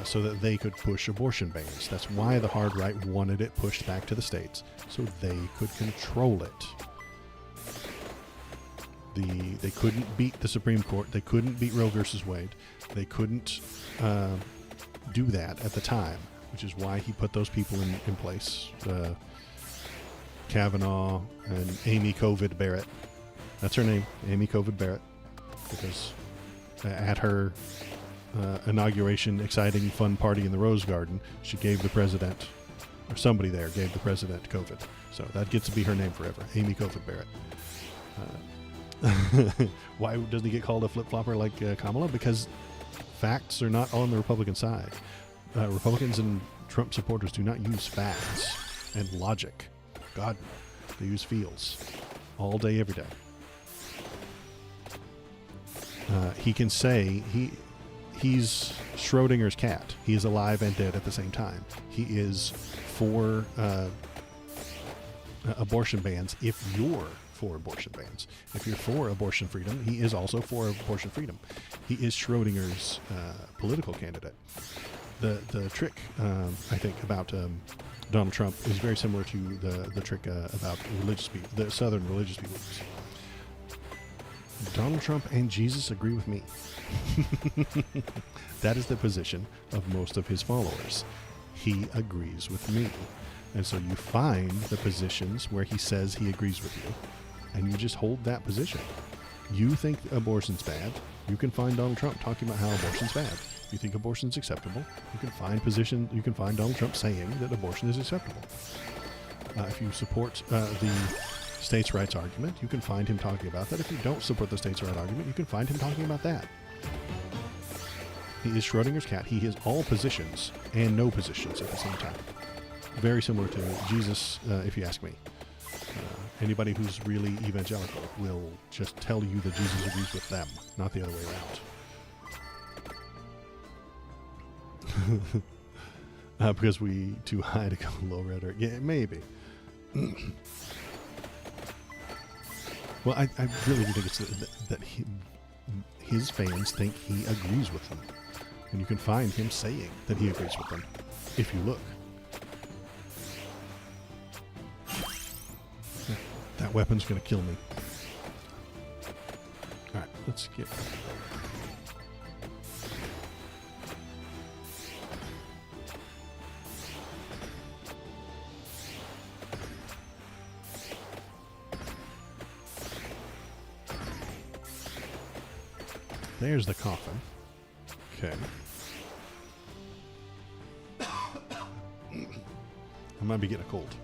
so that they could push abortion bans. That's why the hard right wanted it pushed back to the states, so they could control it. They couldn't beat the Supreme Court. They couldn't beat Roe versus Wade. They couldn't do that at the time, which is why he put those people in place. Kavanaugh and Amy Covid Barrett. That's her name, Amy Covid Barrett, because at her inauguration, exciting, fun party in the Rose Garden, she gave the president, or somebody there gave the president COVID. So that gets to be her name forever, Amy Covid Barrett. Why doesn't he get called a flip-flopper like Kamala? Because facts are not on the Republican side. Republicans and Trump supporters do not use facts and logic. God, they use feels all day, every day. He can say he's Schrodinger's cat. He is alive and dead at the same time. He is for abortion bans if you're for abortion bans. If you're for abortion freedom, he is also for abortion freedom. He is Schrodinger's political candidate. The trick, I think, about Donald Trump is very similar to the trick about religious people, the Southern religious people. Donald Trump and Jesus agree with me. That is the position of most of his followers. He agrees with me. And so you find the positions where he says he agrees with you, and you just hold that position. You think abortion's bad, you can find Donald Trump talking about how abortion's bad. You think abortion's acceptable, you can find Donald Trump saying that abortion is acceptable. If you support the states' rights argument, you can find him talking about that. If you don't support the states' rights argument, you can find him talking about that. He is Schrodinger's cat. He has all positions and no positions at the same time. Very similar to Jesus, if you ask me. Anybody who's really evangelical will just tell you that Jesus agrees with them, not the other way around. Because we too high to go low rhetoric. Yeah, maybe. Well, I really do think it's that his fans think he agrees with them. And you can find him saying that he agrees with them if you look. That weapon's going to kill me. Alright, let's get... There's the coffin. Okay. I might be getting a cold.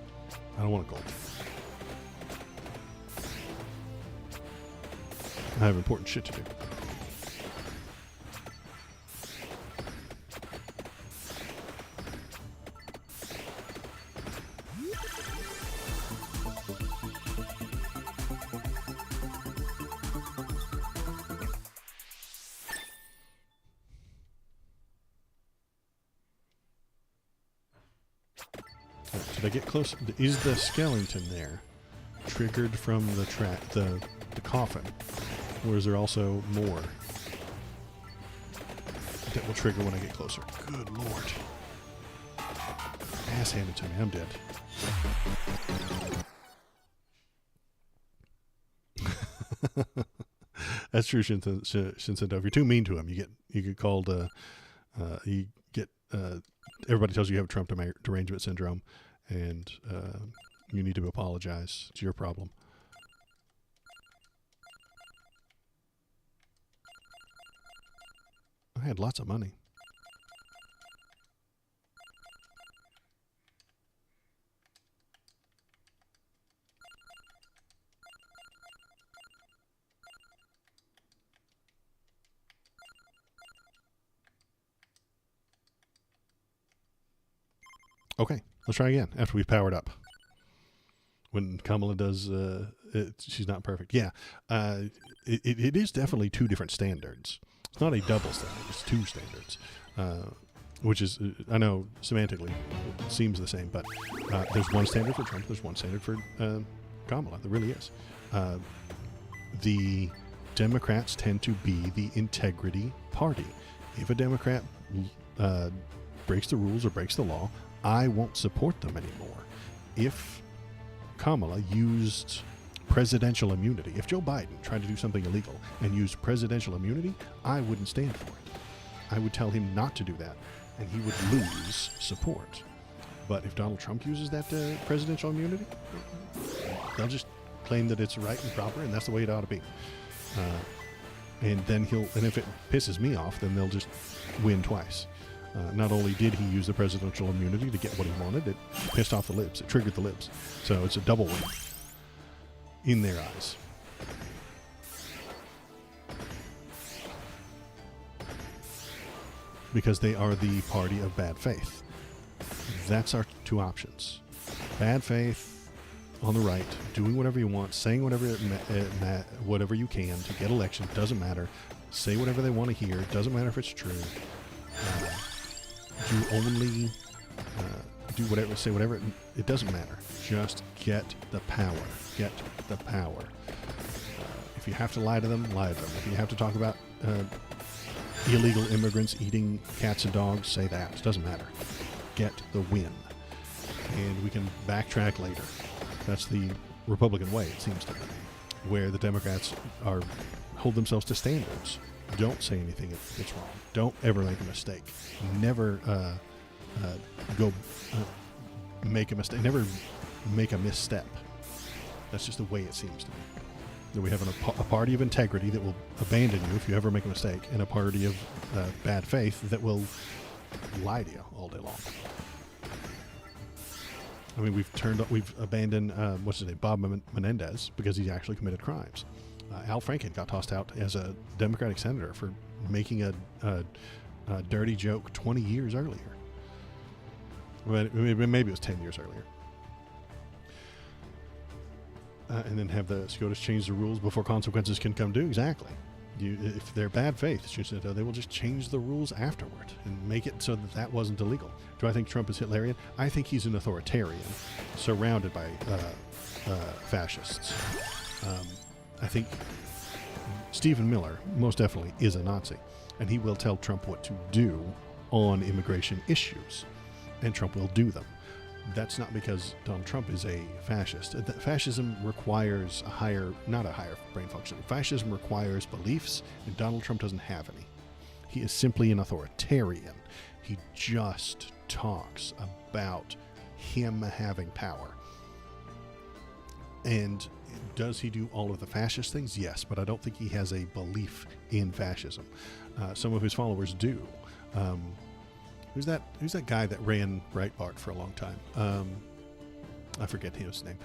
I don't want a cold. I have important shit to do. Did I get close? Is the skeleton there triggered from the coffin? Or is there also more that will trigger when I get closer? Good lord. Ass handed to me. I'm dead. That's true, Shinsedo. If you're too mean to him, you get called. Everybody tells you have Trump derangement syndrome, and you need to apologize. It's your problem. I had lots of money. Okay, let's try again after we've powered up. When Kamala does, she's not perfect. Yeah, it is definitely two different standards. It's not a double standard, it's two standards. Which is, I know, semantically it seems the same, but there's one standard for Trump, there's one standard for Kamala. There really is. The Democrats tend to be the integrity party. If a Democrat breaks the rules or breaks the law, I won't support them anymore. If Kamala used presidential immunity, if Joe Biden tried to do something illegal and used presidential immunity, I wouldn't stand for it. I would tell him not to do that, and he would lose support. But if Donald Trump uses that presidential immunity, they'll just claim that it's right and proper, and that's the way it ought to be. And then if it pisses me off, then they'll just win twice. Not only did he use the presidential immunity to get what he wanted, it pissed off the libs. It triggered the libs. So it's a double win in their eyes. Because they are the party of bad faith. That's our two options. Bad faith on the right, doing whatever you want, saying whatever you can to get elections, doesn't matter. Say whatever they want to hear, doesn't matter if it's true. Do whatever, say whatever, it doesn't matter. Just get the power. Get the power. If you have to lie to them, lie to them. If you have to talk about illegal immigrants eating cats and dogs, say that. It doesn't matter. Get the win. And we can backtrack later. That's the Republican way, it seems to me, where the Democrats hold themselves to standards. Don't say anything that's wrong. Don't ever make a mistake. Never make a mistake. Never make a misstep. That's just the way it seems to me. That we have a party of integrity that will abandon you if you ever make a mistake, and a party of bad faith that will lie to you all day long. I mean, we've abandoned what's his name, Bob Menendez, because he actually committed crimes. Al Franken got tossed out as a Democratic senator for making a dirty joke 20 years earlier. Maybe it was 10 years earlier. And then have the SCOTUS change the rules before consequences can come due. Exactly. If they're bad faith, they will just change the rules afterward and make it so that wasn't illegal. Do I think Trump is Hitlerian? I think he's an authoritarian surrounded by fascists. I think Stephen Miller most definitely is a Nazi, and he will tell Trump what to do on immigration issues, and Trump will do them. That's not because Donald Trump is a fascist. Fascism requires not a higher brain function. Fascism requires beliefs, and Donald Trump doesn't have any. He is simply an authoritarian. He just talks about him having power. And does he do all of the fascist things? Yes, but I don't think he has a belief in fascism. Some of his followers do. Who's that guy that ran Breitbart for a long time? I forget his name.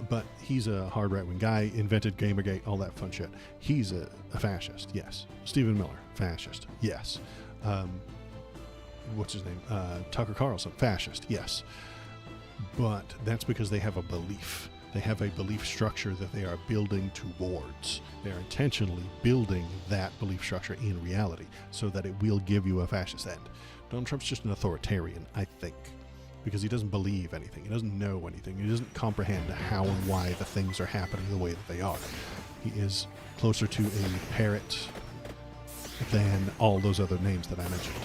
But he's a hard right-wing guy, invented Gamergate, all that fun shit. He's a fascist, yes. Stephen Miller, fascist, yes. What's his name? Tucker Carlson, fascist, yes. But that's because they have a belief. They have a belief structure that they are building towards. They are intentionally building that belief structure in reality so that it will give you a fascist end. Donald Trump's just an authoritarian, I think, because he doesn't believe anything. He doesn't know anything. He doesn't comprehend how and why the things are happening the way that they are. He is closer to a parrot than all those other names that I mentioned.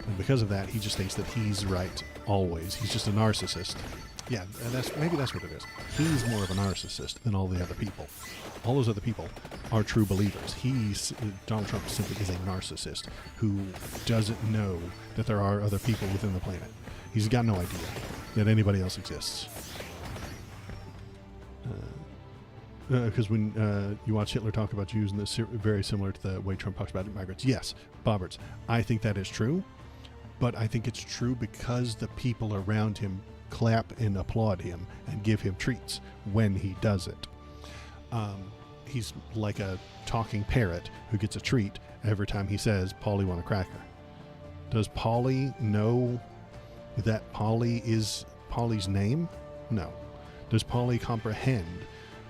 And because of that, he just thinks that he's right always. He's just a narcissist. Yeah, maybe that's what it is. He's more of a narcissist than all the other people. All those other people are true believers. Donald Trump simply is a narcissist who doesn't know that there are other people within the planet. He's got no idea that anybody else exists. Because when you watch Hitler talk about Jews, and it's very similar to the way Trump talks about migrants. Yes, Bobberts, I think that is true, but I think it's true because the people around him clap and applaud him and give him treats when he does it. He's like a talking parrot who gets a treat every time he says, "Paulie, want a cracker?" Does Paulie know that Polly is Polly's name? No. Does Polly comprehend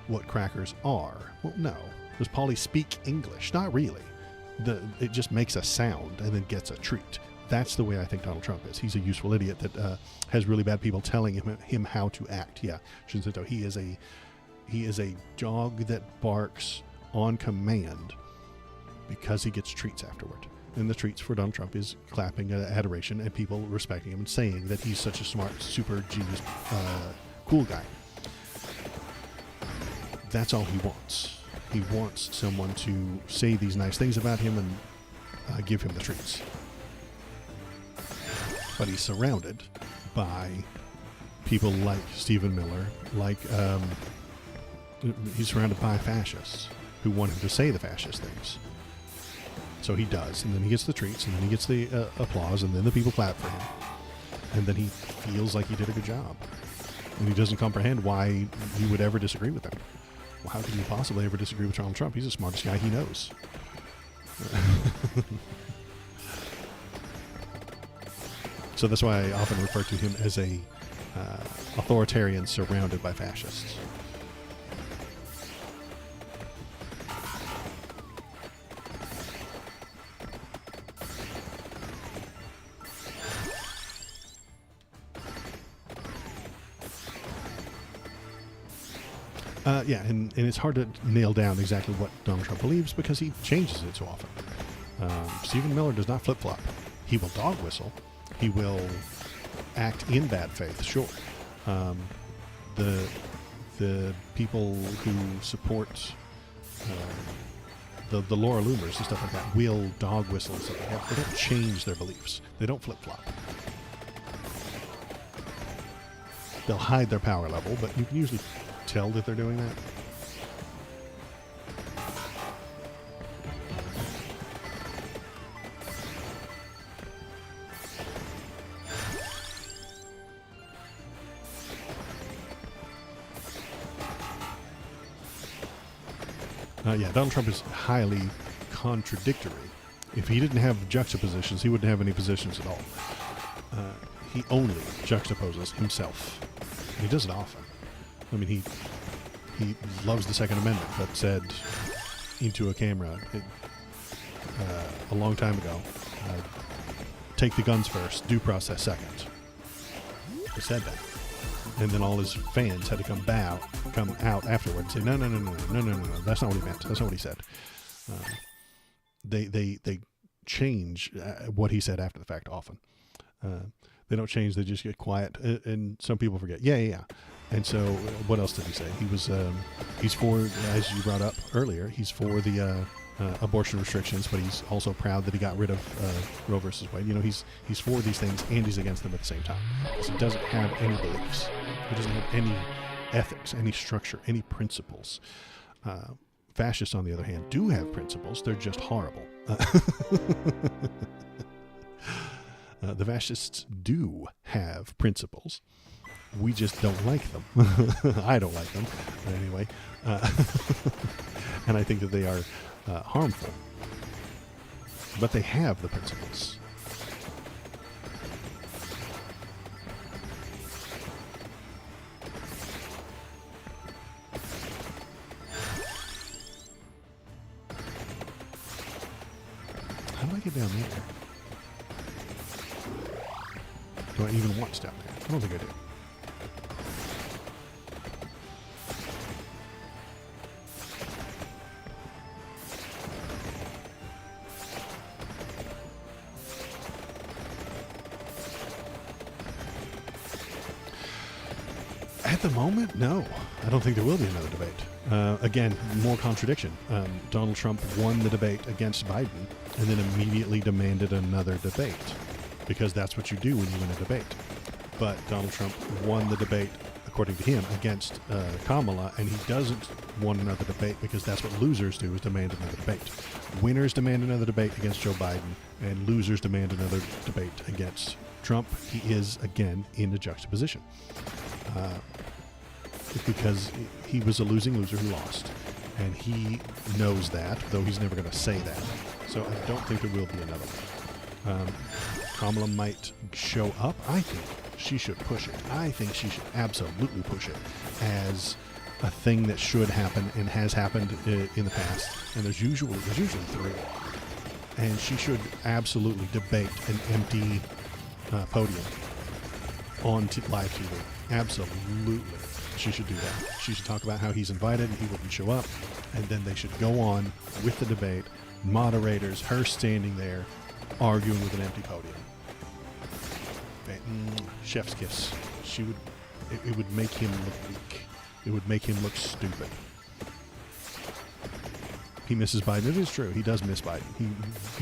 what crackers are? Well, no. Does Polly speak English? Not really. It just makes a sound and then gets a treat. That's the way I think Donald Trump is. He's a useful idiot that has really bad people telling him how to act. Yeah, Shinzito, he is a dog that barks on command because he gets treats afterward. And the treats for Donald Trump is clapping adoration and people respecting him and saying that he's such a smart, super genius, cool guy. That's all he wants. He wants someone to say these nice things about him and give him the treats. But he's surrounded by people like Stephen Miller, like he's surrounded by fascists who want him to say the fascist things. So he does, and then he gets the treats, and then he gets the applause, and then the people clap for him. And then he feels like he did a good job. And he doesn't comprehend why you would ever disagree with him. Well, how could you possibly ever disagree with Donald Trump? He's the smartest guy he knows. So that's why I often refer to him as a authoritarian surrounded by fascists. Yeah, and it's hard to nail down exactly what Donald Trump believes because he changes it so often. Stephen Miller does not flip-flop. He will dog whistle. He will act in bad faith, sure. The people who support the Laura Loomers and stuff like that will dog whistle and stuff like that. They don't change their beliefs. They don't flip-flop. They'll hide their power level, but you can usually tell that they're doing that. Yeah, Donald Trump is highly contradictory. If he didn't have juxtapositions, he wouldn't have any positions at all. He only juxtaposes himself. And he does it often. I mean, he loves the Second Amendment, but said into a camera a long time ago, take the guns first, due process second. He said that. And then all his fans had to come out afterward and say, no, that's not what he meant. That's not what he said. They change what he said after the fact often. They don't change, they just get quiet. And some people forget, yeah. And so what else did he say? He's for, as you brought up earlier, he's for the abortion restrictions, but he's also proud that he got rid of Roe versus Wade. You know, he's for these things and he's against them at the same time. So he doesn't have any beliefs. He doesn't have any ethics, any structure, any principles. Fascists, on the other hand, do have principles. They're just horrible. The fascists do have principles. We just don't like them. I don't like them, but anyway. And I think that they are harmful. But they have the principles. How do I get down there? Do I even want to down there? I don't think I do. At the moment, no. I don't think there will be another debate. Again, more contradiction. Donald Trump won the debate against Biden and then immediately demanded another debate because that's what you do when you win a debate. But Donald Trump won the debate, according to him, against Kamala, and he doesn't want another debate because that's what losers do, is demand another debate. Winners demand another debate against Joe Biden, and losers demand another debate against Trump. He is, again, in a juxtaposition. Because he was a losing loser who lost. And he knows that, though he's never going to say that. So I don't think there will be another one. Kamala might show up. I think she should push it. I think she should absolutely push it as a thing that should happen and has happened in the past. And there's usually 3. And she should absolutely debate an empty podium on live TV. Absolutely. She should do that. She should talk about how he's invited and he wouldn't show up. And then they should go on with the debate. Moderators, her standing there, arguing with an empty podium. Chef's kiss. It would make him look weak. It would make him look stupid. He misses Biden. It is true. He does miss Biden. He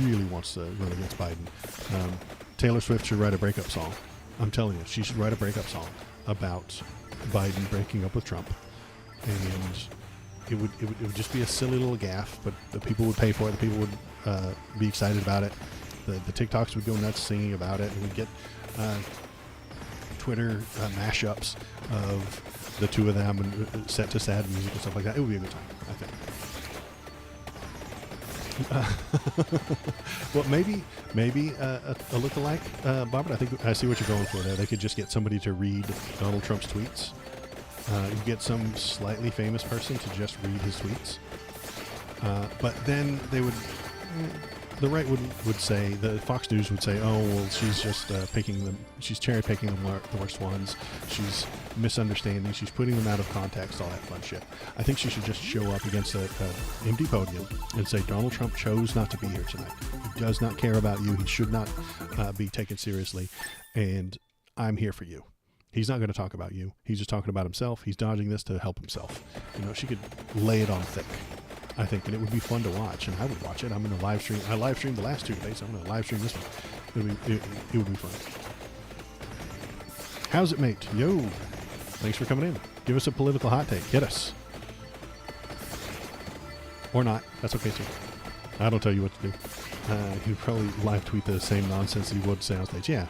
really wants to run against Biden. Taylor Swift should write a breakup song. I'm telling you, she should write a breakup song about Biden breaking up with Trump. And it would just be a silly little gaffe, but the people would pay for it. The people would be excited about it. The TikToks would go nuts singing about it. And we'd get Twitter mashups of the two of them and set to sad music and stuff like that. It would be a good time, I think. Well, maybe a lookalike, Bobbert. I think I see what you're going for there. They could just get somebody to read Donald Trump's tweets. You get some slightly famous person to just read his tweets. But then they would, the right would say, the Fox News would say, oh, well, she's just picking them, she's cherry picking the worst ones. She's misunderstanding. She's putting them out of context, all that fun shit. I think she should just show up against an empty podium and say, Donald Trump chose not to be here tonight. He does not care about you. He should not be taken seriously. And I'm here for you. He's not going to talk about you. He's just talking about himself. He's dodging this to help himself. You know, she could lay it on thick, I think, and it would be fun to watch. And I would watch it. I'm going to live stream. I live streamed the last 2 days. I'm going to live stream this one. It would be fun. How's it, mate? Yo. Thanks for coming in. Give us a political hot take. Get us. Or not. That's okay, too. I don't tell you what to do. He'd probably live tweet the same nonsense he would say on stage. Yeah.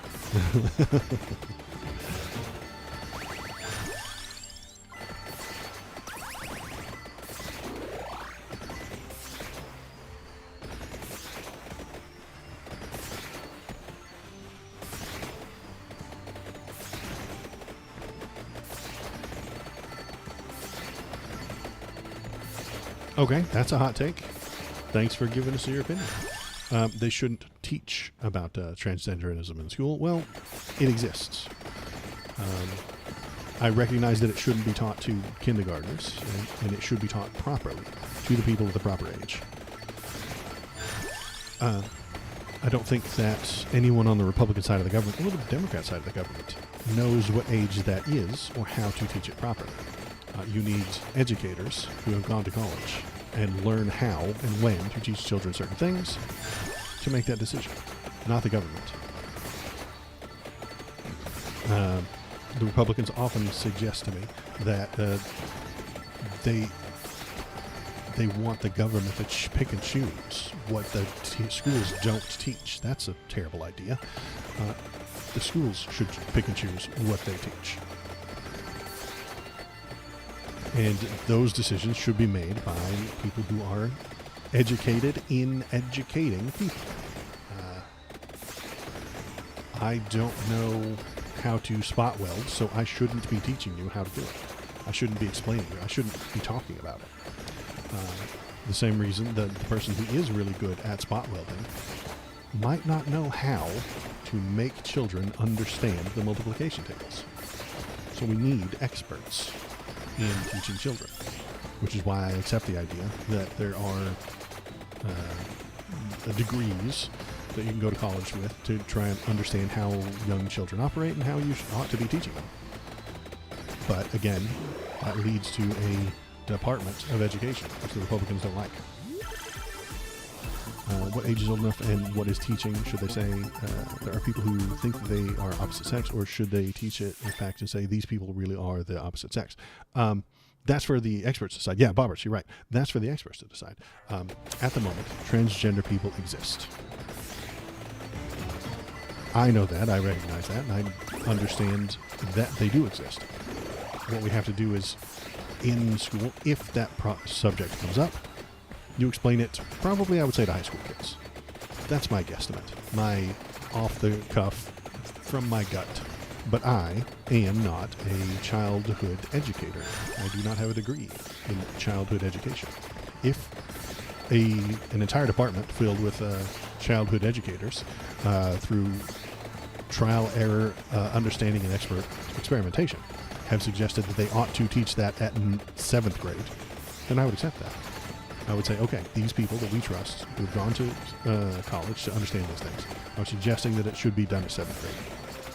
Okay, that's a hot take. Thanks for giving us your opinion. They shouldn't teach about transgenderism in school. Well, it exists. I recognize that it shouldn't be taught to kindergartners, and it should be taught properly to the people of the proper age. I don't think that anyone on the Republican side of the government or the Democrat side of the government knows what age that is or how to teach it properly. You need educators who have gone to college and learn how and when to teach children certain things to make that decision, not the government. The Republicans often suggest to me that they want the government to pick and choose what the schools don't teach. That's a terrible idea. The schools should pick and choose what they teach. And those decisions should be made by people who are educated in educating people. I don't know how to spot weld, so I shouldn't be teaching you how to do it. I shouldn't be explaining it. I shouldn't be talking about it. The same reason that the person who is really good at spot welding might not know how to make children understand the multiplication tables. So we need experts in teaching children, which is why I accept the idea that there are degrees that you can go to college with to try and understand how young children operate and how you ought to be teaching them. But again, that leads to a Department of Education, which the Republicans don't like. What age is old enough and what is teaching? Should they say there are people who think that they are opposite sex, or should they teach it in fact and say these people really are the opposite sex? That's for the experts to decide. Yeah, Bobbers, you're right. That's for the experts to decide. At the moment, transgender people exist. I know that, I recognize that, and I understand that they do exist. What we have to do is, in school, if that subject comes up, you explain it, probably I would say to high school kids. That's my guesstimate. My off the cuff from my gut, but I am not a childhood educator. I do not have a degree in childhood education. If an entire department filled with childhood educators through trial, error, understanding, and experimentation have suggested that they ought to teach that at 7th grade, then I would accept that. I would say, okay, these people that we trust, who've gone to college to understand those things, are suggesting that it should be done at 7th grade.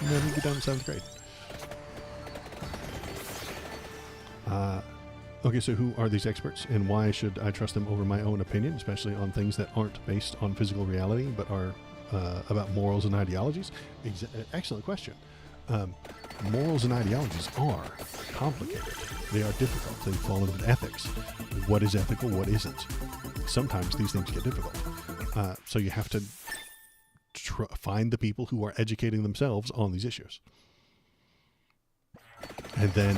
And then it would be done at 7th grade. Okay, so who are these experts, and why should I trust them over my own opinion, especially on things that aren't based on physical reality, but are about morals and ideologies? Excellent question. Morals and ideologies are complicated. They are difficult. They fall into ethics. What is ethical? What isn't? Sometimes these things get difficult. So you have to find the people who are educating themselves on these issues. And then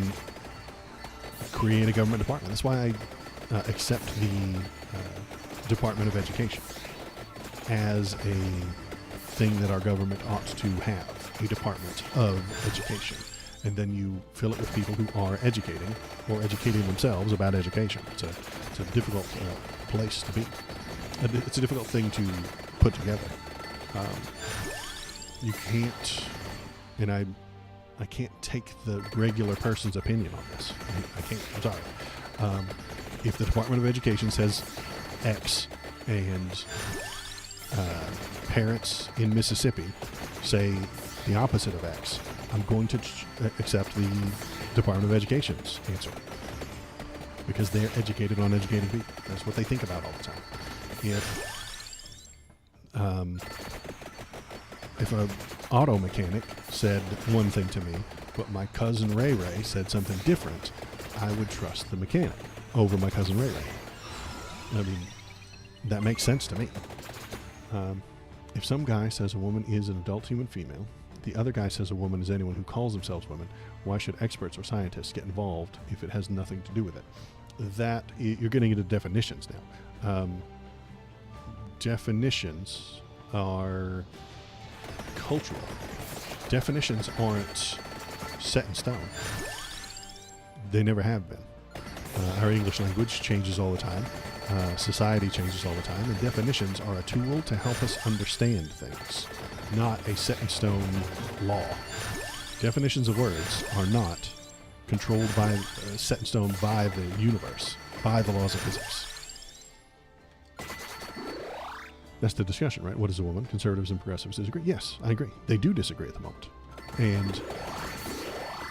create a government department. That's why I accept the Department of Education as a thing that our government ought to have, a Department of Education. And then you fill it with people who are educating or educating themselves about education. It's a difficult place to be. It's a difficult thing to put together. You can't, and I can't take the regular person's opinion on this. I can't. I'm sorry. If the Department of Education says X and parents in Mississippi say the opposite of X, I'm going to accept the Department of Education's answer, because they're educated on educating people. That's what they think about all the time. If an auto mechanic said one thing to me, but my cousin Ray Ray said something different, I would trust the mechanic over my cousin Ray Ray. I mean, that makes sense to me. If some guy says a woman is an adult human female, the other guy says a woman is anyone who calls themselves women, why should experts or scientists get involved if it has nothing to do with it? That, you're getting into definitions now. Definitions are cultural. Definitions aren't set in stone. They never have been. Our English language changes all the time. Society changes all the time, and definitions are a tool to help us understand things, not a set-in-stone law. Definitions of words are not controlled by, set in stone by the universe, by the laws of physics. That's the discussion, right? What is a woman? Conservatives and progressives disagree. Yes, I agree. They do disagree at the moment. And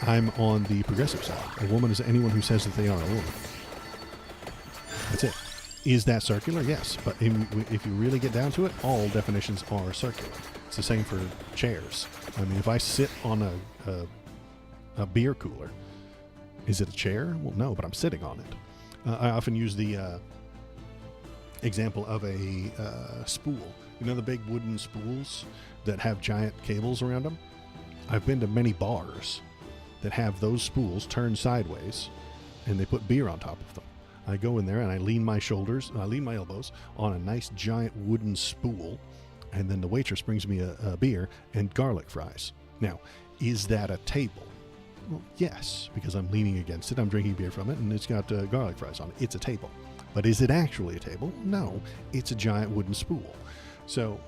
I'm on the progressive side. A woman is anyone who says that they are a woman. That's it. Is that circular? Yes. But if you really get down to it, all definitions are circular. It's the same for chairs. I mean, if I sit on a beer cooler, is it a chair? Well, no, but I'm sitting on it. I often use the example of a spool. You know the big wooden spools that have giant cables around them? I've been to many bars that have those spools turned sideways, and they put beer on top of them. I go in there and I lean my elbows on a nice giant wooden spool, and then the waitress brings me a beer and garlic fries. Now, is that a table? Well, yes, because I'm leaning against it, I'm drinking beer from it, and it's got garlic fries on it. It's a table. But is it actually a table? No, it's a giant wooden spool. So,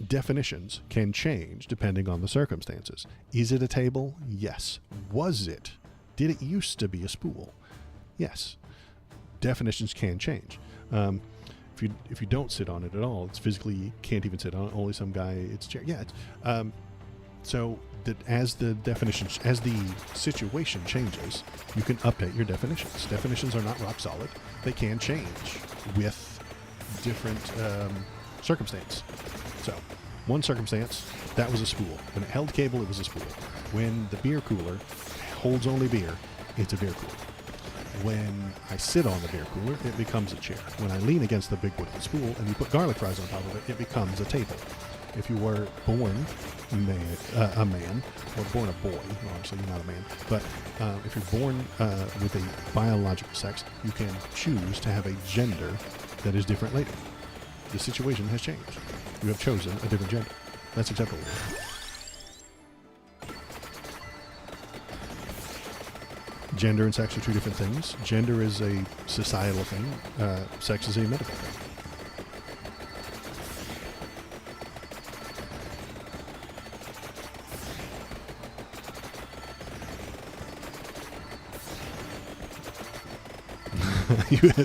definitions can change depending on the circumstances. Is it a table? Yes. Was it? Did it used to be a spool? Yes. Definitions can change. If you don't sit on it at all, it's physically, you can't even sit on it. Only some guy, it's chair. Yeah. So that as the definitions, as the situation changes, you can update your definitions. Definitions are not rock solid. They can change with different circumstance. So one circumstance, that was a spool. When it held cable, it was a spool. When the beer cooler holds only beer, it's a beer cooler. When I sit on the beer cooler, it becomes a chair. When I lean against the big wooden spool and you put garlic fries on top of it, it becomes a table. If you were born a man, or born a boy, well, obviously you're not a man, but if you're born with a biological sex, you can choose to have a gender that is different later. The situation has changed. You have chosen a different gender. That's acceptable. Gender and sex are two different things. Gender is a societal thing. Sex is a medical thing.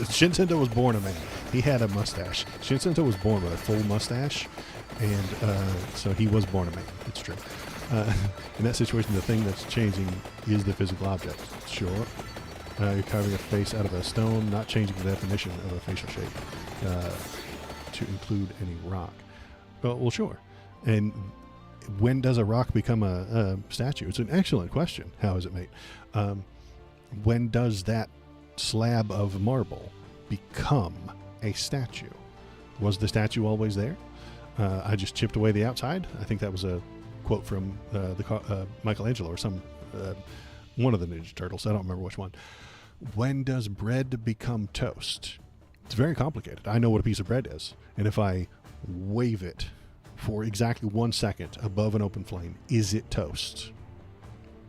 Shinseto was born a man. He had a mustache. Shinseto was born with a full mustache, and so he was born a man. It's true. In that situation, the thing that's changing is the physical object. Sure. You're carving a face out of a stone, not changing the definition of a facial shape to include any rock. Well, sure. And when does a rock become a statue? It's an excellent question. How is it made? When does that slab of marble become a statue? Was the statue always there? I just chipped away the outside. I think that was a quote from Michelangelo or some one of the Ninja Turtles. I don't remember which one. When does bread become toast? It's very complicated. I know what a piece of bread is, and if I wave it for exactly 1 second above an open flame, is it toast?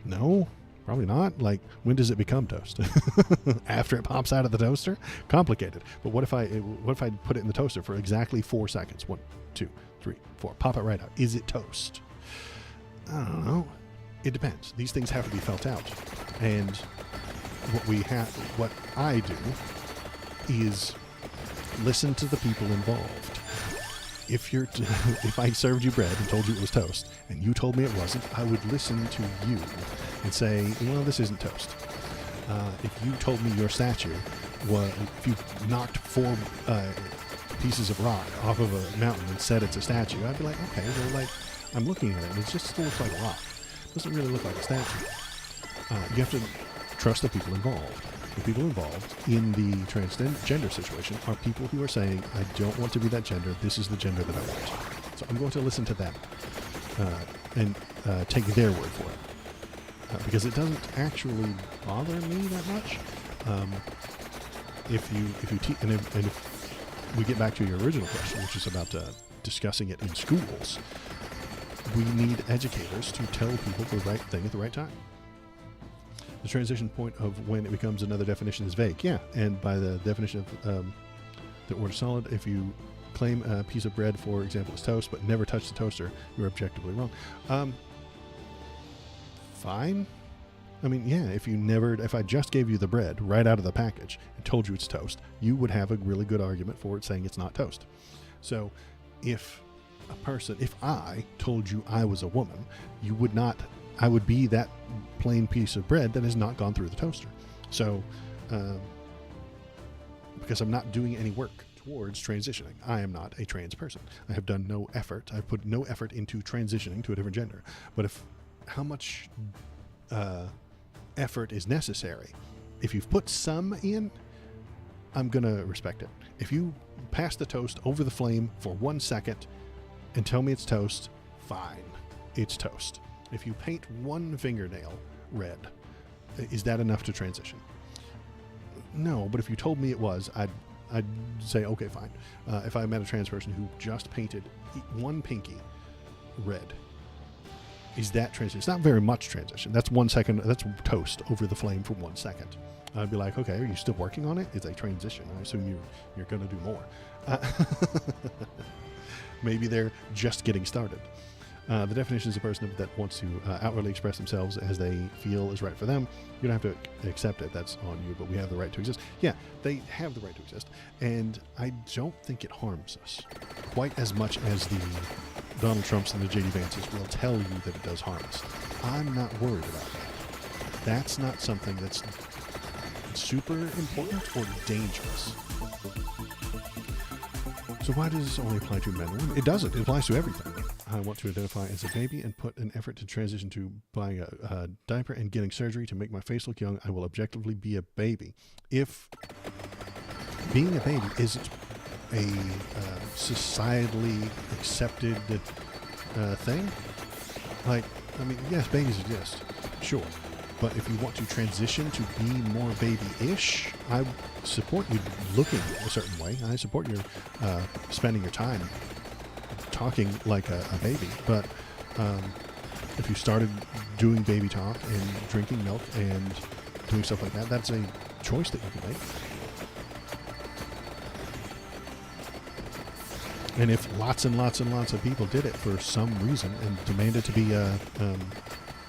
No. Probably not. Like, when does it become toast? After it pops out of the toaster? Complicated. But what if I put it in the toaster for exactly 4 seconds? 1, 2, 3, 4. Pop it right out. Is it toast? I don't know. It depends. These things have to be felt out. And what I do is listen to the people involved. If I served you bread and told you it was toast, and you told me it wasn't, I would listen to you and say, well, this isn't toast. If you told me your statue was, if you knocked 4 pieces of rock off of a mountain and said it's a statue, I'd be like, okay, well, like, I'm looking at it, and it just still looks like a rock. It doesn't really look like a statue. You have to trust the people involved. The people involved in the transgender situation are people who are saying, I don't want to be that gender, this is the gender that I want. So I'm going to listen to them and take their word for it. Because it doesn't actually bother me that much. If we get back to your original question, which is about discussing it in schools, we need educators to tell people the right thing at the right time. The transition point of when it becomes another definition is vague. Yeah, and by the definition of the word solid, if you claim a piece of bread, for example, as toast, but never touch the toaster, you're objectively wrong. Fine. I mean, yeah, if I just gave you the bread right out of the package and told you it's toast, you would have a really good argument for it saying it's not toast. So if I told you I was a woman, I would be that plain piece of bread that has not gone through the toaster. So, because I'm not doing any work towards transitioning, I am not a trans person. I have done no effort. I've put no effort into transitioning to a different gender. But how much effort is necessary? If you've put some in, I'm going to respect it. If you pass the toast over the flame for 1 second and tell me it's toast, fine. It's toast. If you paint one fingernail red, is that enough to transition? No, but if you told me it was, I'd say, okay, fine. If I met a trans person who just painted one pinky red, is that transition? It's not very much transition. That's 1 second. That's toast over the flame for 1 second. I'd be like, okay, are you still working on it? It's a transition. I assume you're going to do more. Maybe they're just getting started. The definition is a person that wants to outwardly express themselves as they feel is right for them. You don't have to accept it. That's on you, but we have the right to exist. Yeah, they have the right to exist. And I don't think it harms us quite as much as the Donald Trumps and the J.D. Vances will tell you that it does harm us. I'm not worried about that. That's not something that's super important or dangerous. So why does this only apply to men and women? It doesn't. It applies to everything. I want to identify as a baby and put an effort to transition to buying a diaper and getting surgery to make my face look young. I will objectively be a baby. If being a baby isn't a societally accepted thing, like, I mean, yes, babies exist, sure. But if you want to transition to be more baby-ish, I support you looking a certain way. I support your spending your time talking like a baby, but if you started doing baby talk and drinking milk and doing stuff like that, that's a choice that you can make. And if lots and lots and lots of people did it for some reason and demanded to be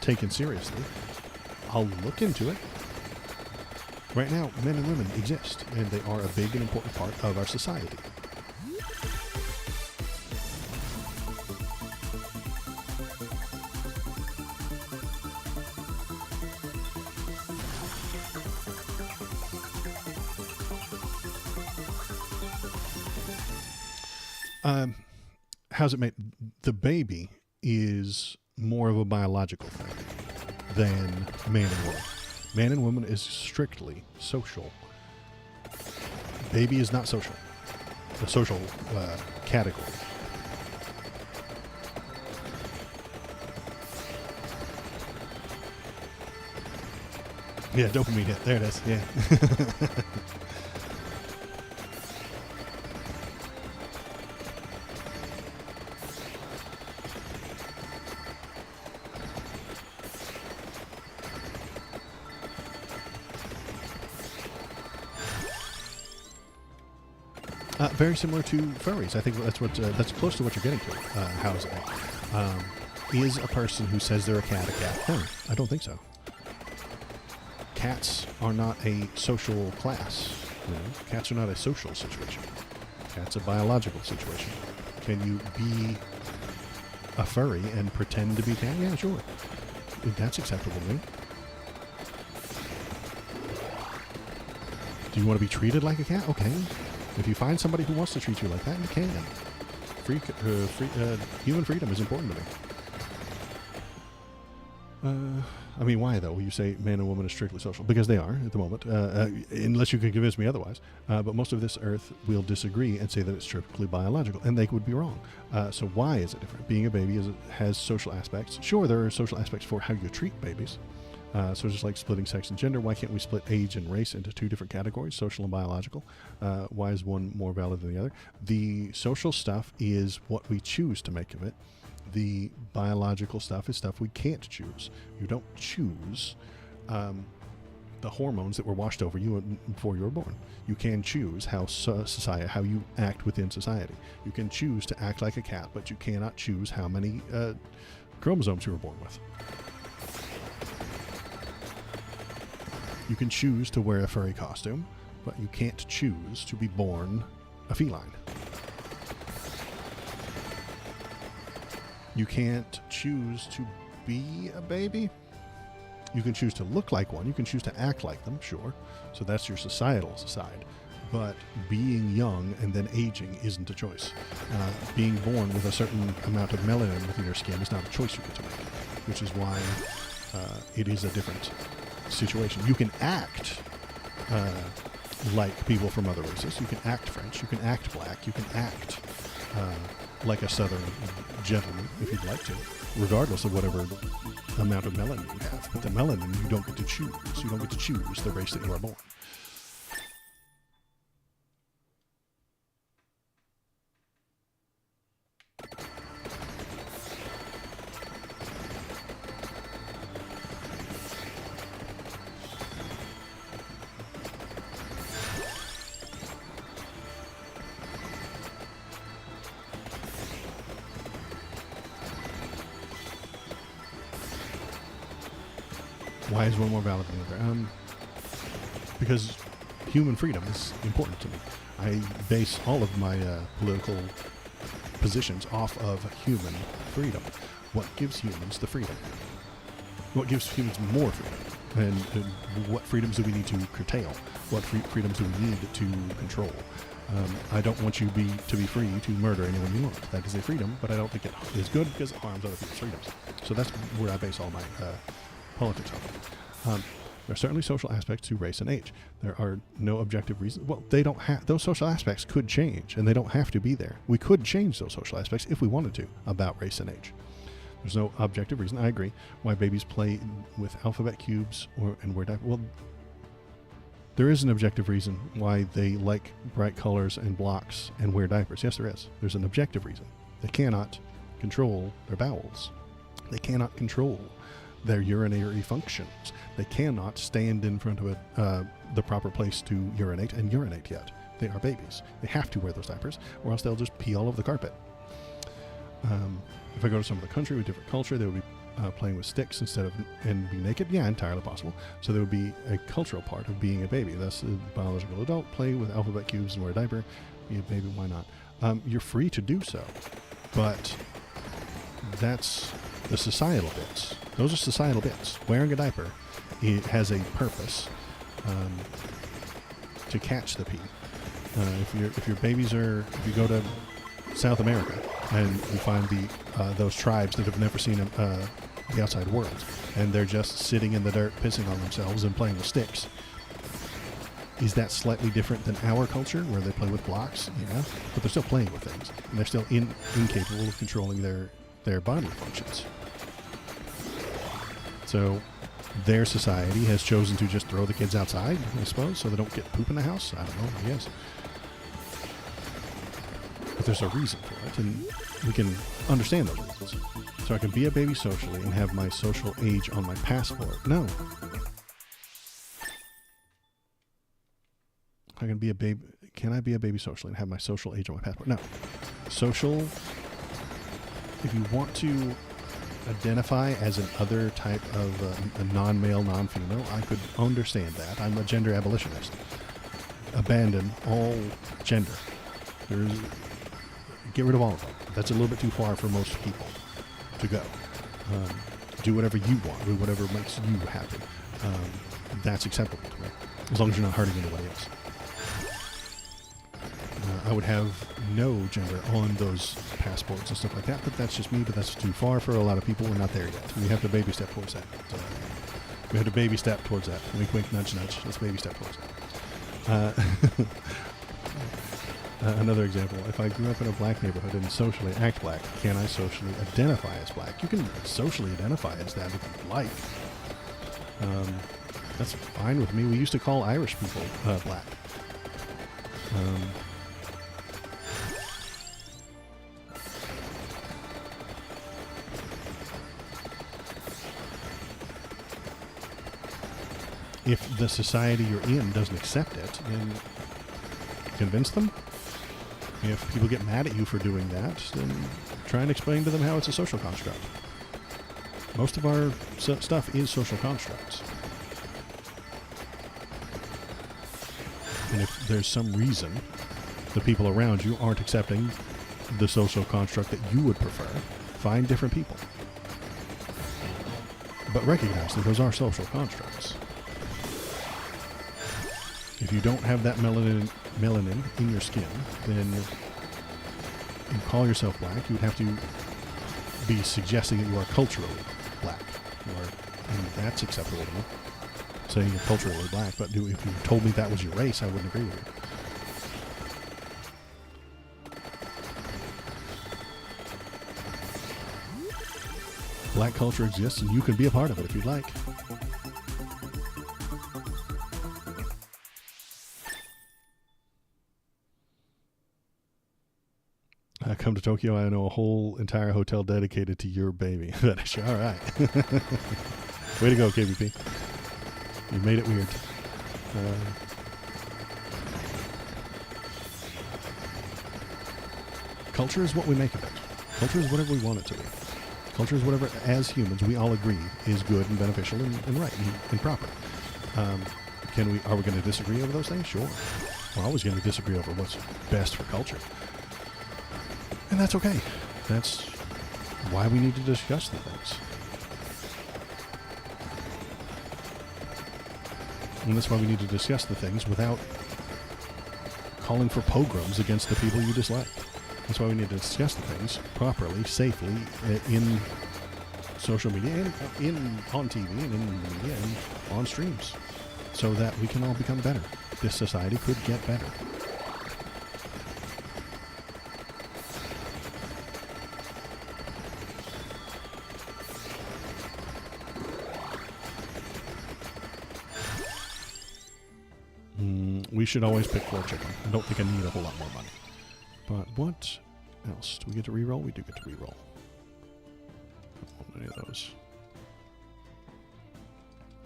taken seriously, I'll look into it. Right now, men and women exist, and they are a big and important part of our society. How's it made? The baby is more of a biological thing than man and woman. Man and woman is strictly social. Baby is not social. A social category. Yeah, dopamine hit. There it is. Yeah. Very similar to furries. I think that's close to what you're getting to. How is it made? Is a person who says they're a cat? No, I don't think so. Cats are not a social class. You know? Cats are not a social situation. Cats a biological situation. Can you be a furry and pretend to be a cat? Yeah, sure. That's acceptable to me. Do you want to be treated like a cat? Okay. If you find somebody who wants to treat you like that, you can. Human freedom is important to me. I mean, why though? You say man and woman are strictly social because they are at the moment, unless you can convince me otherwise. But most of this earth will disagree and say that it's strictly biological, and they would be wrong. So why is it different? Being a baby has social aspects. Sure, there are social aspects for how you treat babies. So just like splitting sex and gender, why can't we split age and race into two different categories, social and biological? Why is one more valid than the other? The social stuff is what we choose to make of it. The biological stuff is stuff we can't choose. You don't choose the hormones that were washed over you before you were born. You can choose how how you act within society. You can choose to act like a cat, but you cannot choose how many chromosomes you were born with. You can choose to wear a furry costume, but you can't choose to be born a feline. You can't choose to be a baby. You can choose to look like one. You can choose to act like them, sure. So that's your societal side. But being young and then aging isn't a choice. Being born with a certain amount of melanin within your skin is not a choice you get to make, which is why it is a different situation. You can act like people from other races. You can act French. You can act black. You can act like a southern gentleman if you'd like to, regardless of whatever amount of melanin you have. But the melanin you don't get to choose. You don't get to choose the race that you are born. Why is one more valid than the other? Because human freedom is important to me. I base all of my political positions off of human freedom. What gives humans the freedom? What gives humans more freedom? And what freedoms do we need to curtail? What freedoms do we need to control? I don't want you to be free to murder anyone you want. That is a freedom, but I don't think it is good because it harms other people's freedoms. So that's where I base all my politics on. There are certainly social aspects to race and age. There are no objective reasons. Well, they don't have those social aspects could change, and they don't have to be there. We could change those social aspects if we wanted to about race and age. There's no objective reason. I agree. Why babies play with alphabet cubes and wear diapers. Well, there is an objective reason why they like bright colors and blocks and wear diapers. Yes, there is. There's an objective reason. They cannot control their bowels. They cannot control their urinary functions. They cannot stand in front of the proper place to urinate and urinate yet. They are babies. They have to wear those diapers, or else they'll just pee all over the carpet. If I go to some other country with different culture, they would be playing with sticks and be naked. Yeah, entirely possible. So there would be a cultural part of being a baby. That's a biological adult. Play with alphabet cubes and wear a diaper. Be a baby, why not? You're free to do so, but that's the societal bits. Those are societal bits. Wearing a diaper, it has a purpose to catch the pee. If your babies are, if you go to South America and you find those tribes that have never seen the outside world, and they're just sitting in the dirt, pissing on themselves and playing with sticks, is that slightly different than our culture where they play with blocks? Yeah, but they're still playing with things, and they're still incapable of controlling their bodily functions. So their society has chosen to just throw the kids outside, I suppose, so they don't get poop in the house. I don't know, I guess. But there's a reason for it, and we can understand those reasons. So I can be a baby socially and have my social age on my passport. No. I can be a baby. Can I be a baby socially and have my social age on my passport? No. Social, if you want to identify as an other type of a non-male, non-female, I could understand that. I'm a gender abolitionist. Abandon all gender. Get rid of all of them. That's a little bit too far for most people to go. Do whatever you want. Do whatever makes you happy. That's acceptable to me, as long as you're not hurting anybody else. I would have no gender on those passports and stuff like that, but that's just me. But that's too far for a lot of people. We're not there yet. We have to baby step towards that. We have to baby step towards that. Wink, wink, nudge, nudge. Let's baby step towards that. Another example, if I grew up in a black neighborhood and socially act black, can I socially identify as black? You can socially identify as that if you like. That's fine with me. We used to call Irish people black. If the society you're in doesn't accept it, then convince them. If people get mad at you for doing that, then try and explain to them how it's a social construct. Most of our stuff is social constructs. And if there's some reason the people around you aren't accepting the social construct that you would prefer, find different people. But recognize that those are social constructs. If you don't have that melanin in your skin, then you call yourself black. You would have to be suggesting that you are culturally black, and that's acceptable to me. Saying you're culturally black, but if you told me that was your race, I wouldn't agree with you. Black culture exists, and you can be a part of it if you'd like. I come to Tokyo, I know a whole entire hotel dedicated to your baby. Fetish. All right. Way to go, KBP. You made it weird. Culture is what we make of it. Culture is whatever we want it to be. Culture is whatever, as humans, we all agree is good and beneficial and right and proper. Are we going to disagree over those things? Sure. We're always going to disagree over what's best for culture. And that's okay. That's why we need to discuss the things. And that's why we need to discuss the things without calling for pogroms against the people you dislike. That's why we need to discuss the things properly, safely, in social media, and on TV, and in the media, and on streams, so that we can all become better. This society could get better. We should always pick 4 chicken. I don't think I need a whole lot more money. But what else? Do we get to reroll? We do get to reroll. I don't want any of those.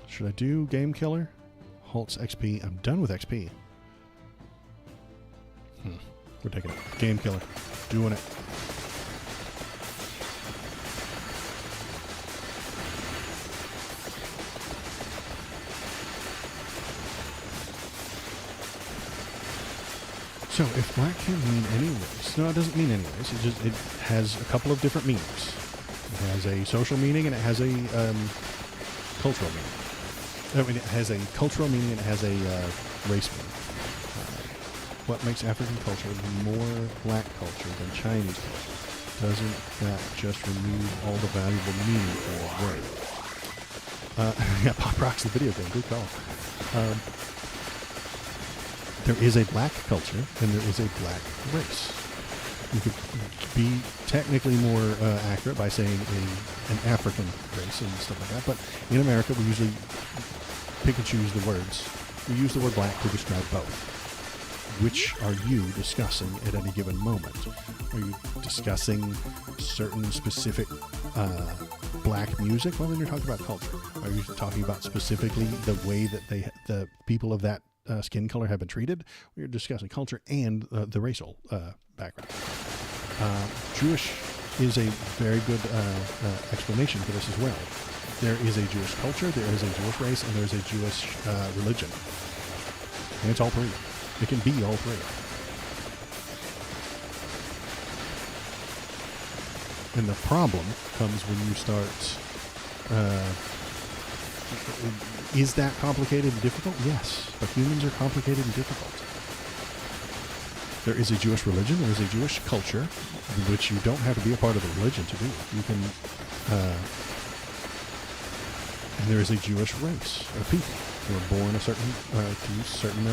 Should I do Game Killer? Halts XP. I'm done with XP. We're taking it. Game Killer. Doing it. So, if black can mean any race, no, it doesn't mean any race. It has a couple of different meanings. It has a social meaning and it has a cultural meaning. I mean, it has a cultural meaning and it has a race meaning. What makes African culture more black culture than Chinese culture? Doesn't that just remove all the valuable meaning for a word? Yeah, Pop Rock's the video game. Good call. There is a black culture and there is a black race. You could be technically more accurate by saying an African race and stuff like that, but in America we usually pick and choose the words. We use the word black to describe both. Which are you discussing at any given moment? Are you discussing certain specific black music? Well, then you're talking about culture. Are you talking about specifically the way that the people of that skin color have been treated? We're discussing culture and the racial background. Jewish is a very good explanation for this as well. There is a Jewish culture, there is a Jewish race, and there's a Jewish religion. And it's all three. It can be all three. And the problem comes when you start... is that complicated and difficult? Yes. But humans are complicated and difficult. There is a Jewish religion, there is a Jewish culture, which you don't have to be a part of the religion to do. You can... and there is a Jewish race of people who are born to certain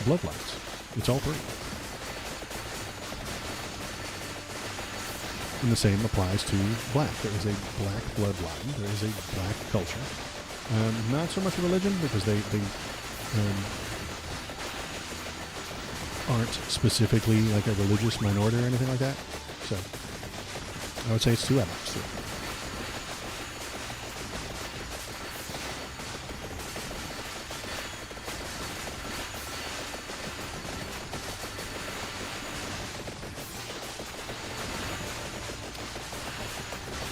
bloodlines. It's all three. And the same applies to black. There is a black bloodline. There is a black culture. Not so much a religion because they aren't specifically like a religious minority or anything like that. So I would say it's two elements.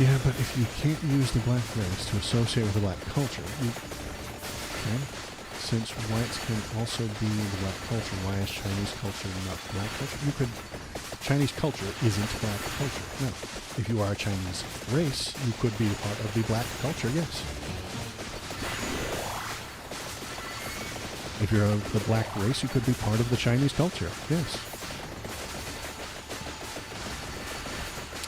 Yeah, but if you can't use the black race to associate with the black culture, since whites can also be the black culture, why is Chinese culture not black culture? Chinese culture isn't black culture. No. If you are a Chinese race, you could be part of the black culture, yes. If you're the black race, you could be part of the Chinese culture, yes.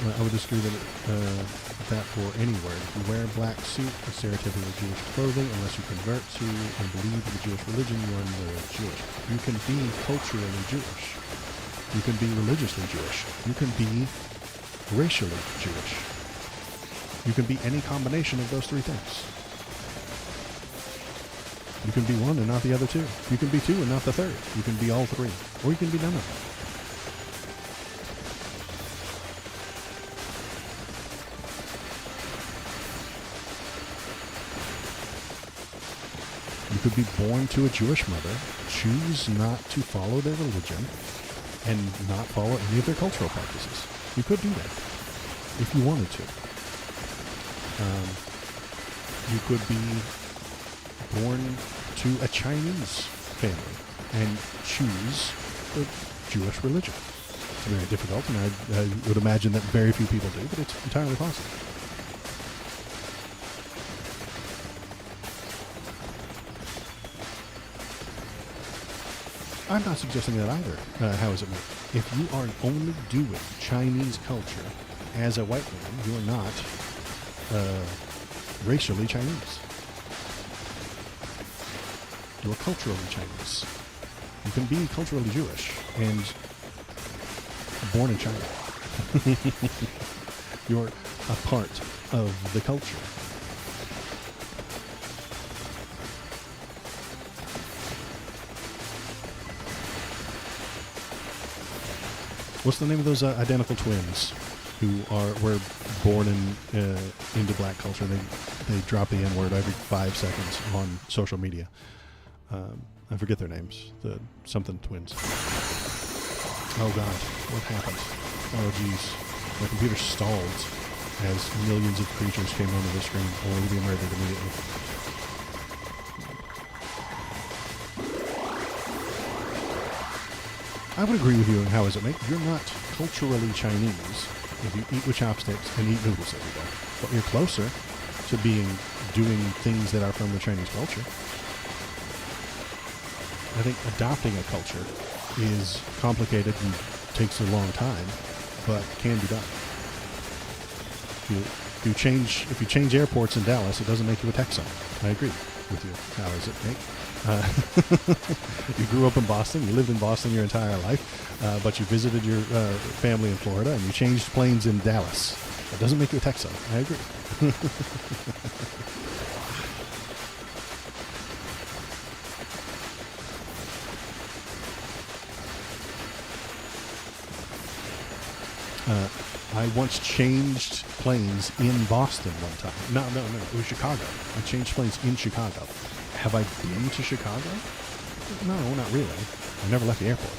I would disagree that for any word. If you wear a black suit or stereotypical Jewish clothing, unless you convert to and believe in the Jewish religion, you are never Jewish. You can be culturally Jewish. You can be religiously Jewish. You can be racially Jewish. You can be any combination of those three things. You can be one and not the other two. You can be two and not the third. You can be all three. Or you can be none of them. You could be born to a Jewish mother, choose not to follow their religion, and not follow any of their cultural practices. You could do that if you wanted to. You could be born to a Chinese family and choose the Jewish religion. It's very difficult, and I would imagine that very few people do, but it's entirely possible. I'm not suggesting that either. How is it made? If you are only doing Chinese culture as a white man, you are not racially Chinese. You are culturally Chinese. You can be culturally Jewish and born in China. You're a part of the culture. What's the name of those identical twins who were born into black culture? They drop the N-word every 5 seconds on social media. I forget their names. The something twins. Oh God, what happened? Oh geez, my computer stalled as millions of creatures came onto the screen, only to be murdered immediately. I would agree with you. How is it, mate? You're not culturally Chinese if you eat with chopsticks and eat noodles every day. But you're closer to doing things that are from the Chinese culture. I think adopting a culture is complicated and takes a long time, but can be done. If you change airports in Dallas, it doesn't make you a Texan. I agree with you. How is it, mate? You grew up in Boston, you lived in Boston your entire life, but you visited your family in Florida and you changed planes in Dallas. That doesn't make you a Texan. I agree. I once changed planes in Boston one time. No, it was Chicago. I changed planes in Chicago. Have I been to Chicago? No, not really. I never left the airport.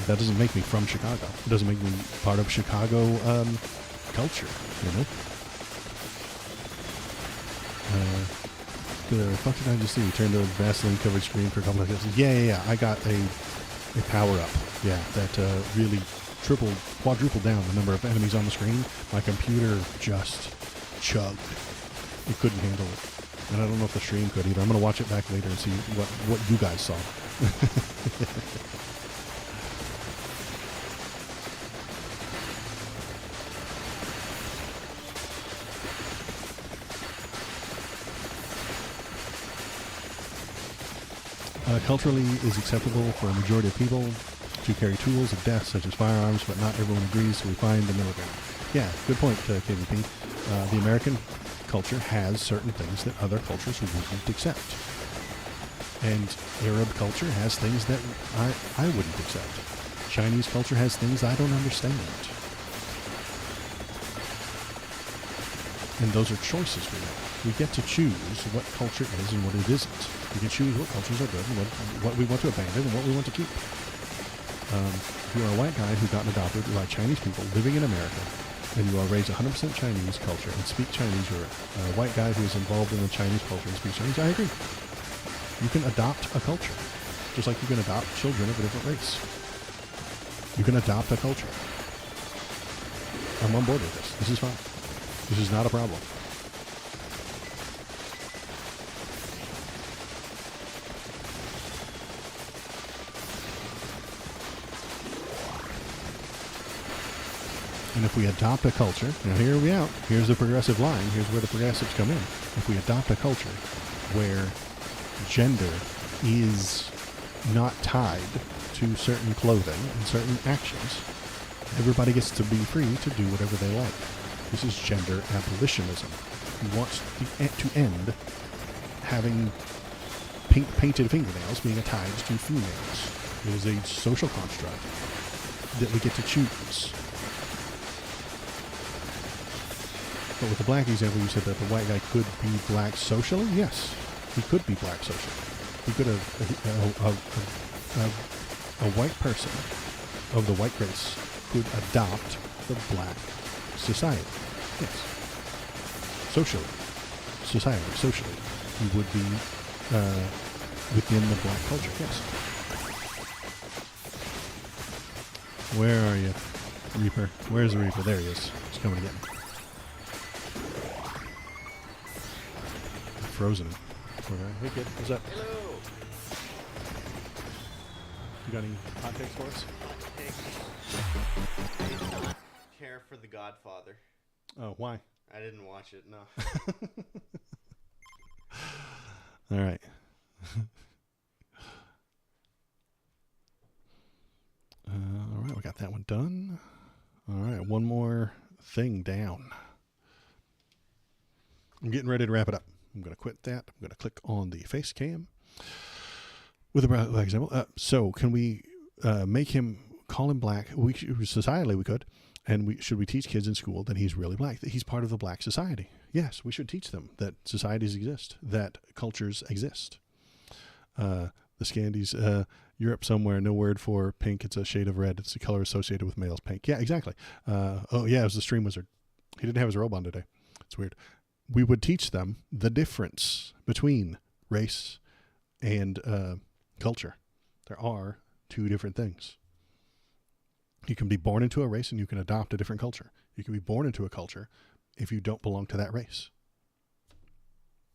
That doesn't make me from Chicago. It doesn't make me part of Chicago culture, you know? The fuck did I just see? Turned the Vaseline covered screen for a couple of seconds. Yeah. I got a power up. Yeah, that really quadrupled down the number of enemies on the screen. My computer just chugged. It couldn't handle it. And I don't know if the stream could either. I'm going to watch it back later and see what you guys saw. Culturally is acceptable for a majority of people to carry tools of death such as firearms, but not everyone agrees, so we find the middle ground. Yeah, good point, KVP. The American culture has certain things that other cultures wouldn't accept. And Arab culture has things that I wouldn't accept. Chinese culture has things I don't understand. And those are choices we make. We get to choose what culture is and what it isn't. We can choose what cultures are good and what we want to abandon and what we want to keep. If you are a white guy who got adopted by Chinese people living in America, and you are raised 100% Chinese culture and speak Chinese, you're a white guy who is involved in the Chinese culture and speaks Chinese, I agree. You can adopt a culture, just like you can adopt children of a different race. You can adopt a culture. I'm on board with this. This is fine. This is not a problem. And if we adopt a culture, now here's the progressive line, here's where the progressives come in. If we adopt a culture where gender is not tied to certain clothing and certain actions, everybody gets to be free to do whatever they like. This is gender abolitionism. He wants to end having painted fingernails being tied to females. It is a social construct that we get to choose. But with the black example, you said that the white guy could be black socially? Yes, he could be black socially. He could have, a white person of the white race could adopt the black society. Yes. Socially. He would be within the black culture, yes. Where are you, Reaper? Where's the Reaper? There he is. He's coming to get me. Frozen. Hey kid, what's up? Hello. You got any hot takes for us? I don't care for The Godfather. Oh, why? I didn't watch it, no. All right. All right, we got that one done. All right, one more thing down. I'm getting ready to wrap it up. I'm going to quit that. I'm going to click on the face cam with a example. So can we make him call him black. Societally we could. And should we teach kids in school that he's really black, that he's part of the black society? Yes, we should teach them that societies exist, that cultures exist. The Scandies, Europe somewhere, no word for pink. It's a shade of red. It's the color associated with males. Pink. Yeah, exactly. Oh, yeah, it was the Stream Wizard. He didn't have his robe on today. It's weird. We would teach them the difference between race and culture. There are two different things. You can be born into a race and you can adopt a different culture. You can be born into a culture if you don't belong to that race.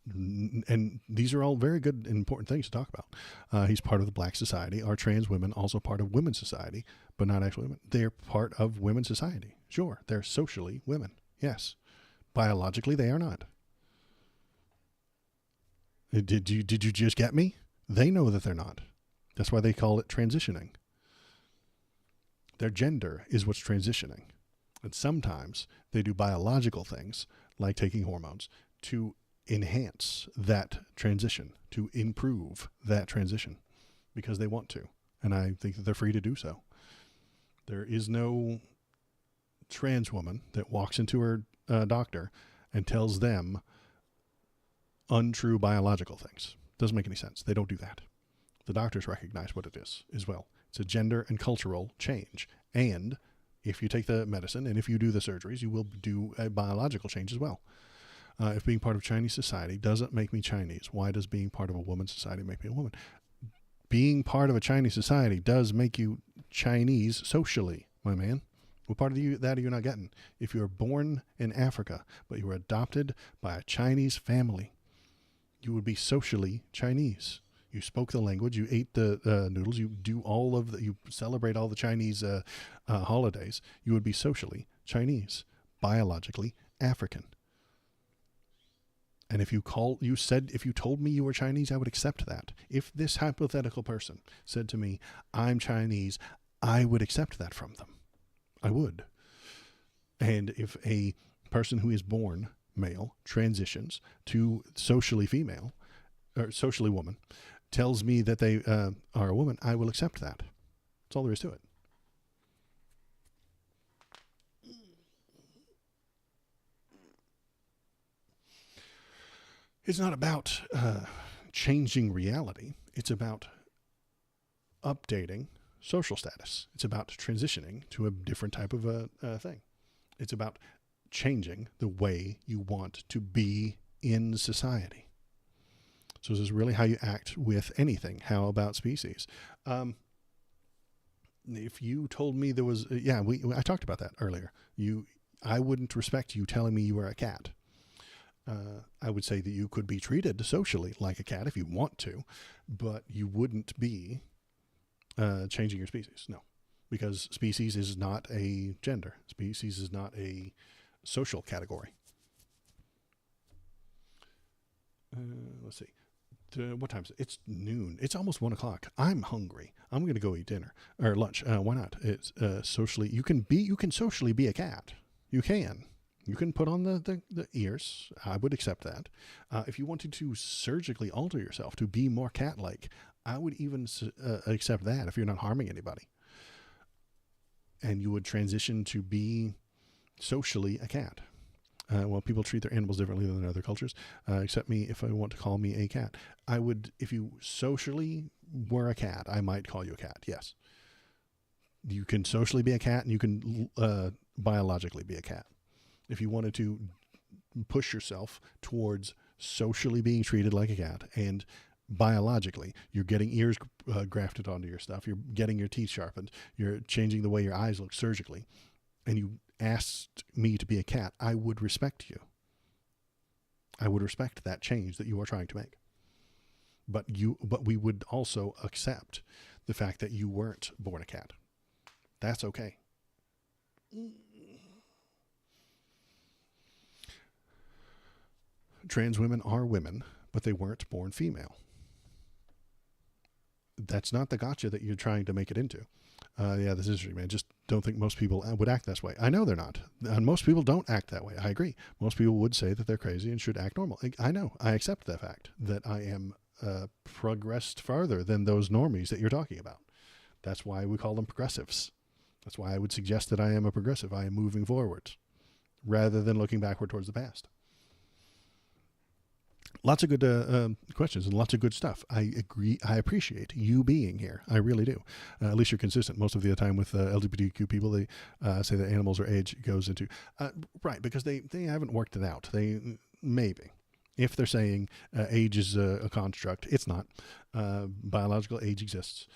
And these are all very good and important things to talk about. He's part of the black society. Are trans women also part of women's society, but not actually women? They're part of women's society. Sure, they're socially women. Yes. Biologically, they are not. Did you just get me? They know that they're not. That's why they call it transitioning. Their gender is what's transitioning. And sometimes they do biological things, like taking hormones, to enhance that transition, to improve that transition, because they want to. And I think that they're free to do so. There is no trans woman that walks into her doctor and tells them untrue biological things. Doesn't make any sense. They don't do that. The doctors recognize what it is as well. It's a gender and cultural change. And if you take the medicine and if you do the surgeries, you will do a biological change as well. If being part of Chinese society doesn't make me Chinese, why does being part of a woman's society make me a woman? Being part of a Chinese society does make you Chinese socially, my man. What part of that are you not getting? If you were born in Africa, but you were adopted by a Chinese family, you would be socially Chinese. You spoke the language, you ate the noodles, you celebrate all the Chinese holidays. You would be socially Chinese, biologically African. And if you told me you were Chinese, I would accept that. If this hypothetical person said to me, I'm Chinese, I would accept that from them. I would. And if a person who is born male transitions to socially female, or socially woman, tells me that they are a woman, I will accept that. That's all there is to it. It's not about changing reality. It's about updating social status. It's about transitioning to a different type of a thing. It's about changing the way you want to be in society. So this is really how you act with anything. How about species? If you told me there was, I talked about that earlier. I wouldn't respect you telling me you were a cat. I would say that you could be treated socially like a cat if you want to, but you wouldn't be changing your species. No, because species is not a gender. Species is not a social category. Let's see. What time is it? It's noon. It's almost 1 o'clock. I'm hungry. I'm going to go eat dinner or lunch. Why not? It's socially. You can socially be a cat. You can. You can put on the ears. I would accept that. If you wanted to surgically alter yourself to be more cat-like, I would even accept that if you're not harming anybody. And you would transition to be socially a cat. Well, people treat their animals differently than other cultures, except me if I want to call me a cat. I would, if you socially were a cat, I might call you a cat, yes. You can socially be a cat and you can biologically be a cat. If you wanted to push yourself towards socially being treated like a cat and biologically, you're getting ears grafted onto your stuff, you're getting your teeth sharpened, you're changing the way your eyes look surgically, and you asked me to be a cat, I would respect you. I would respect that change that you are trying to make. But we would also accept the fact that you weren't born a cat. That's okay. Trans women are women, but they weren't born female. That's not the gotcha that you're trying to make it into. This is interesting, man. Just don't think most people would act this way. I know they're not. And most people don't act that way. I agree. Most people would say that they're crazy and should act normal. I know. I accept that fact that I am progressed farther than those normies that you're talking about. That's why we call them progressives. That's why I would suggest that I am a progressive. I am moving forwards rather than looking backward towards the past. Lots of good questions and lots of good stuff. I agree. I appreciate you being here. I really do. At least you're consistent. Most of the time with LGBTQ people, they say that animals or age goes into... right, because they haven't worked it out. Maybe. If they're saying age is a construct, it's not. Biological age exists.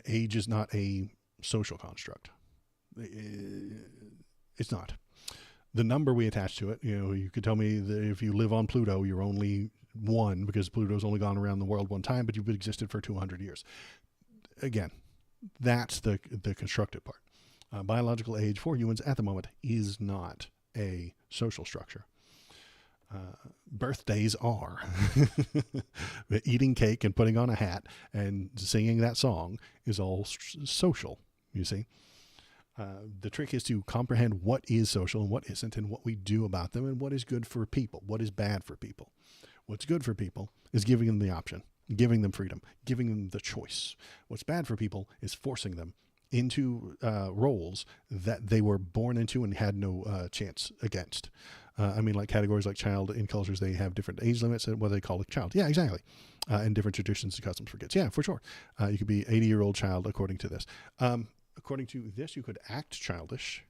Age is not a social construct. It's not. The number we attach to it, you could tell me that if you live on Pluto, you're only one because Pluto's only gone around the world one time, but you've existed for 200 years. Again, that's the constructive part. Biological age for humans at the moment is not a social structure. Birthdays are. Eating cake and putting on a hat and singing that song is all social, you see. The trick is to comprehend what is social and what isn't, and what we do about them, and what is good for people, what is bad for people. What's good for people is giving them the option, giving them freedom, giving them the choice. What's bad for people is forcing them into roles that they were born into and had no chance against. Like categories like child in cultures, they have different age limits and what they call a child. Yeah, exactly. And different traditions and customs for kids. Yeah, for sure. You could be an 80-year-old child according to this. According to this, you could act childish.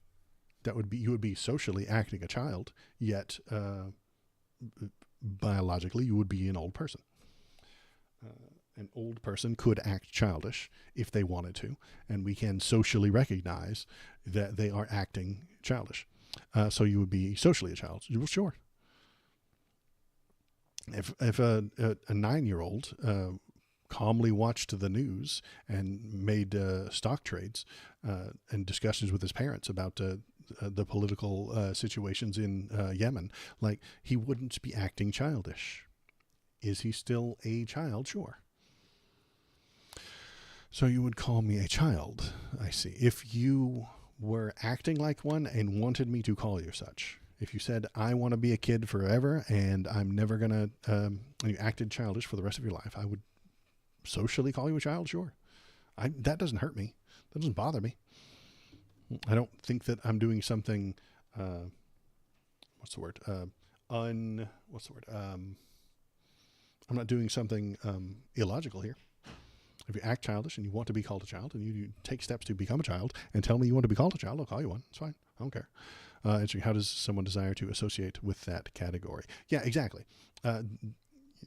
You would be socially acting a child, yet biologically you would be an old person. An old person could act childish if they wanted to, and we can socially recognize that they are acting childish. So you would be socially a child. Well, sure. If a 9-year-old calmly watched the news and made stock trades and discussions with his parents about the political situations in Yemen, he wouldn't be acting childish. Is he still a child? Sure. So you would call me a child, I see. If you were acting like one and wanted me to call you such, if you said, I want to be a kid forever and I'm never going to, you acted childish for the rest of your life, I would socially call you a child, sure. That doesn't hurt me. That doesn't bother me. I don't think that I'm doing something, I'm not doing something illogical here. If you act childish and you want to be called a child and you take steps to become a child and tell me you want to be called a child, I'll call you one. It's fine. I don't care. How does someone desire to associate with that category? Yeah, exactly.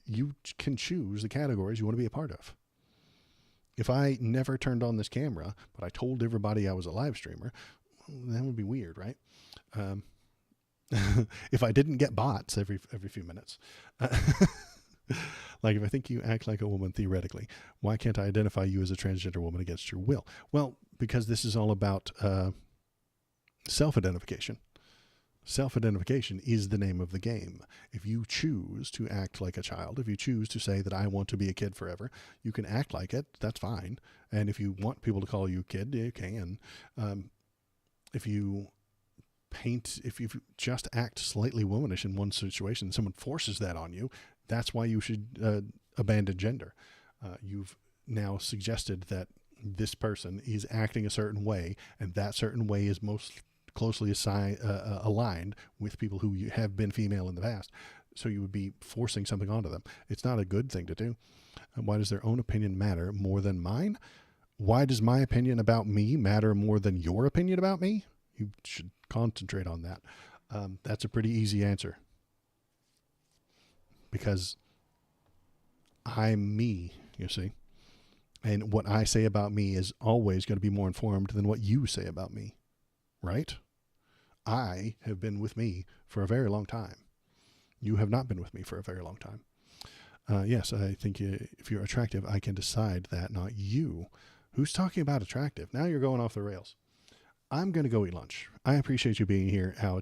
You can choose the categories you want to be a part of. If I never turned on this camera, but I told everybody I was a live streamer, that would be weird, right? If I didn't get bots every few minutes, if I think you act like a woman theoretically, why can't I identify you as a transgender woman against your will? Well, because this is all about self-identification. Self-identification is the name of the game. If you choose to act like a child, if you choose to say that I want to be a kid forever, you can act like it. That's fine. And if you want people to call you a kid, you can. If you just act slightly womanish in one situation, someone forces that on you, that's why you should abandon gender. You've now suggested that this person is acting a certain way, and that certain way is most closely aligned with people who have been female in the past. So you would be forcing something onto them. It's not a good thing to do. Why does their own opinion matter more than mine? Why does my opinion about me matter more than your opinion about me? You should concentrate on that. That's a pretty easy answer. Because I'm me, you see. And what I say about me is always going to be more informed than what you say about me. Right? I have been with me for a very long time. You have not been with me for a very long time. Yes, I think if you're attractive, I can decide that, not you. Who's talking about attractive? Now you're going off the rails. I'm going to go eat lunch. I appreciate you being here. How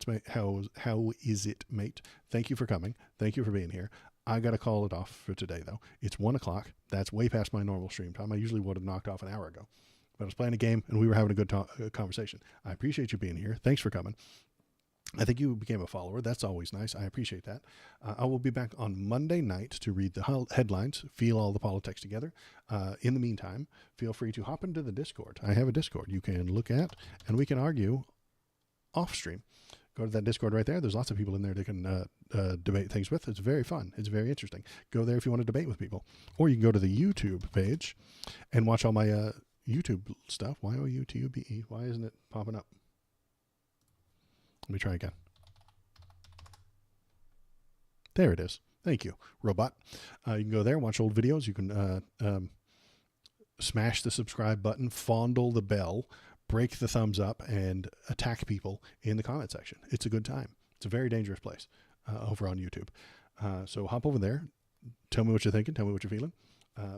is it, mate? Thank you for coming. Thank you for being here. I got to call it off for today, though. It's 1 o'clock. That's way past my normal stream time. I usually would have knocked off an hour ago. But I was playing a game, and we were having a good conversation. I appreciate you being here. Thanks for coming. I think you became a follower. That's always nice. I appreciate that. I will be back on Monday night to read the headlines, feel all the politics together. In the meantime, feel free to hop into the Discord. I have a Discord you can look at, and we can argue off stream. Go to that Discord right there. There's lots of people in there that can debate things with. It's very fun. It's very interesting. Go there if you want to debate with people. Or you can go to the YouTube page and watch all my YouTube stuff. Y-O-U-T-U-B-E. Why isn't it popping up? Let me try again. There it is. Thank you, robot. You can go there, watch old videos. You can smash the subscribe button, fondle the bell, break the thumbs up, and attack people in the comment section. It's a good time. It's a very dangerous place over on YouTube. So hop over there. Tell me what you're thinking. Tell me what you're feeling,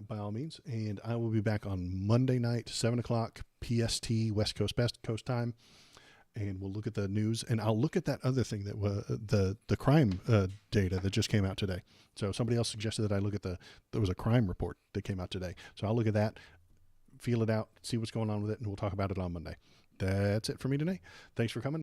by all means. And I will be back on Monday night, 7 o'clock PST, West Coast time. And we'll look at the news, and I'll look at that other thing that the crime data that just came out today. So somebody else suggested that I look at there was a crime report that came out today. So I'll look at that, feel it out, see what's going on with it, and we'll talk about it on Monday. That's it for me today. Thanks for coming.